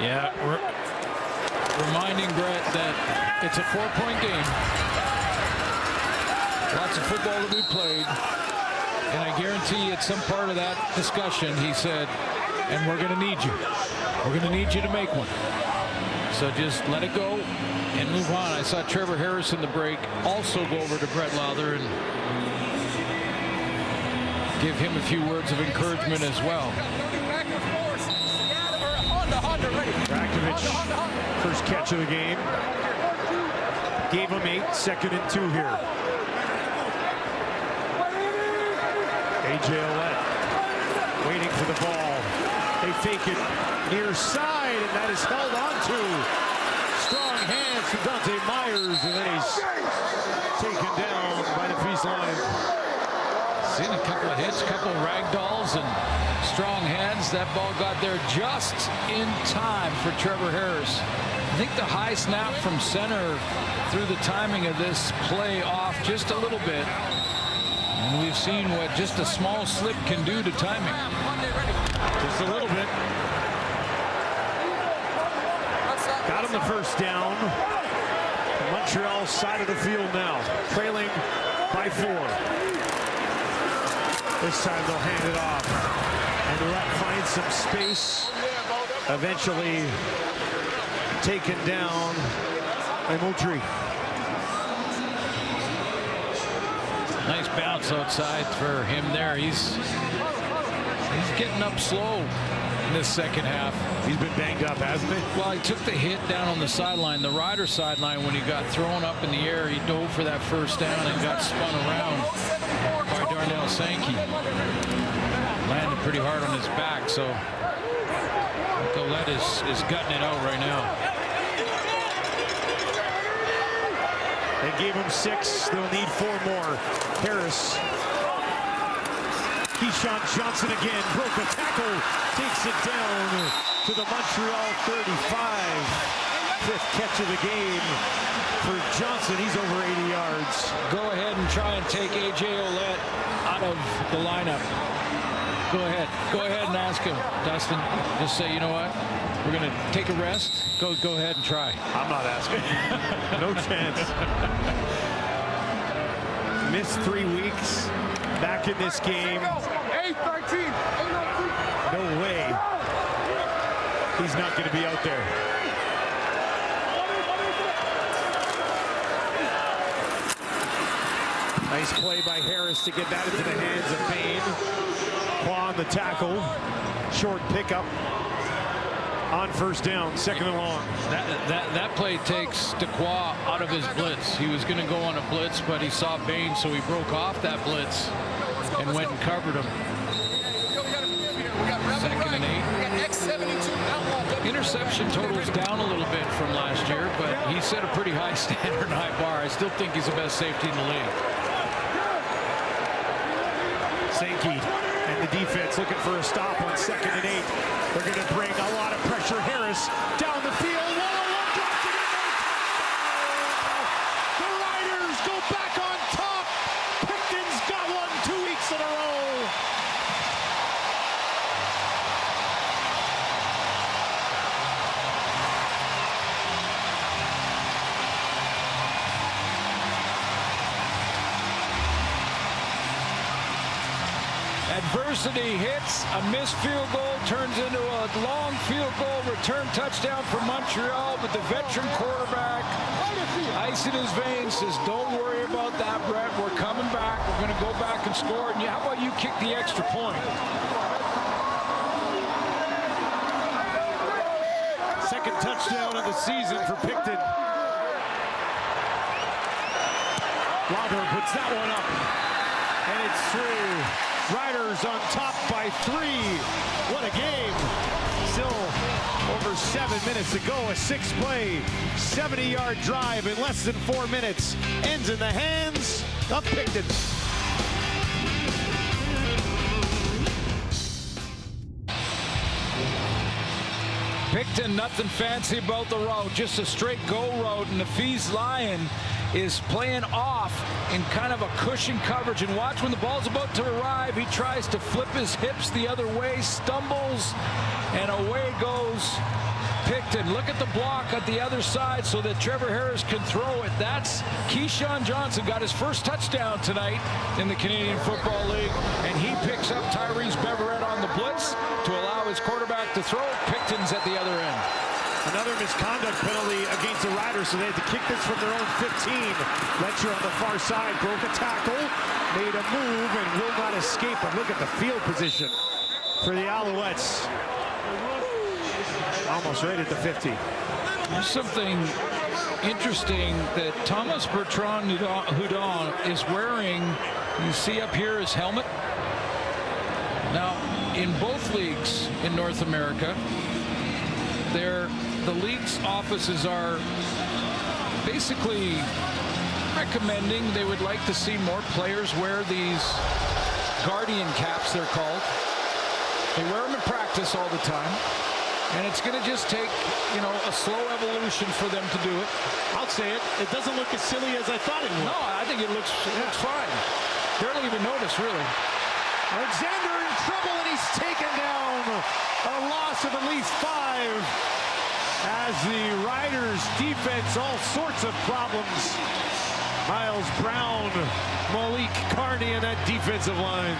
Yeah, reminding Brett that it's a 4-point game. Lots of football to be played. And I guarantee you at some part of that discussion, he said, and we're going to need you. We're going to need you to make one. So just let it go and move on. I saw Trevor Harris in the break also go over to Brett Lowther and give him a few words of encouragement as well. Rakovic, first catch of the game. Gave him 8, 2nd and 2 here. A.J. Ouellette waiting for the ball. They fake it near side, and that is held onto. Strong hands from Dante Myers, and then he's taken down by the Peace line. Seen a couple of hits, couple of ragdolls, and strong hands. That ball got there just in time for Trevor Harris. I think the high snap from center threw the timing of this play off just a little bit. And we've seen what just a small slip can do to timing. Just a little bit. on the first down. Montreal side of the field now, trailing by 4. This time they'll hand it off. And Roulette finds some space. Eventually taken down by Moultrie. Nice bounce outside for him there. He's getting up slow in this second half. He's been banged up, hasn't he? Well, he took the hit down on the sideline, the Rider sideline, when he got thrown up in the air. He dove for that first down and got spun around by Darnell Sankey. Landed pretty hard on his back, so Alouette is gutting it out right now. They gave him 6. They'll need 4 more. Harris. Keyshawn Johnson again. Broke a tackle. Takes it down to the Montreal 35. 5th catch of the game for Johnson. He's over 80 yards. Go ahead and try and take A.J. Alouette out of the lineup. Go ahead. Go ahead and ask him, Dustin. Just say, you know what? We're going to take a rest. Go ahead and try. I'm not asking. No chance. Missed 3 weeks. Back in this game. 8-13. No way. He's not going to be out there. Nice play by Harris to get that into the hands of Payne. Claw on the tackle. Short pickup on first down, 2nd and long. That play takes Dequoy out of his blitz. He was going to go on a blitz, but he saw Bain, so he broke off that blitz and went and covered him. 2nd and 8. Interception totals down a little bit from last year, but he set a pretty high standard and high bar. I still think he's the best safety in the league. Sankey and the defense looking for a stop on 2nd and 8. They're going to bring a lot of pressure. Harris down the field. 1-on-1 dropped it in there. The Riders go back on top. Picton's got one 2 weeks in a row. Adversity hits, a missed field goal turns into a long field goal, return touchdown for Montreal, but the veteran quarterback, ice in his veins, says, don't worry about that, Brett. We're coming back. We're going to go back and score. And how about you kick the extra point? Second touchdown of the season for Picton. Robert puts that one up, and it's through. Riders on top by 3. What a game. Still over 7 minutes to go. A 6-play, 70-yard drive in less than 4 minutes. Ends in the hands of Picton. Picton, nothing fancy about the route, just a straight go route, and the Fees Lion is playing off in kind of a cushion coverage. And watch when the ball's about to arrive, he tries to flip his hips the other way, stumbles, and away goes Picton. Look at the block at the other side so that Trevor Harris can throw it. That's Keyshawn Johnson, got his first touchdown tonight in the Canadian Football League, and he picks up Tyrese Beverett on the blitz to allow his quarterback to throw. Picton's at the other end. Another misconduct penalty against the Riders, so they had to kick this from their own 15. Letcher on the far side, broke a tackle, made a move, and will not escape. But look at the field position for the Alouettes. Almost right at the 50. There's something interesting that Thomas Bertrand Houdon is wearing. You see up here his helmet. Now, in both leagues in North America, the league's offices are basically recommending they would like to see more players wear these guardian caps, they're called. They wear them in practice all the time, and it's going to just take, a slow evolution for them to do it. I'll say it. It doesn't look as silly as I thought it would. No, I think it looks fine. Barely even notice, really. Alexander in trouble, and he's taken down. A loss of at least 5. as the Riders defense, all sorts of problems. Miles Brown, Malik Carney in that defensive line.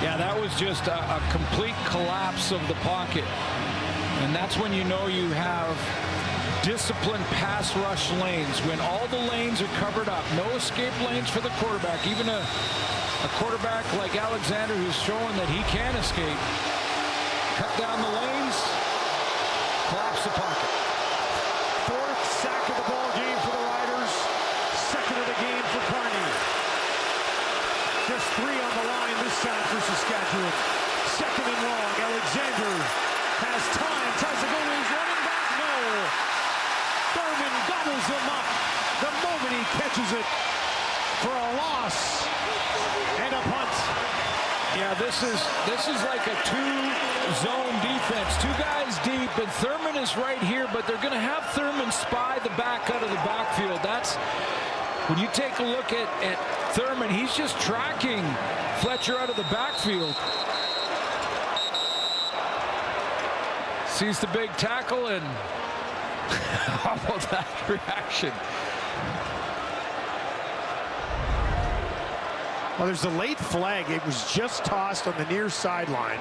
Yeah, that was just a complete collapse of the pocket. And that's when you know you have disciplined pass rush lanes, when all the lanes are covered up. No escape lanes for the quarterback. Even a quarterback like Alexander, who's showing that he can escape. Cut down the lanes, collapse the pocket. Fourth sack of the ball game for the Riders. Second of the game for Carney. Just 3 on the line this time for Saskatchewan. Second and long. Alexander has time. Tries to go to his running back. No. Thurman gobbles him up the moment he catches it for a loss and a punt. Yeah, this is like a 2-zone defense. 2 guys deep, and Thurman is right here, but they're going to have Thurman spy the back out of the backfield. That's when you take a look at Thurman, he's just tracking Fletcher out of the backfield. Sees the big tackle, and how about that reaction? Well, there's a late flag. It was just tossed on the near sideline.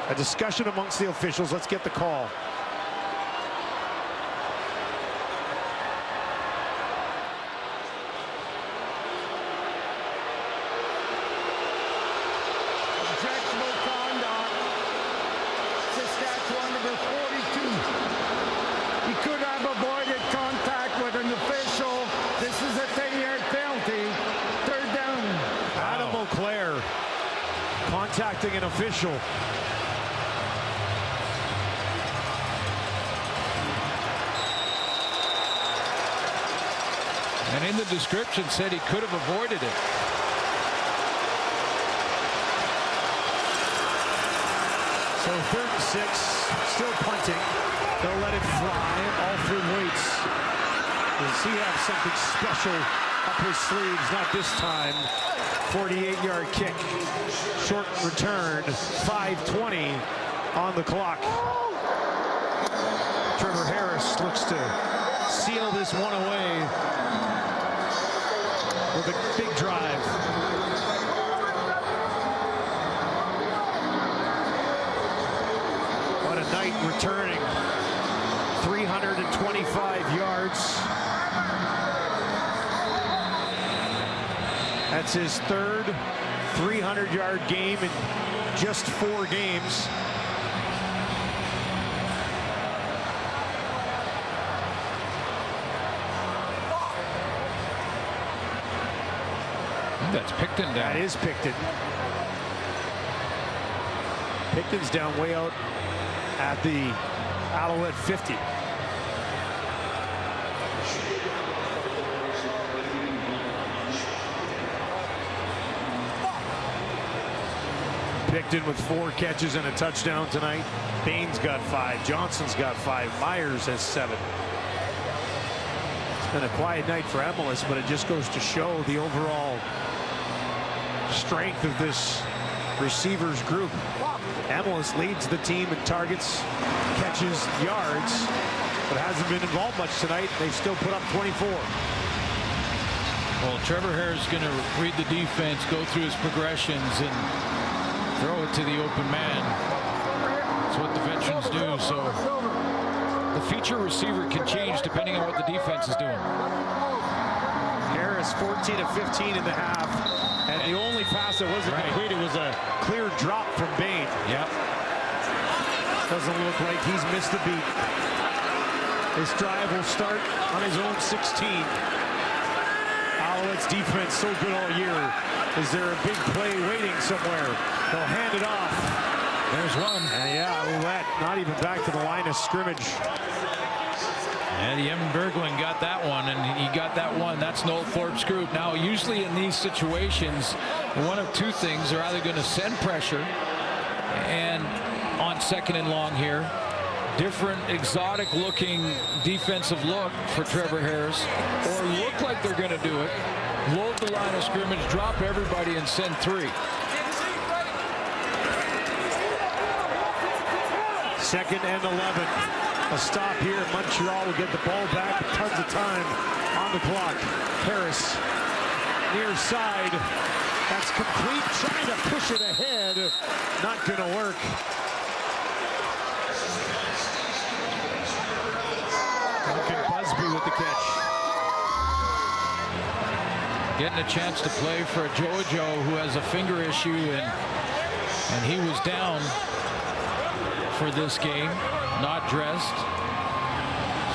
A discussion amongst the officials. Let's get the call. Objectionable conduct. Saskatchewan number 42. He could have avoided contact with an official. This is a 10-yard penalty. Third down. Adam O'Clair contacting an official. And in the description said he could have avoided it. So 3rd and 6, still punting. They'll let it fly. All 3 weights. Does he have something special up his sleeves? Not this time. 48-yard kick. Short return. 5:20 on the clock. Trevor Harris looks to seal this one away with a big drive. What a night returning. 325 yards. That's his 3rd 300-yard game in just 4 games. That's Picton down. That is Picton. Picton's down way out at the Alouette 50. Picton with 4 catches and a touchdown tonight. Baines got 5. Johnson's got 5. Myers has 7. It's been a quiet night for Emelis, but it just goes to show the overall strength of this receivers group. Emelis leads the team in targets, catches, yards, but hasn't been involved much tonight. They've still put up 24. Well, Trevor Harris is going to read the defense, go through his progressions, and throw it to the open man. That's what the veterans do. So the feature receiver can change depending on what the defense is doing. Harris 14 of 15 in the half, and the only pass that wasn't completed was a clear drop from Bain. Yep. Doesn't look like he's missed a beat. This drive will start on his own 16. Alouette's defense so good all year. Is there a big play waiting somewhere? They'll hand it off. There's one. Yeah, Alouette not even back to the line of scrimmage. And Evan Berglund got that one, and he got that one. That's Noel Thorpe's group. Now, usually in these situations, one of 2 things. They're either going to send pressure, and on 2nd and long here, different exotic-looking defensive look for Trevor Harris, or look like they're going to do it, load the line of scrimmage, drop everybody, and send 3. 2nd and 11. A stop here. Montreal will get the ball back. Tons of time on the clock. Harris near side. That's complete. Trying to push it ahead. Not going to work. Duncan Busby with the catch. Getting a chance to play for Jojo, who has a finger issue, and he was down for this game, not dressed.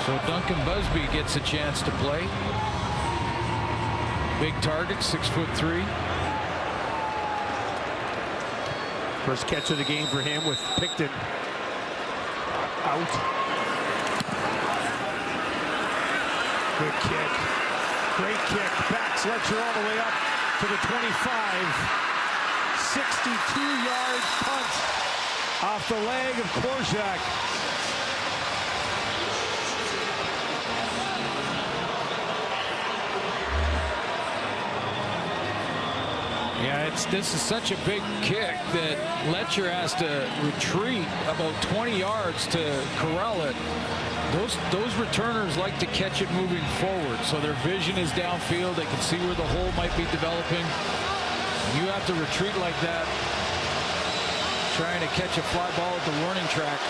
So Duncan Busby gets a chance to play. Big target, 6'3". First catch of the game for him with Picton out. Good kick. Great kick. Backs Letcher all the way up to the 25. 62-yard punt off the leg of Korczak. Yeah, this is such a big kick that Letcher has to retreat about 20 yards to corral it. Those returners like to catch it moving forward, so their vision is downfield. They can see where the hole might be developing. You have to retreat like that, trying to catch a fly ball at the warning track.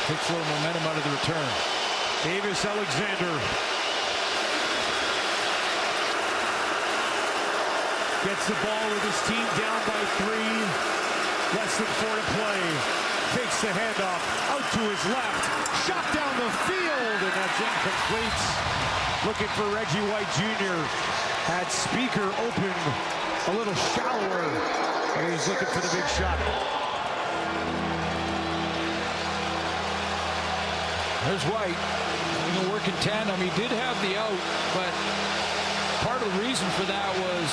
Takes a little momentum out of the return. Davis Alexander gets the ball with his team down by 3. Less than 4 to play. Takes the handoff out to his left. Shot down the field, and that's incomplete. Looking for Reggie White Jr. Had Speaker open a little shallower, and he's looking for the big shot. There's White. He's going to work in tandem. He did have the out, but part of the reason for that was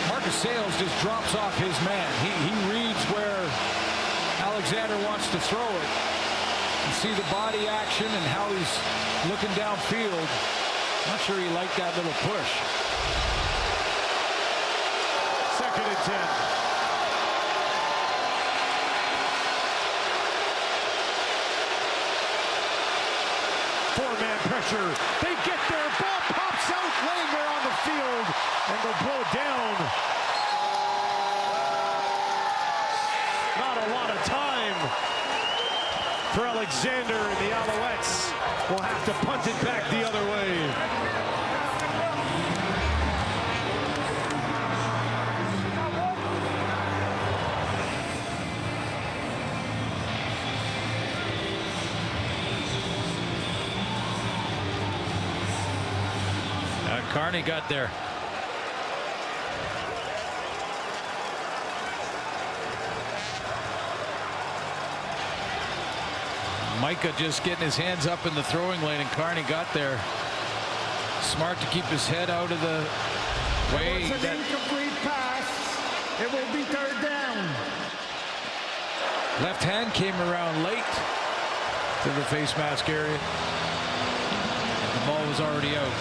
Marcus Sales just drops off his man. He reads where Alexander wants to throw it. You see the body action and how he's looking downfield. Not sure he liked that little push. 2nd and 10. Four-man pressure. They get there. Ball pops out, laying there on the field, and they'll blow down. Not a lot of time for Alexander, and the Alouettes will have to punt it back the other way. Carney got there. Micah just getting his hands up in the throwing lane, and Carney got there. Smart to keep his head out of the way. It's an incomplete pass. It will be 3rd down. Left hand came around late to the face mask area. And the ball was already out.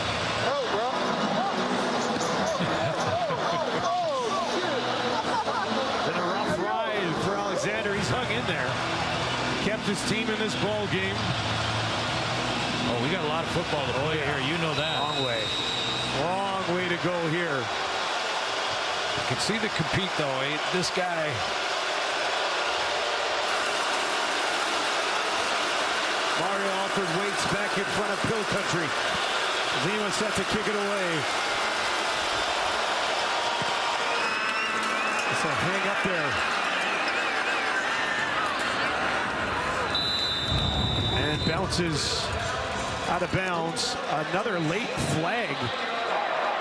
Been a rough ride for Alexander. He's hung in there. Kept his team in this ball game. Oh, we got a lot of football to play here. You know that. Long way. Long way to go here. You can see the compete, though. This guy. Mario Alford waits back in front of Pill Country. Zima set to kick it away. So hang up there. And bounces out of bounds. Another late flag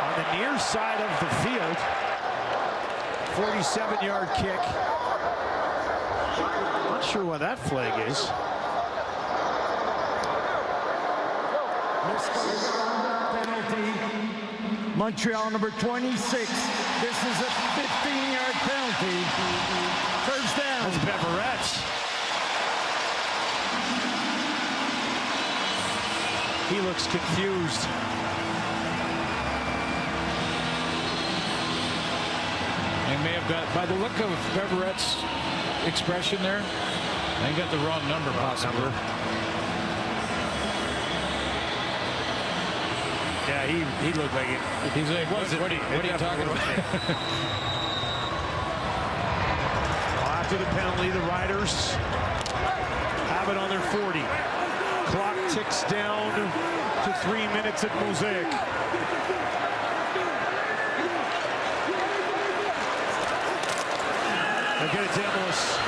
on the near side of the field. 47-yard kick. Not sure what that flag is. Penalty. Montreal number 26. This is a 15-yard penalty. 1st down. That's Beverett. He looks confused. They may have got, by the look of Beverett's expression there, they got the wrong number possibly. Yeah, he looked like it. He's like, what are you talking about? After the penalty, the Riders have it on their 40. Clock ticks down to 3 minutes at Mosaic. They get it to Emilus.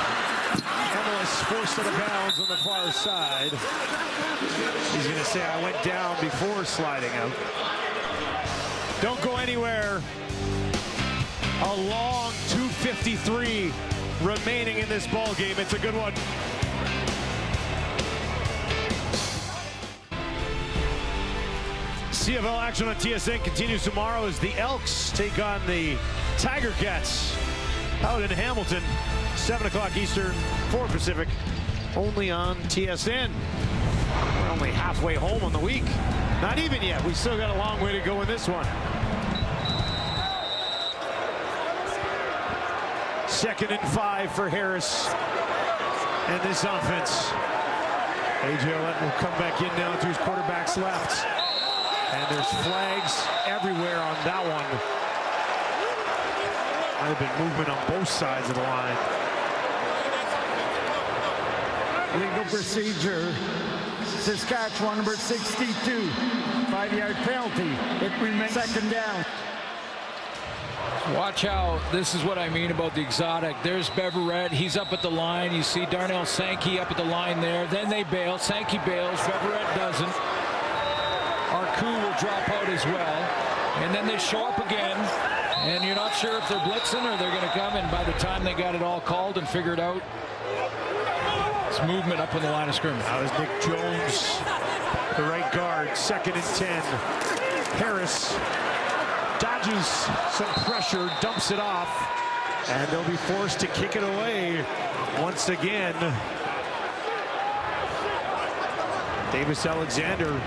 Emilus forced out of bounds on the far side. He's going to say, I went down before sliding out. Don't go anywhere. A long 2:53 remaining in this ball game. It's a good one. CFL action on TSN continues tomorrow as the Elks take on the Tiger Cats out in Hamilton. 7 o'clock Eastern, 4 Pacific, only on TSN. We're only halfway home on the week. Not even yet. We still got a long way to go in this one. 2nd and 5 for Harris and this offense. A.J. Ouellette will come back in now to his quarterback's left. And there's flags everywhere on that one. Might have been movement on both sides of the line. Legal procedure. Saskatchewan number 62. 5-yard penalty. It remains 2nd down. Watch out. This is what I mean about the exotic. There's Beverett. He's up at the line. You see Darnell Sankey up at the line there. Then they bail. Sankey bails. Beverett doesn't. Arku will drop out as well. And then they show up again. And you're not sure if they're blitzing or they're going to come. And by the time they got it all called and figured out, it's movement up on the line of scrimmage. Now is Nick Jones, the right guard, 2nd and 10. Harris dodges some pressure, dumps it off, and they'll be forced to kick it away once again. Davis Alexander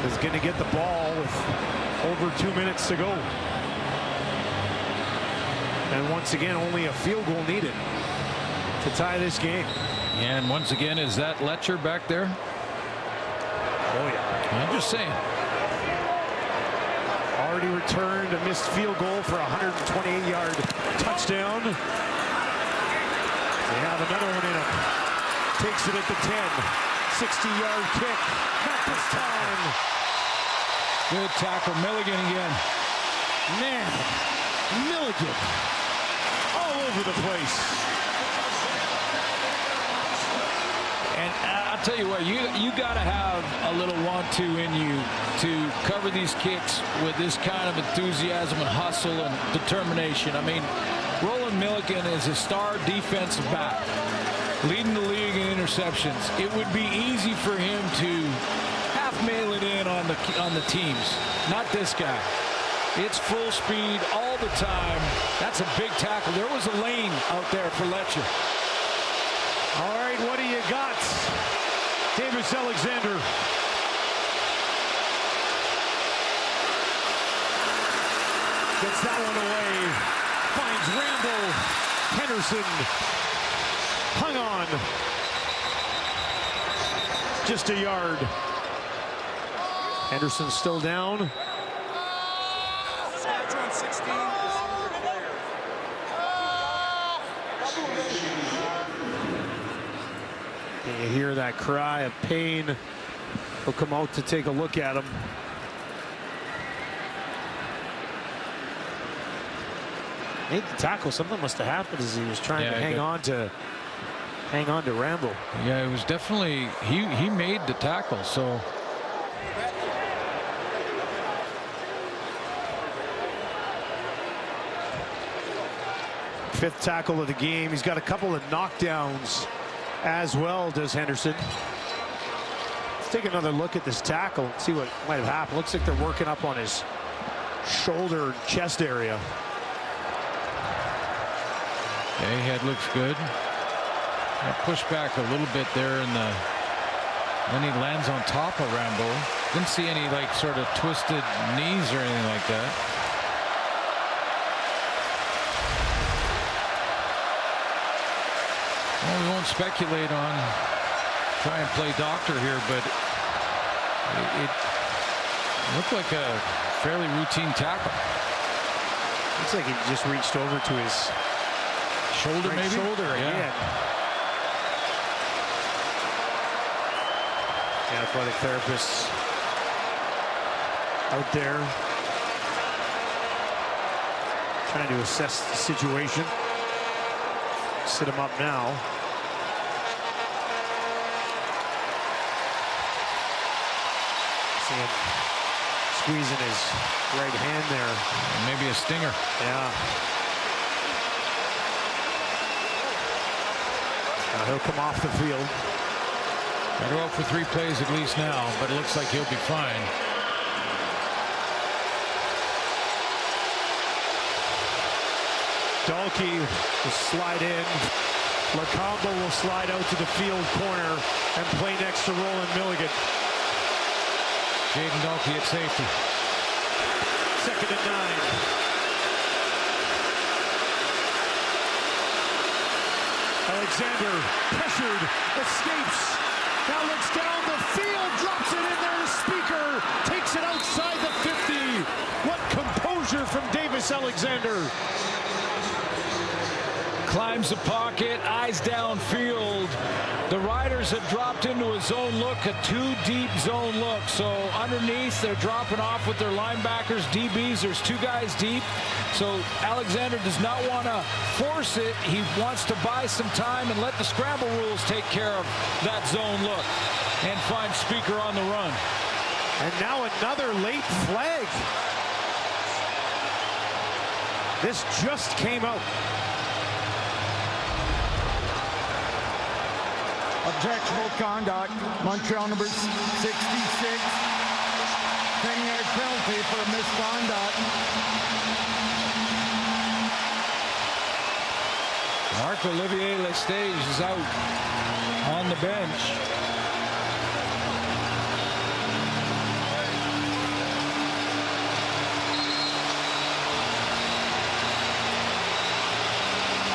is going to get the ball with over 2 minutes to go. And once again, only a field goal needed to tie this game. And once again, is that Letcher back there? Oh, yeah. I'm just saying. Already returned a missed field goal for a 128-yard touchdown. They have another one in him. Takes it at the 10. 60-yard kick. Not this time. Good tackle. Milligan again. Man, Milligan all over the place. And I'll tell you what, you got to have a little want-to in you to cover these kicks with this kind of enthusiasm and hustle and determination. I mean, Roland Milligan is a star defensive back, leading the league in interceptions. It would be easy for him to half mail it in on the teams. Not this guy. It's full speed all the time. That's a big tackle. There was a lane out there for Letcher. All right, what do you got? Davis Alexander. Gets that one away. Finds Randall. Henderson hung on. Just a yard. Henderson still down. Saskatchewan 16. You hear that cry of pain. He'll come out to take a look at him. Made the tackle. Something must have happened as he was trying to hang on to Randall. Yeah, it was definitely he made the tackle. So fifth tackle of the game. He's got a couple of knockdowns as well, does Henderson. Let's take another look at this tackle and see what might have happened. Looks like they're working up on his shoulder and chest area. okay, head looks good. Push back a little bit there, and then he lands on top of Rambo. Didn't see any like sort of twisted knees or anything like that. Well, we won't speculate try and play doctor here, but Looked like a fairly routine tackle. Looks like he just reached over to his shoulder, maybe? Shoulder again. The athletic therapist out there trying to assess the situation. Sit him up now. See him squeezing his right hand there. Maybe a stinger. Yeah. Now he'll come off the field. Got to go out for 3 plays at least now, but it looks like he'll be fine. Dalkey will slide in. Lacombe will slide out to the field corner and play next to Roland Milligan. Jaden Dalkey at safety. 2nd and 9. Alexander pressured, escapes. Now looks down the field, drops it in there to Speaker, takes it outside the 50. What composure from Davis Alexander. Climbs the pocket, eyes downfield. The Riders have dropped into a zone look, a 2-deep zone look. So underneath, they're dropping off with their linebackers, DBs. There's 2 guys deep. So Alexander does not want to force it. He wants to buy some time and let the scramble rules take care of that zone look and find Speaker on the run. And now another late flag. This just came out. Objectionable conduct. Montreal number 66. 10-yard penalty for misconduct. Marc-Olivier Lestage is out on the bench.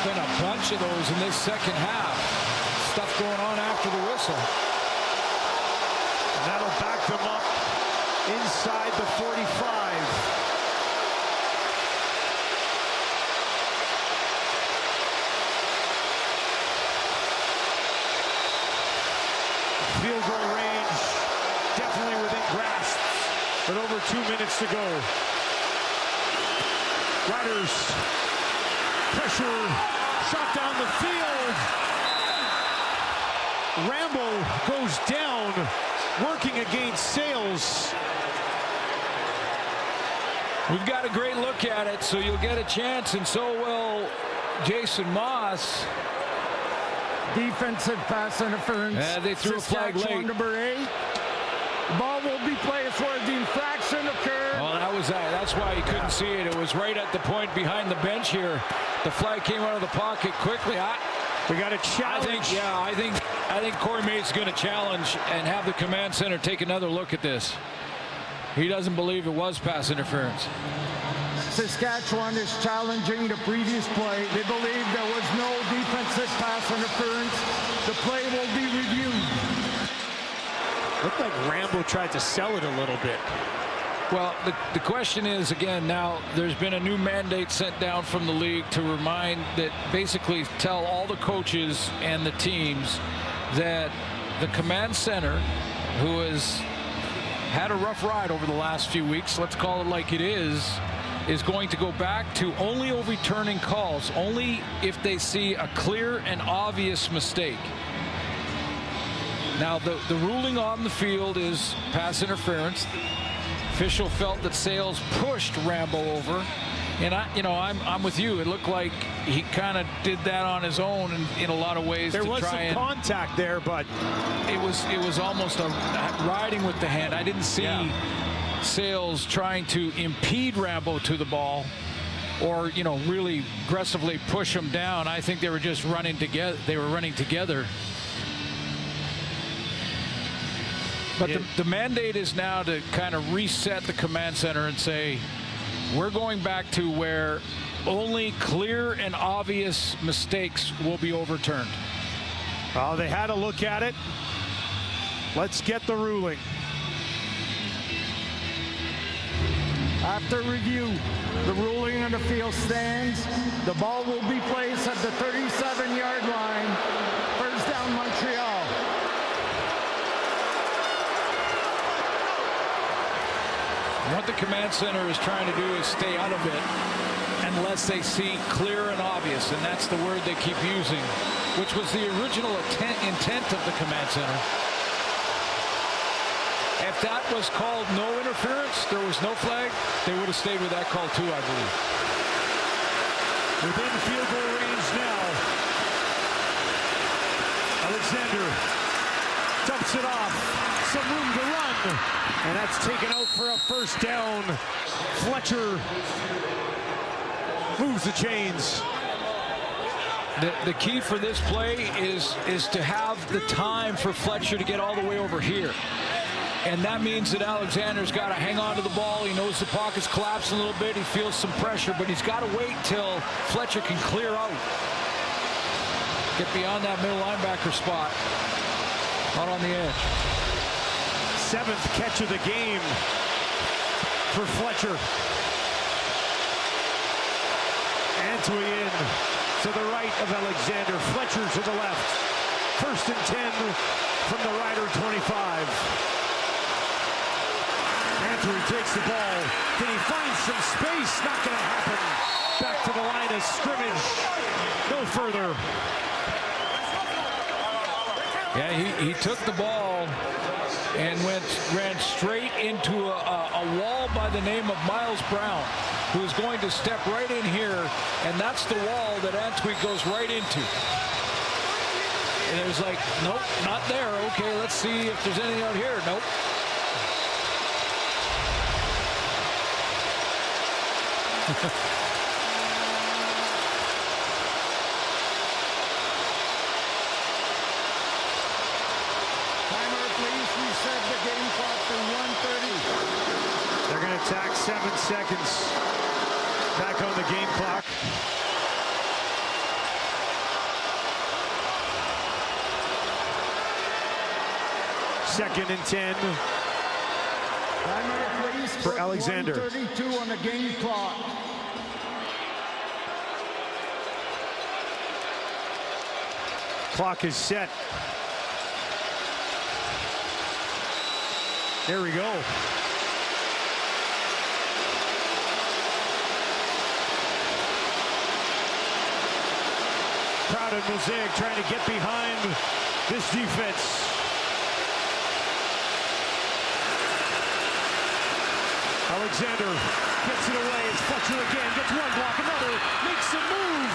Been a bunch of those in this second half. Stuff going on after the whistle. And that'll back them up inside the 45. Field goal range definitely within grasp, but over 2 minutes to go. Riders pressure, shot down the field. Rambo goes down, working against Sales. We've got a great look at it, so you'll get a chance, and so will Jason Moss. Defensive pass interference. They threw a flag late. Number 8. The ball will be placed where the infraction occurred. Well, that's why you couldn't see it. It was right at the point behind the bench here. The flag came out of the pocket quickly. We got a challenge. I think Corey Mays is going to challenge and have the command center take another look at this. He doesn't believe it was pass interference. Saskatchewan is challenging the previous play. They believe there was no defensive pass interference. The play will be reviewed. Looked like Rambo tried to sell it a little bit. Well, the question is, again, now there's been a new mandate sent down from the league to remind that basically tell all the coaches and the teams that the command center, who has had a rough ride over the last few weeks, let's call it like it is going to go back to only overturning calls, only if they see a clear and obvious mistake. Now, the ruling on the field is pass interference. Official felt that Sales pushed Rambo over, and I'm with you. It looked like he kind of did that on his own in a lot of ways. There was some contact there, but it was almost a riding with the hand. I didn't see Sales trying to impede Rambo to the ball, or really aggressively push him down. I think they were just running together. They were running together. But the mandate is now to kind of reset the command center and say, we're going back to where only clear and obvious mistakes will be overturned. Well, they had a look at it. Let's get the ruling. After review, the ruling on the field stands. The ball will be placed at the 37-yard line. First down, Montreal. What the command center is trying to do is stay out of it unless they see clear and obvious, and that's the word they keep using, which was the original intent of the command center. If that was called no interference, there was no flag, they would have stayed with that call too, I believe. Within field goal range now. Alexander dumps it off. Some room to run. And that's taken out for a first down. Fletcher moves the chains. The key for this play is to have the time for Fletcher to get all the way over here. And that means that Alexander's got to hang on to the ball. He knows the pocket's collapsing a little bit. He feels some pressure, but he's got to wait till Fletcher can clear out. Get beyond that middle linebacker spot. Out on the edge. 7th catch of the game for Fletcher. Antwi in to the right of Alexander. Fletcher to the left. 1st and 10 from the Rider 25. Antwi takes the ball. Can he find some space? Not going to happen. Back to the line of scrimmage. No further. Yeah, he took the ball and ran straight into a wall by the name of Miles Brown, who is going to step right in here, and that's the wall that Antwi goes right into. And it was like, nope, not there. Okay, let's see if there's anything out here. Nope. Timer, please reset the game clock to 1:30. They're going to attack 7 seconds. Back on the game clock. Second and 10 Timer, please, for Alexander. 1:32 on the game clock. Clock is set. There we go. Crowded Mosaic trying to get behind this defense. Alexander gets it away. It's Fletcher again. Gets one block, another. Makes a move.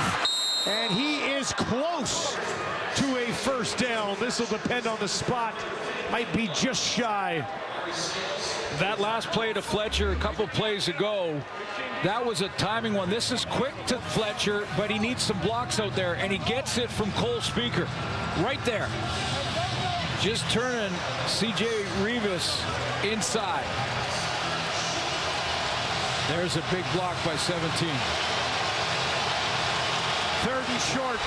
And he is close to a first down. This will depend on the spot. Might be just shy. That last play to Fletcher a couple plays ago, that was a timing one. This is quick to Fletcher, but he needs some blocks out there, and he gets it from Cole Speaker. Right there. Just turning C.J. Rivas inside. There's a big block by 17. 3rd and short.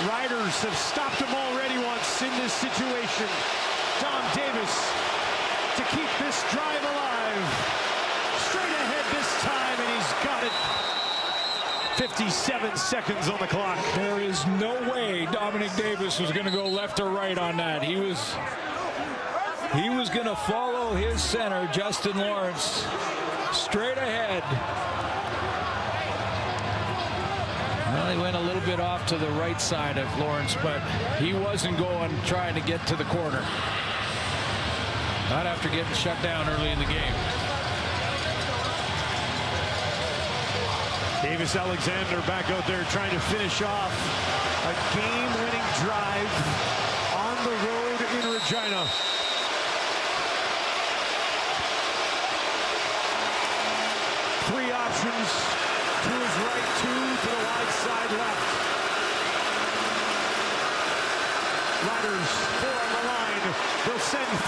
Riders have stopped him already once in this situation. Dom Davis to keep this drive alive. Straight ahead this time, and he's got it. 57 seconds on the clock. There is no way Dominic Davis was going to go left or right on that. He was going to follow his center, Justin Lawrence, straight ahead. Well, he went a little bit off to the right side of Lawrence, but he wasn't trying to get to the corner. Not after getting shut down early in the game. Davis Alexander back out there trying to finish off a game-winning drive on the road in Regina. Three options, to his right, two to the wide side left. Riders, 4 on the line. They'll send 5,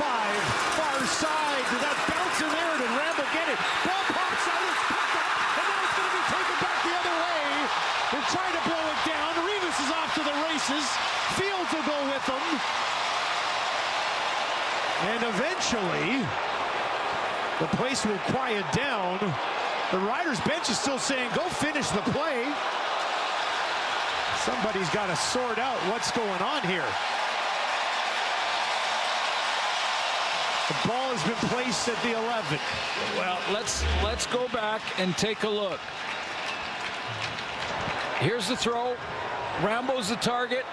far side. Did that bounce in there? Did Randall get it? Ball pops out, it's picked up, and now it's going to be taken back the other way. They're trying to blow it down. Rivas is off to the races. Fields will go with them. And eventually, The place will quiet down. The Riders bench is still saying, go finish the play. Somebody's got to sort out what's going on here. The ball has been placed at the 11. Well, let's go back and take a look. Here's the throw. Rambo's the target.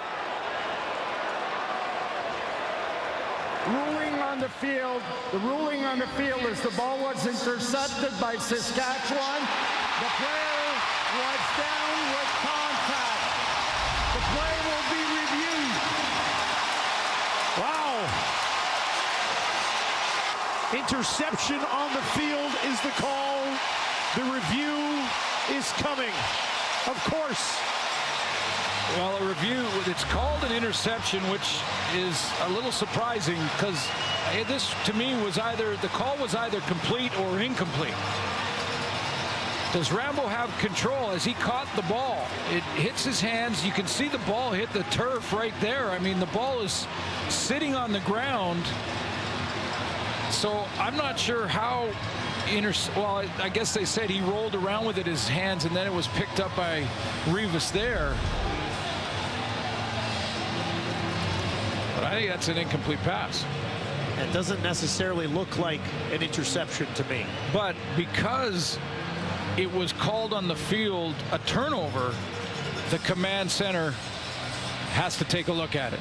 Ruling on the field. The ruling on the field is the ball was intercepted by Saskatchewan. The player was down with contact. The play will be reviewed. Wow. Interception on the field is the call. The review is coming. Of course. Well, a review, it's called an interception, which is a little surprising because this, to me, was either, the call was either complete or incomplete. Does Rambo have control as he caught the ball? It hits his hands. You can see the ball hit the turf right there. I mean, the ball is sitting on the ground. So I'm not sure how, well, I guess they said he rolled around with it in his hands and then it was picked up by Rivas there. But I think that's an incomplete pass. It doesn't necessarily look like an interception to me. But because it was called on the field a turnover, the command center has to take a look at it.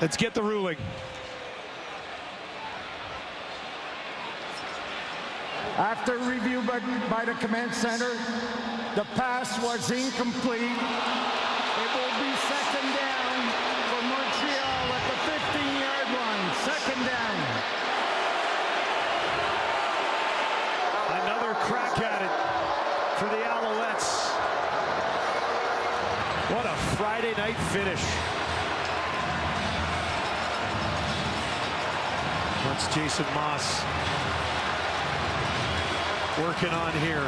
Let's get the ruling. After review by the command center, the pass was incomplete. It will be second down for Montreal at the 15-yard line. Second down. Another crack at it for the Alouettes. What a Friday night finish. That's Jason Moss working on here.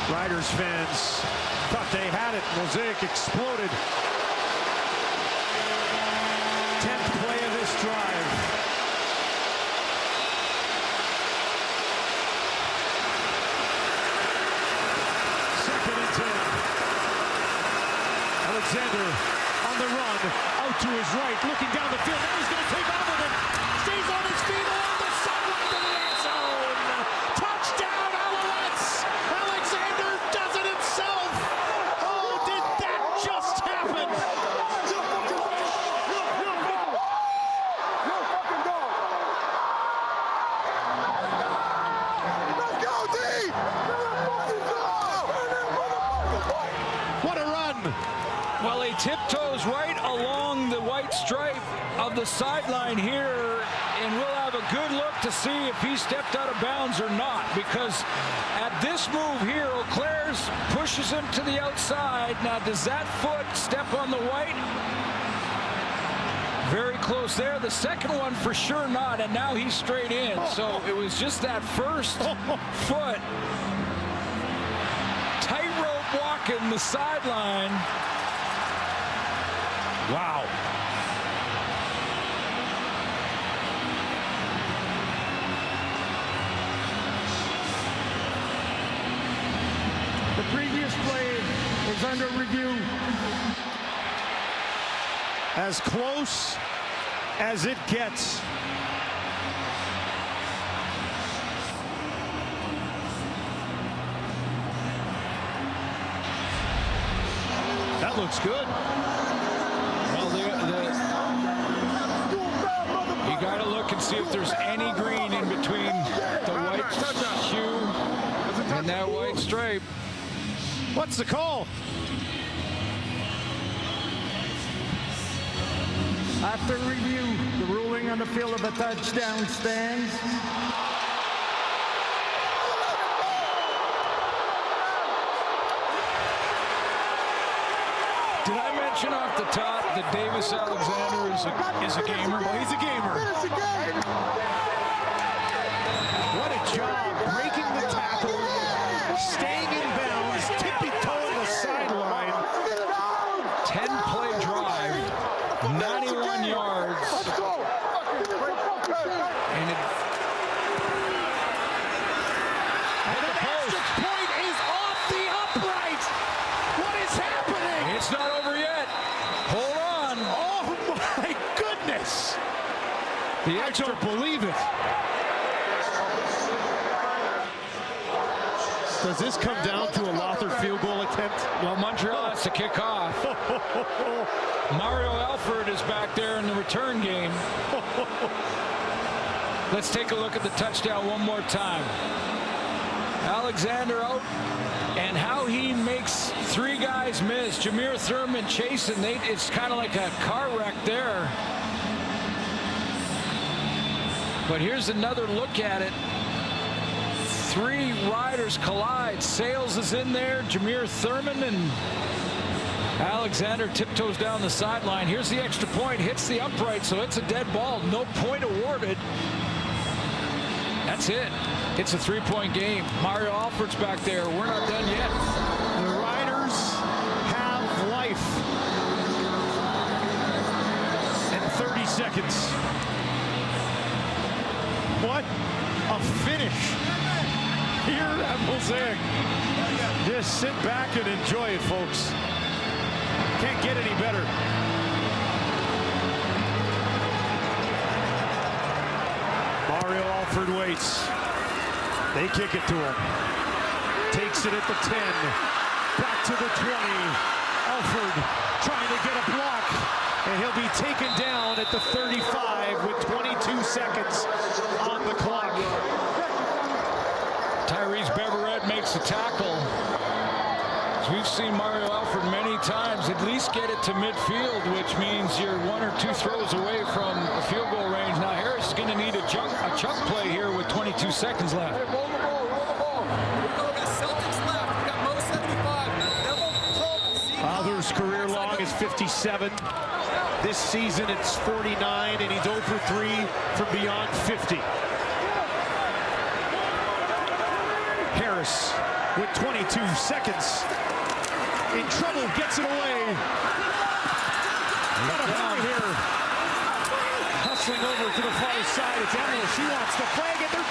Riders fans thought they had it. Mosaic exploded. 10th play of this drive. Second and 10. Alexander on the run, out to his right, looking down the field. Now he's going to take off with it. Stays on his feet along the sideline to the end zone. Touchdown, Alouettes! Alexander does it himself. Oh, did that just happen? Let's go, D! What a run! Well, he tiptoes right along the white stripe of the sideline here, and we'll have a good look to see if he stepped out of bounds or not, because at this move here, Auclair's pushes him to the outside. Now, does that foot step on the white? Very close there. The second one for sure not, and now he's straight in. So it was just that first foot. Tightrope walking the sideline. Wow. The previous play is under review. As close as it gets. That looks good. Well, you got to look and see if there's any green in between the white shoe and that white stripe. What's the call? After review, the ruling on the field of a touchdown stands. Did I mention off the top that Davis Alexander is a gamer? Well, he's a gamer. What a job breaking the tackle, staying in bounds, tippy-toeing the sideline. 10 play And the extra point is off the upright. What is happening? it's not over yet. Hold on. Oh my goodness. I don't believe it. Does this come down to a Lothar field goal attempt? Well, Montreal has to kick off. Mario Alford is back there in the return game. Let's take a look at the touchdown one more time. Alexander out, and how he makes three guys miss. Jameer Thurman chasing. It's kind of like a car wreck there. But here's another look at it. Three riders collide. Sales is in there. Jameer Thurman and Alexander tiptoes down the sideline. Here's the extra point. Hits the upright, so it's a dead ball. No point awarded. That's it. It's a three-point game. Mario Alford's back there. We're not done yet. The Riders have life. And 30 seconds. What a finish here at Mosaic. Just sit back and enjoy it, folks. Can't get any better. Mario Alford waits. They kick it to him. Takes it at the 10. Back to the 20. Alford trying to get a block. And he'll be taken down at the 35 with 22 seconds on the clock. Tyrese Beverett makes a tackle. As we've seen Mario Alford many times at least get it to midfield, which means you're one or two throws away from a field goal range. Now Harris is going to need a chunk play here with 22 seconds left. Roll the ball, roll the ball. We got Celtics left. We got Mo 75. Father's career long is 57. This season it's 49, and he's 0 for 3 from beyond 50. Harris with 22 seconds. In trouble, gets it away. Got a hurry here. Hustling over to the far side. It's Emily. She wants the flag, and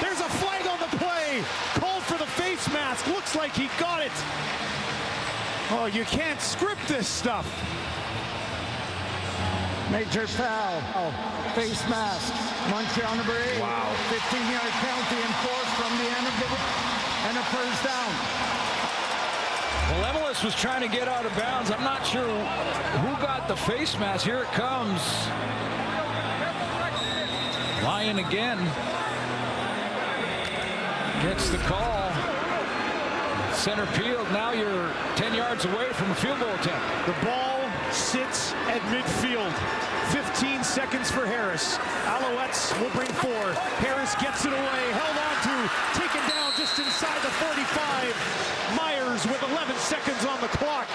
there's a flag on the play. Called for the face mask. Looks like he got it. Oh, you can't script this stuff. Major foul. Oh, face mask. Montreal number 8. Wow. 15-yard penalty enforced from the end of the and a first down. Well, Emelis was trying to get out of bounds. I'm not sure who got the face mask. Here it comes. Lyon again. Gets the call. Center field. Now you're 10 yards away from a field goal attempt. The ball sits at midfield. 15 seconds for Harris. Alouettes will bring 4. Harris gets it away. Held on to. Taken down just inside the 45. Myers with 11 seconds on the clock.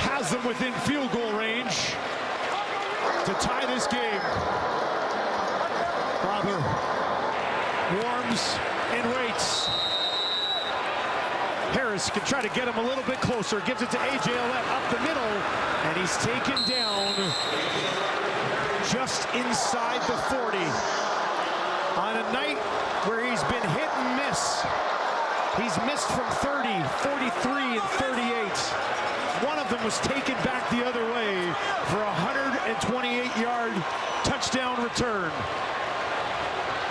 Has them within field goal range to tie this game. Father warms and waits. Harris can try to get him a little bit closer. Gives it to A.J. Ouellette up the middle. And he's taken down just inside the 40. On a night where he's been hit and miss. He's missed from 30, 43, and 38. One of them was taken back the other way for a 128-yard touchdown return.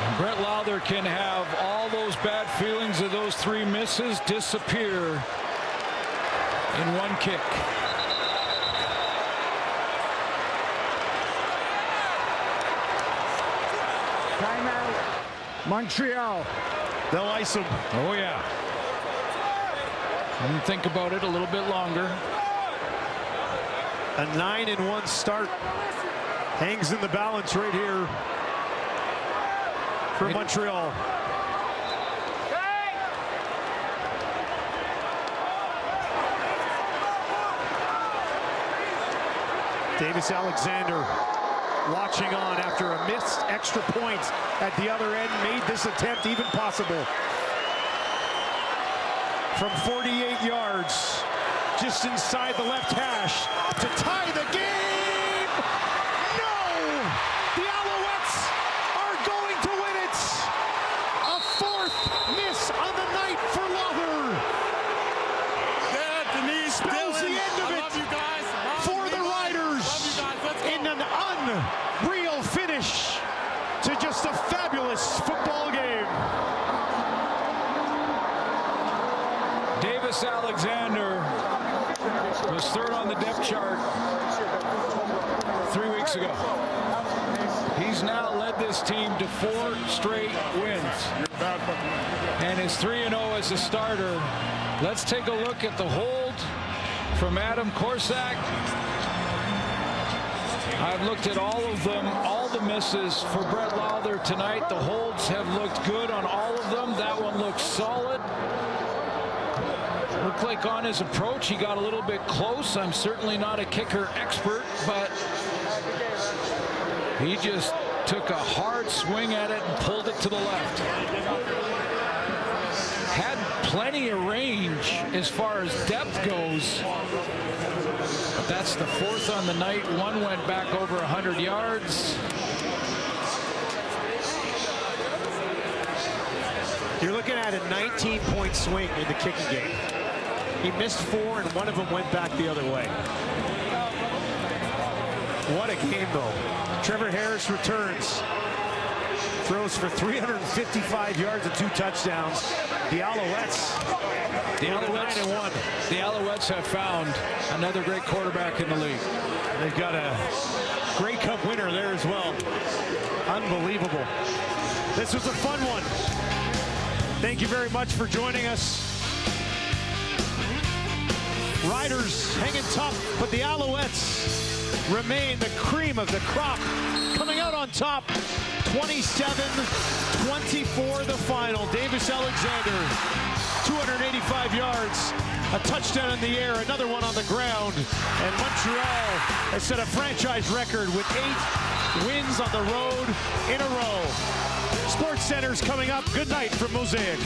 And Brett Lowther can have all those bad feelings of those 3 misses disappear in one kick. Timeout. Montreal. They'll ice him. Oh, yeah. And think about it a little bit longer. A 9-1 start hangs in the balance right here for Montreal. Davis Alexander watching on after a missed extra point at the other end made this attempt even possible. From 48 yards, just inside the left hash to tie the game. No! The Alouettes are going to win Davis Alexander was third on the depth chart 3 weeks ago. He's now led this team to 4 straight wins and is 3-0 as a starter. Let's take a look at the hold from Adam Korsak. I've looked at all of them, all the misses for Brett Lowther tonight. The holds have looked good on all of them. That one looks solid. Looked like on his approach he got a little bit close. I'm certainly not a kicker expert, but he just took a hard swing at it and pulled it to the left. Had plenty of range as far as depth goes. But that's the 4th on the night. One went back over 100 yards. You're looking at a 19-point swing in the kicking game. He missed 4, and one of them went back the other way. What a game, though. Trevor Harris returns. Throws for 355 yards and 2 touchdowns. The Alouettes 9-1. The Alouettes have found another great quarterback in the league. They've got a Grey Cup winner there as well. Unbelievable. This was a fun one. Thank you very much for joining us. Riders hanging tough, but the Alouettes remain the cream of the crop. Coming out on top, 27-24 the final. Davis Alexander, 285 yards, a touchdown in the air, another one on the ground. And Montreal has set a franchise record with 8 wins on the road in a row. Sports Center's coming up. Good night from Mosaic.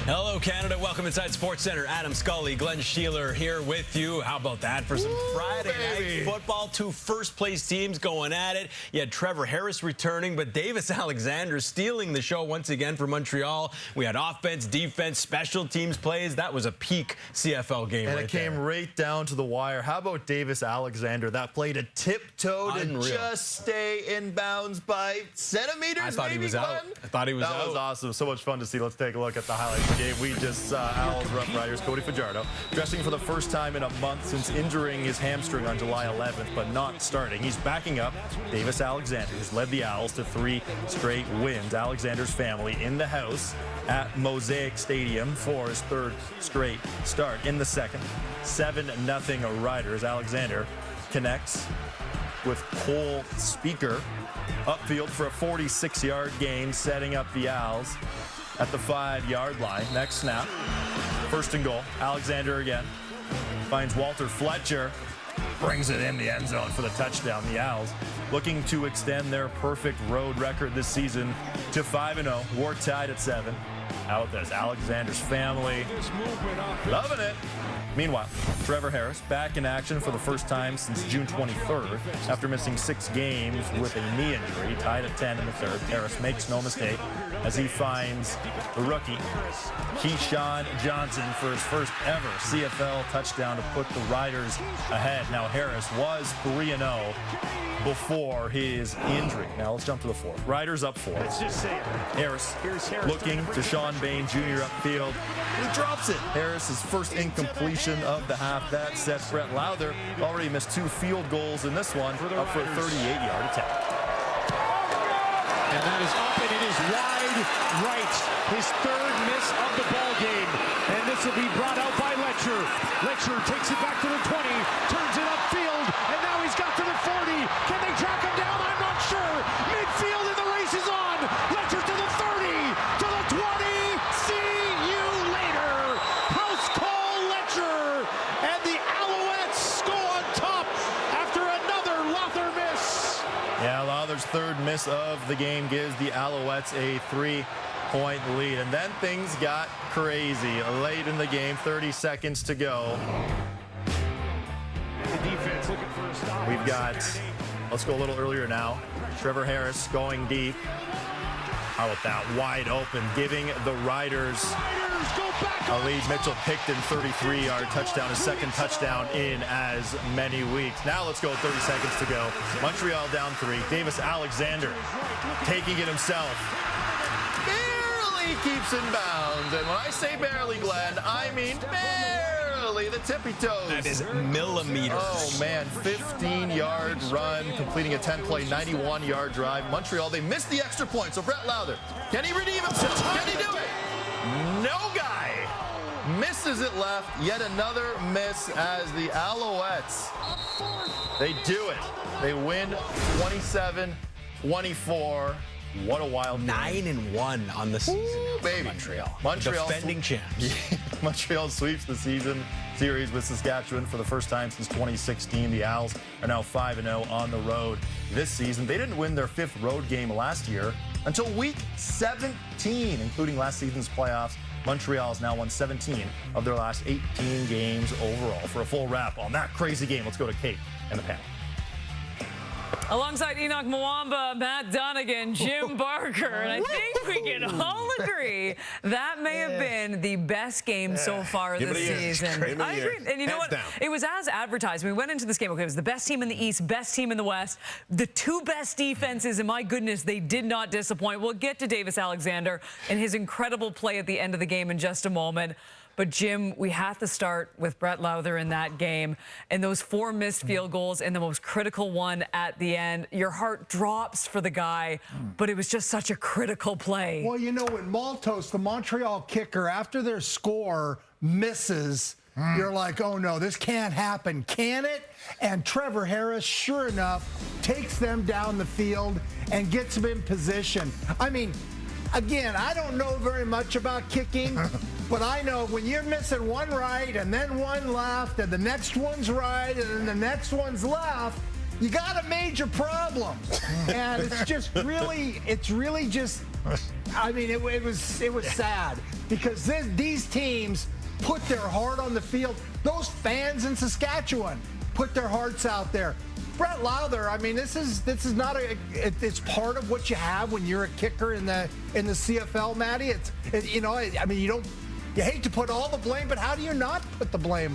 Hello, Canada. Welcome inside Sports Center. Adam Scully, Glenn Sheeler here with you. How about that for some Friday night football? 2 first-place teams going at it. You had Trevor Harris returning, but Davis Alexander stealing the show once again for Montreal. We had offense, defense, special teams plays. That was a peak CFL game and right it came right down to the wire. How about Davis Alexander? That play to tiptoe to just stay in bounds by centimeters. I thought he was out. I thought he was out. That was awesome. So much fun to see. Let's take a look at the highlights of the game. We just saw Owls Roughriders Cody Fajardo dressing for the first time in a month since injuring his hamstring on July 11th, but not starting. He's backing up Davis Alexander, who's led the Owls to 3 straight wins. Alexander's family in the house at Mosaic Stadium for his 3rd straight start. In the second, 7-0 Riders. Alexander connects with Cole Speaker upfield for a 46-yard gain, setting up the Owls at the 5-yard line. Next snap, 1st and goal. Alexander again finds Walter Fletcher, brings it in the end zone for the touchdown. The Owls looking to extend their perfect road record this season to 5-0. War tied at 7. Out there's Alexander's family, loving it. Meanwhile, Trevor Harris back in action for the first time since June 23rd after missing 6 games with a knee injury. Tied at 10 in the 3rd. Harris makes no mistake as he finds the rookie Keyshawn Johnson for his first ever CFL touchdown to put the Riders ahead. Now Harris was 3-0 before his injury. Now let's jump to the 4th. Riders up 4. Let's just say it. Harris looking to Sean Bain Jr. upfield. He drops it. Harris's first incompletion of the half. That sets Brett Lowther, already missed 2 field goals in this one, up for a 38-yard attack. And that is up, and it is wide right. His 3rd miss of the ball game. And this will be brought out by Letcher. Letcher takes it back to the 20, turns it upfield, and now he's got to the 40. Can they track him down? I'm not sure. Midfield, and the race is on. Letcher to the 30, to the 20. See you later. House call Letcher, and the Alouettes go on top after another Lowther miss. Yeah, Lowther's 3rd miss of the game gives the Alouettes a 3-point lead. And then things got crazy late in the game, 30 seconds to go. The defense looking for a stop. We've got, let's go a little earlier now, Trevor Harris going deep. How about that? Wide open, giving the Riders a lead. Mitchell Picton, 33-yard touchdown, his second touchdown in as many weeks. Now let's go with 30 seconds to go. Montreal down 3. Davis Alexander taking it himself. Barely keeps in bounds. And when I say barely, Glenn, I mean barely the tippy toes. That is millimeters. Oh, man. 15-yard run, completing a 10-play, 91-yard drive. Montreal, they missed the extra point. So Brett Lowther, can he redeem himself? Can he do it? No guy. Misses it left. Yet another miss as the Alouettes, they do it. They win 27-24. What a wild 9-1 on the season. Ooh, baby. Montreal defending champs. Montreal sweeps the season series with Saskatchewan for the first time since 2016. The Owls are now 5-0 on the road this season. They didn't win their 5th road game last year until week 17, including last season's playoffs. Montreal has now won 17 of their last 18 games overall. For a full wrap on that crazy game, let's go to Kate and the panel. Alongside Enoch Mwamba, Matt Donegan, Jim Barker, and I think we can all agree that may have been the best game so far this season. I agree. And you know what? It was as advertised. We went into this game, okay, it was the best team in the East, best team in the West, the 2 best defenses, and my goodness, they did not disappoint. We'll get to Davis Alexander and his incredible play at the end of the game in just a moment. But, Jim, we have to start with Brett Lowther in that game. And those 4 missed field goals and the most critical one at the end. Your heart drops for the guy, but it was just such a critical play. Well, you know, when Maltos, the Montreal kicker, after their score misses, you're like, oh, no, this can't happen. Can it? And Trevor Harris, sure enough, takes them down the field and gets them in position. I mean, again, I don't know very much about kicking, but I know when you're missing one right and then one left and the next one's right and then the next one's left, you got a major problem. And it's just really, I mean, it was sad because these teams put their heart on the field. Those fans in Saskatchewan put their hearts out there. Brett Lowther, I mean, this is not it's part of what you have when you're a kicker in the CFL, Matty. You know, I mean, you hate to put all the blame, but how do you not put the blame?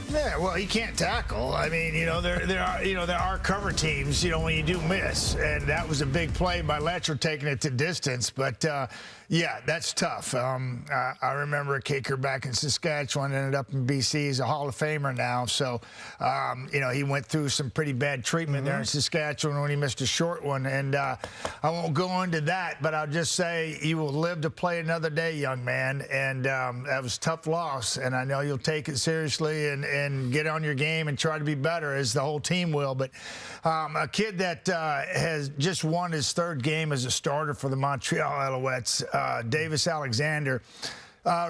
Yeah, well, he can't tackle. I mean, you know, there are cover teams, you know, when you do miss, and that was a big play by Letcher taking it to distance. But yeah, that's tough. I remember a kicker back in Saskatchewan, ended up in BC. He's a Hall of Famer now. So, you know, he went through some pretty bad treatment there in Saskatchewan when he missed a short one. And I won't go into that, but I'll just say you will live to play another day, young man. And that was a tough loss. And I know you'll take it seriously and get on your game and try to be better, as the whole team will. But a kid that has just won his 3rd game as a starter for the Montreal Alouettes, Davis Alexander,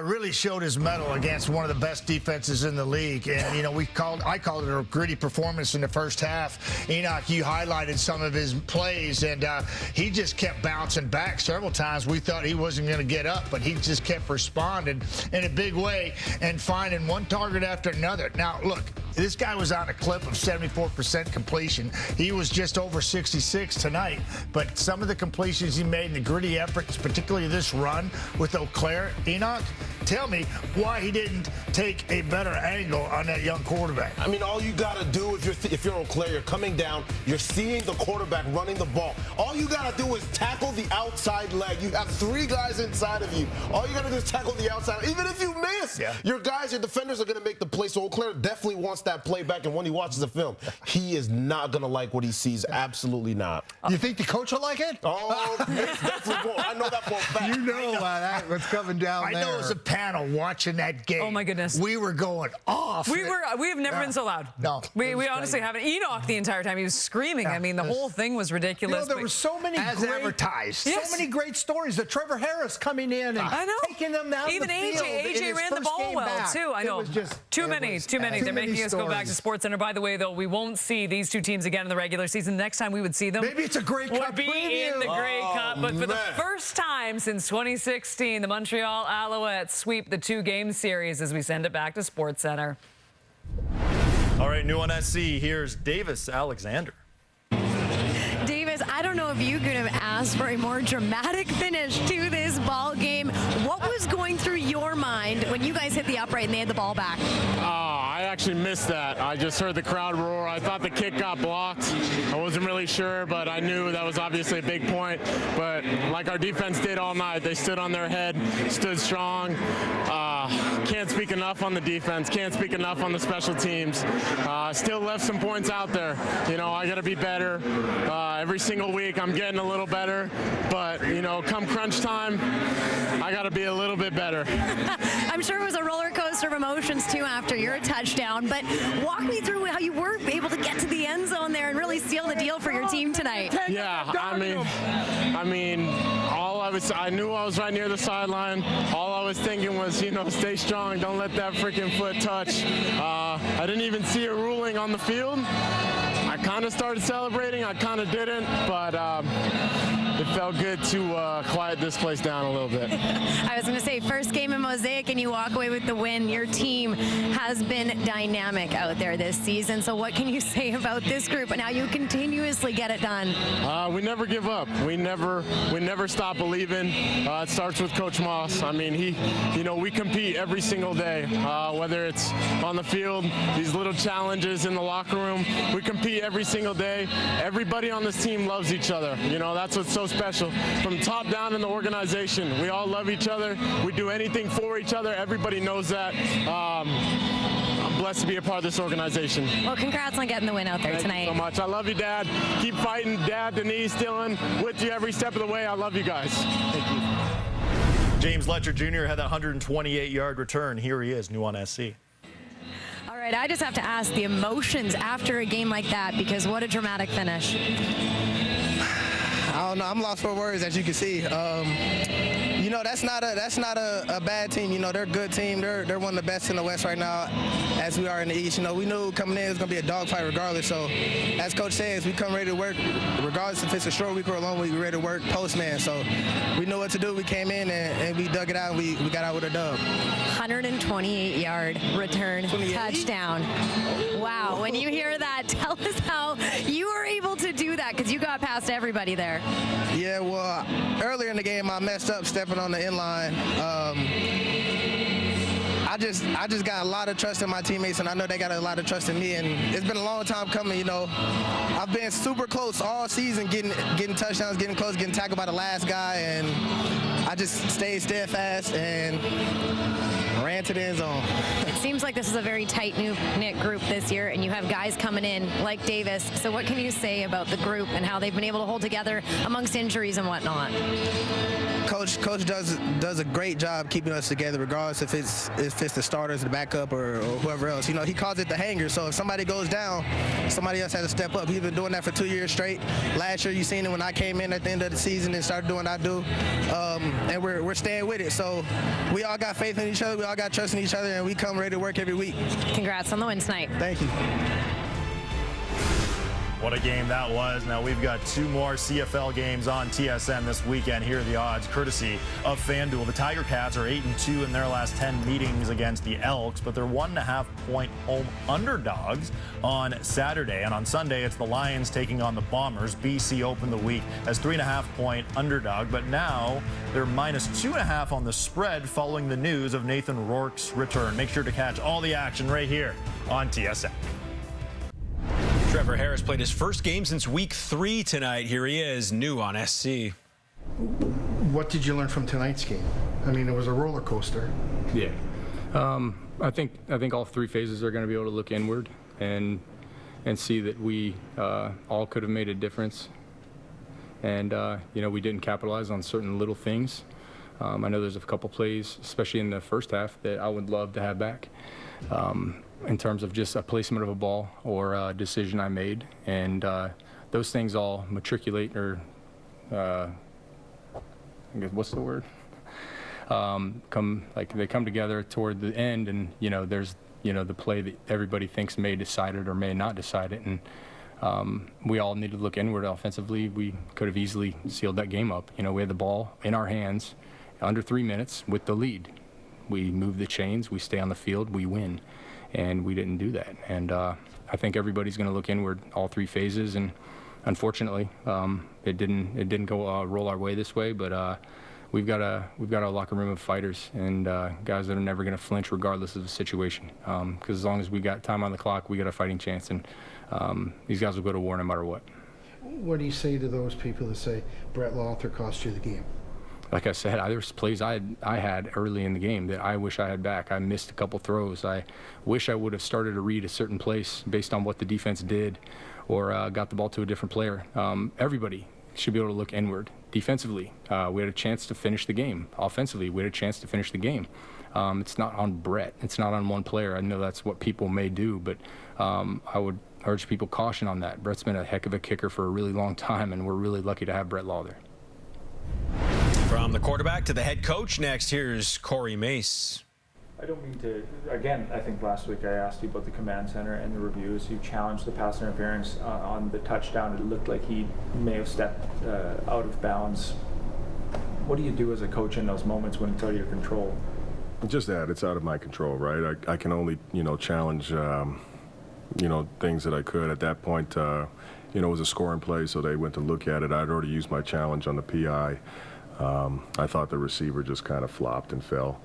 really showed his mettle against one of the best defenses in the league. And, you know, I called it a gritty performance in the first half. Enoch, you highlighted some of his plays, and he just kept bouncing back several times. We thought he wasn't going to get up, but he just kept responding in a big way and finding one target after another. Now, look, this guy was on a clip of 74% completion. He was just over 66 tonight, but some of the completions he made in the gritty efforts, particularly this run with Eau Claire, Enoch, tell me why he didn't take a better angle on that young quarterback. I mean, all you got to do if you're Eau Claire, you're coming down, you're seeing the quarterback running the ball. All you got to do is tackle the outside leg. You have 3 guys inside of you. All you got to do is tackle the outside. Even if you miss, your defenders are going to make the play. So Eau Claire definitely wants that play back, and when he watches the film, he is not going to like what he sees. Absolutely not. You think the coach will like it? Oh, definitely won't. I know that for a fact. You know what's coming down there. I know as a panel watching that game. Oh, my goodness. We were going off. We have never been so loud. No. We honestly haven't. Enoch the entire time. He was screaming. I mean, the whole thing was ridiculous. You know, there were so many many great stories. The Trevor Harris coming in and taking them down Even the field. AJ ran the ball well, too. I know. It was just too many. They're making us go back to SportsCenter. By the way, though, we won't see these 2 teams again in the regular season. The next time we would see them, maybe it's a Grey Cup would be preview. in the Grey Cup. But for the first time since 2016, the Montreal Alouettes sweep the 2-game series as we send it back to SportsCenter. All right, new on SC. Here's Davis Alexander. Davis, I don't know if you could have asked for a more dramatic finish to this ball game. What was going through your mind when you guys hit the upright and they had the ball back? I actually missed that. I just heard the crowd roar. I thought the kick got blocked. I wasn't really sure, but I knew that was obviously a big point. But like our defense did all night, they stood on their head, stood strong. Can't speak enough on the defense. Can't speak enough on the special teams. Still left some points out there. You know, I got to be better. Every single week I'm getting a little better. But, you know, come crunch time, I got to be a little bit better. I'm sure it was a roller coaster of emotions, too, after your touchdown. But walk me through how you were able to get to the end zone there and really seal the deal for your team tonight. Yeah, I mean, I knew I was right near the sideline. All I was thinking was, you know, stay strong. Don't let that freaking foot touch. I didn't even see a ruling on the field. I kind of started celebrating. I kind of didn't, but it felt good to quiet this place down a little bit. I was going to say, first game in Mosaic and you walk away with the win. Your team has been dynamic out there this season. So what can you say about this group and how you continuously get it done? We never give up. We never stop believing. It starts with Coach Moss. I mean, we compete every single day, whether it's on the field, these little challenges in the locker room. We compete every single day. Everybody on this team loves each other. You know, that's what's so special. From top down in the organization, we all love each other. We do anything for each other. Everybody knows that. I'm blessed to be a part of this organization. Well, congrats on getting the win out there tonight. Thank you so much. I love you, Dad. Keep fighting. Dad, Denise, Dylan, with you every step of the way. I love you guys. Thank you. James Letcher Jr. had that 128-yard return. Here he is, new on SC. All right, I just have to ask the emotions after a game like that, because what a dramatic finish. I don't know. I'm lost for words, as you can see. You know, that's not a bad team. You know, they're a good team. They're one of the best in the West right now, as we are in the East. You know, we knew coming in it was going to be a dogfight regardless. So, as Coach says, we come ready to work, regardless if it's a short week or a long week. We're ready to work postman. So, we know what to do. We came in and we dug it out. And we got out with a dub. 128-yard return touchdown. Wow. When you hear that, tell us how you were able to do that, because you got past everybody there. Yeah, well, earlier in the game, I messed up stepping on the inline. I just got a lot of trust in my teammates, and I know they got a lot of trust in me. And it's been a long time coming. You know, I've been super close all season, getting touchdowns, getting close, getting tackled by the last guy, and I just stayed steadfast and ran to the end zone. It seems like this is a very tight-knit group this year, and you have guys coming in like Davis. So what can you say about the group and how they've been able to hold together amongst injuries and whatnot? Coach does a great job keeping us together, regardless if it's the starters, the backup, or whoever else. You know, he calls it the hanger. So if somebody goes down, somebody else has to step up. He's been doing that for 2 years straight. Last year, you seen it when I came in at the end of the season and started doing what I do, and we're staying with it. So we all got faith in each other. We all got trust in each other, and we come ready to work every week. Congrats on the win tonight. Thank you. What a game that was. Now we've got 2 more CFL games on TSN this weekend. Here are the odds, courtesy of FanDuel. The Tiger Cats are 8-2 in their last 10 meetings against the Elks, but they're 1.5-point home underdogs on Saturday. And on Sunday, it's the Lions taking on the Bombers. BC opened the week as 3.5-point underdog, but now they're -2.5 on the spread following the news of Nathan Rourke's return. Make sure to catch all the action right here on TSN. Trevor Harris played his first game since week 3 tonight. Here he is, new on SC. What did you learn from tonight's game? I mean, it was a roller coaster. Yeah. I think all 3 phases are going to be able to look inward and see that we all could have made a difference. And, you know, we didn't capitalize on certain little things. I know there's a couple plays, especially in the first half, that I would love to have back. In terms of just a placement of a ball or a decision I made. And those things all matriculate, or I guess, what's the word? They come together toward the end, and, you know, there's, you know, the play that everybody thinks may decide it or may not decide it. And we all need to look inward offensively. We could have easily sealed that game up. You know, we had the ball in our hands under 3 minutes with the lead. We move the chains, we stay on the field, we win. And we didn't do that. And I think everybody's going to look inward all 3 phases. And unfortunately, it didn't go roll our way this way. But we've got a locker room of fighters and guys that are never going to flinch regardless of the situation. Because as long as we got time on the clock, we got a fighting chance, and these guys will go to war no matter what. What do you say to those people that say Brett Lawther cost you the game? Like I said, there's plays I had early in the game that I wish I had back. I missed a couple throws. I wish I would have started to read a certain place based on what the defense did, or got the ball to a different player. Everybody should be able to look inward. Defensively, we had a chance to finish the game. Offensively, we had a chance to finish the game. It's not on Brett. It's not on one player. I know that's what people may do, but I would urge people caution on that. Brett's been a heck of a kicker for a really long time, and we're really lucky to have Brett Lawther. From the quarterback to the head coach, next here's Corey Mace. I don't mean to, again, I think last week I asked you about the command center and the reviews. You challenged the pass interference on the touchdown. It looked like he may have stepped out of bounds. What do you do as a coach in those moments when it's out of your control? Just that, it's out of my control, right? I can only, challenge, things that I could. At that point, it was a scoring play, so they went to look at it. I'd already used my challenge on the PI. I thought the receiver just kind of flopped and fell.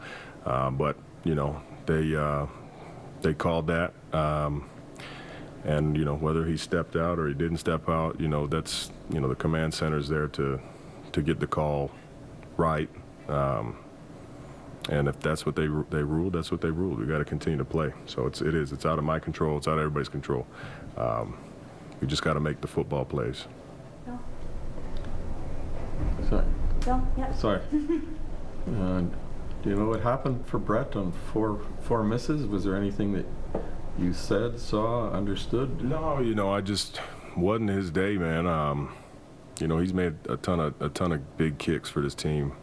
But, they called that. And, whether he stepped out or he didn't step out, that's, the command center's there to get the call right. And if that's what they ruled, that's what they ruled. We got to continue to play. So it's out of my control. It's out of everybody's control. We just got to make the football plays. Sorry. Bill, yeah. Sorry. Do you know what happened for Brett on four misses? Was there anything that you said, saw, understood? No, I just wasn't his day, man. He's made a ton of big kicks for this team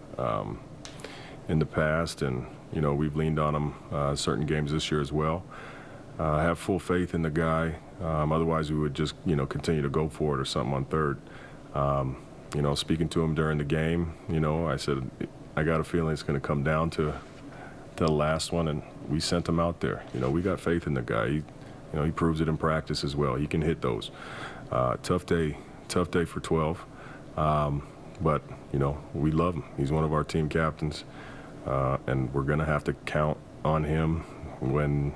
in the past, and we've leaned on him certain games this year as well. I have full faith in the guy. Otherwise, we would just continue to go for it or something on third. Speaking to him during the game, I said, I got a feeling it's going to come down to the last one, and we sent him out there. We got faith in the guy. He proves it in practice as well. He can hit those. Tough day for 12. But, we love him. He's one of our team captains, and we're going to have to count on him when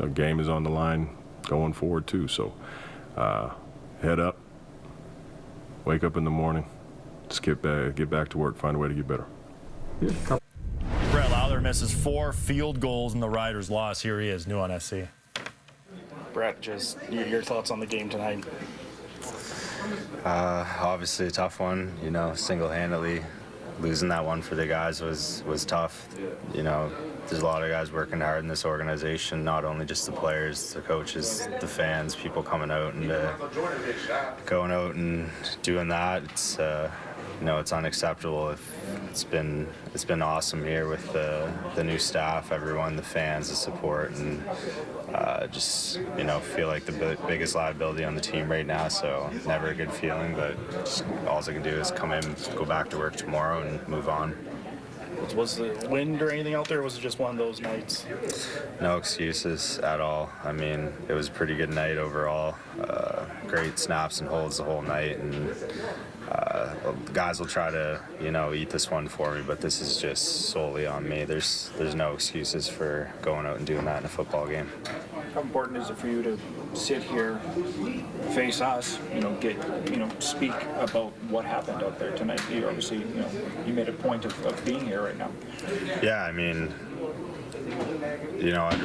a game is on the line going forward, too. So, head up. Wake up in the morning, just get back to work, find a way to get better. Brett Lawther misses 4 field goals in the Riders' loss. Here he is, new on SC. Brett, just your thoughts on the game tonight? Obviously a tough one. Single-handedly losing that one for the guys was tough. There's a lot of guys working hard in this organization, not only just the players, the coaches, the fans, people coming out and going out and doing that. It's unacceptable. It's been awesome here with the new staff, everyone, the fans, the support, and just feel like the biggest liability on the team right now. So never a good feeling, but all I can do is come in, go back to work tomorrow, and move on. Was the wind or anything out there, or was it just one of those nights? No excuses at all. I mean, it was a pretty good night overall. Great snaps and holds the whole night, and the guys will try to, eat this one for me, but this is just solely on me. There's no excuses for going out and doing that in a football game. How important is it for you to sit here, face us, speak about what happened out there tonight? You obviously, you made a point of being here right now. Yeah, I mean,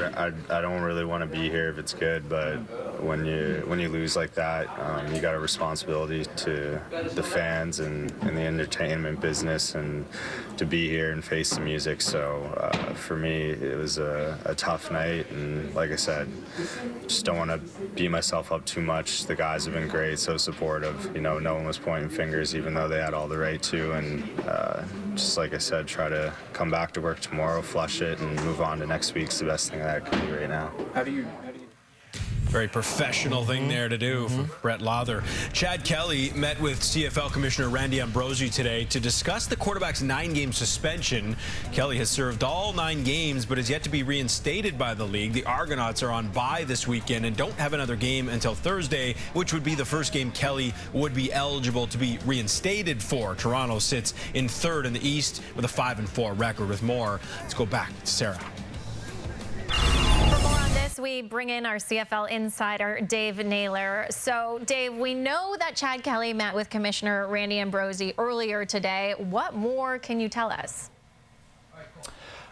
I don't really want to be here if it's good, but when you lose like that, you got a responsibility to the fans and the entertainment business, and to be here and face the music. So for me, it was a tough night, and like I said, just don't want to beat myself up too much. The guys have been great, so supportive. No one was pointing fingers, even though they had all the right to, and just like I said, try to come back to work tomorrow, flush it, and move on to next week's the best thing that I can do right now. How do you Very professional thing there to do for Brett Lawther. Chad Kelly met with CFL Commissioner Randy Ambrosie today to discuss the quarterback's 9-game suspension. Kelly has served all 9 games but is yet to be reinstated by the league. The Argonauts are on bye this weekend and don't have another game until Thursday, which would be the first game Kelly would be eligible to be reinstated for. Toronto sits in 3rd in the East with a 5-4 record. With more, let's go back to Sarah. For more on this, we bring in our CFL insider, Dave Naylor. So, Dave, we know that Chad Kelly met with Commissioner Randy Ambrosie earlier today. What more can you tell us?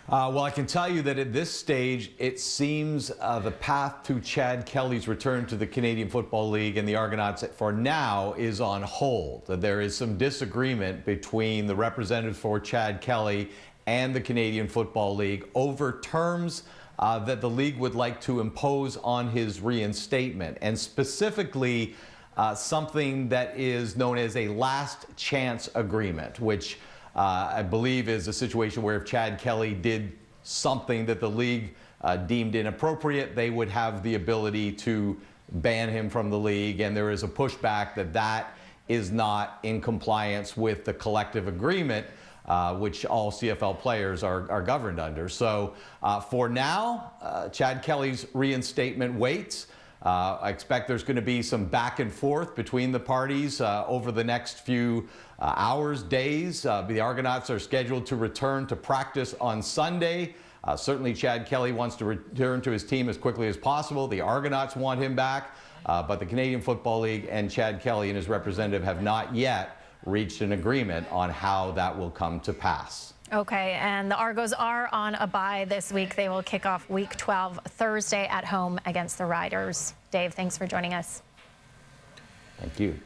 Well, I can tell you that at this stage, it seems the path to Chad Kelly's return to the Canadian Football League and the Argonauts for now is on hold. There is some disagreement between the representative for Chad Kelly and the Canadian Football League over terms that the league would like to impose on his reinstatement, and specifically something that is known as a last chance agreement, which I believe is a situation where if Chad Kelly did something that the league deemed inappropriate, they would have the ability to ban him from the league, and there is a pushback that that is not in compliance with the collective agreement which all CFL players are governed under. So for now, Chad Kelly's reinstatement waits. I expect there's going to be some back and forth between the parties over the next few hours, days. The Argonauts are scheduled to return to practice on Sunday. Certainly Chad Kelly wants to return to his team as quickly as possible. The Argonauts want him back, but the Canadian Football League and Chad Kelly and his representative have not yet reached an agreement on how that will come to pass. Okay, and the Argos are on a bye this week. They will kick off Week 12 Thursday at home against the Riders. Dave, thanks for joining us. Thank you.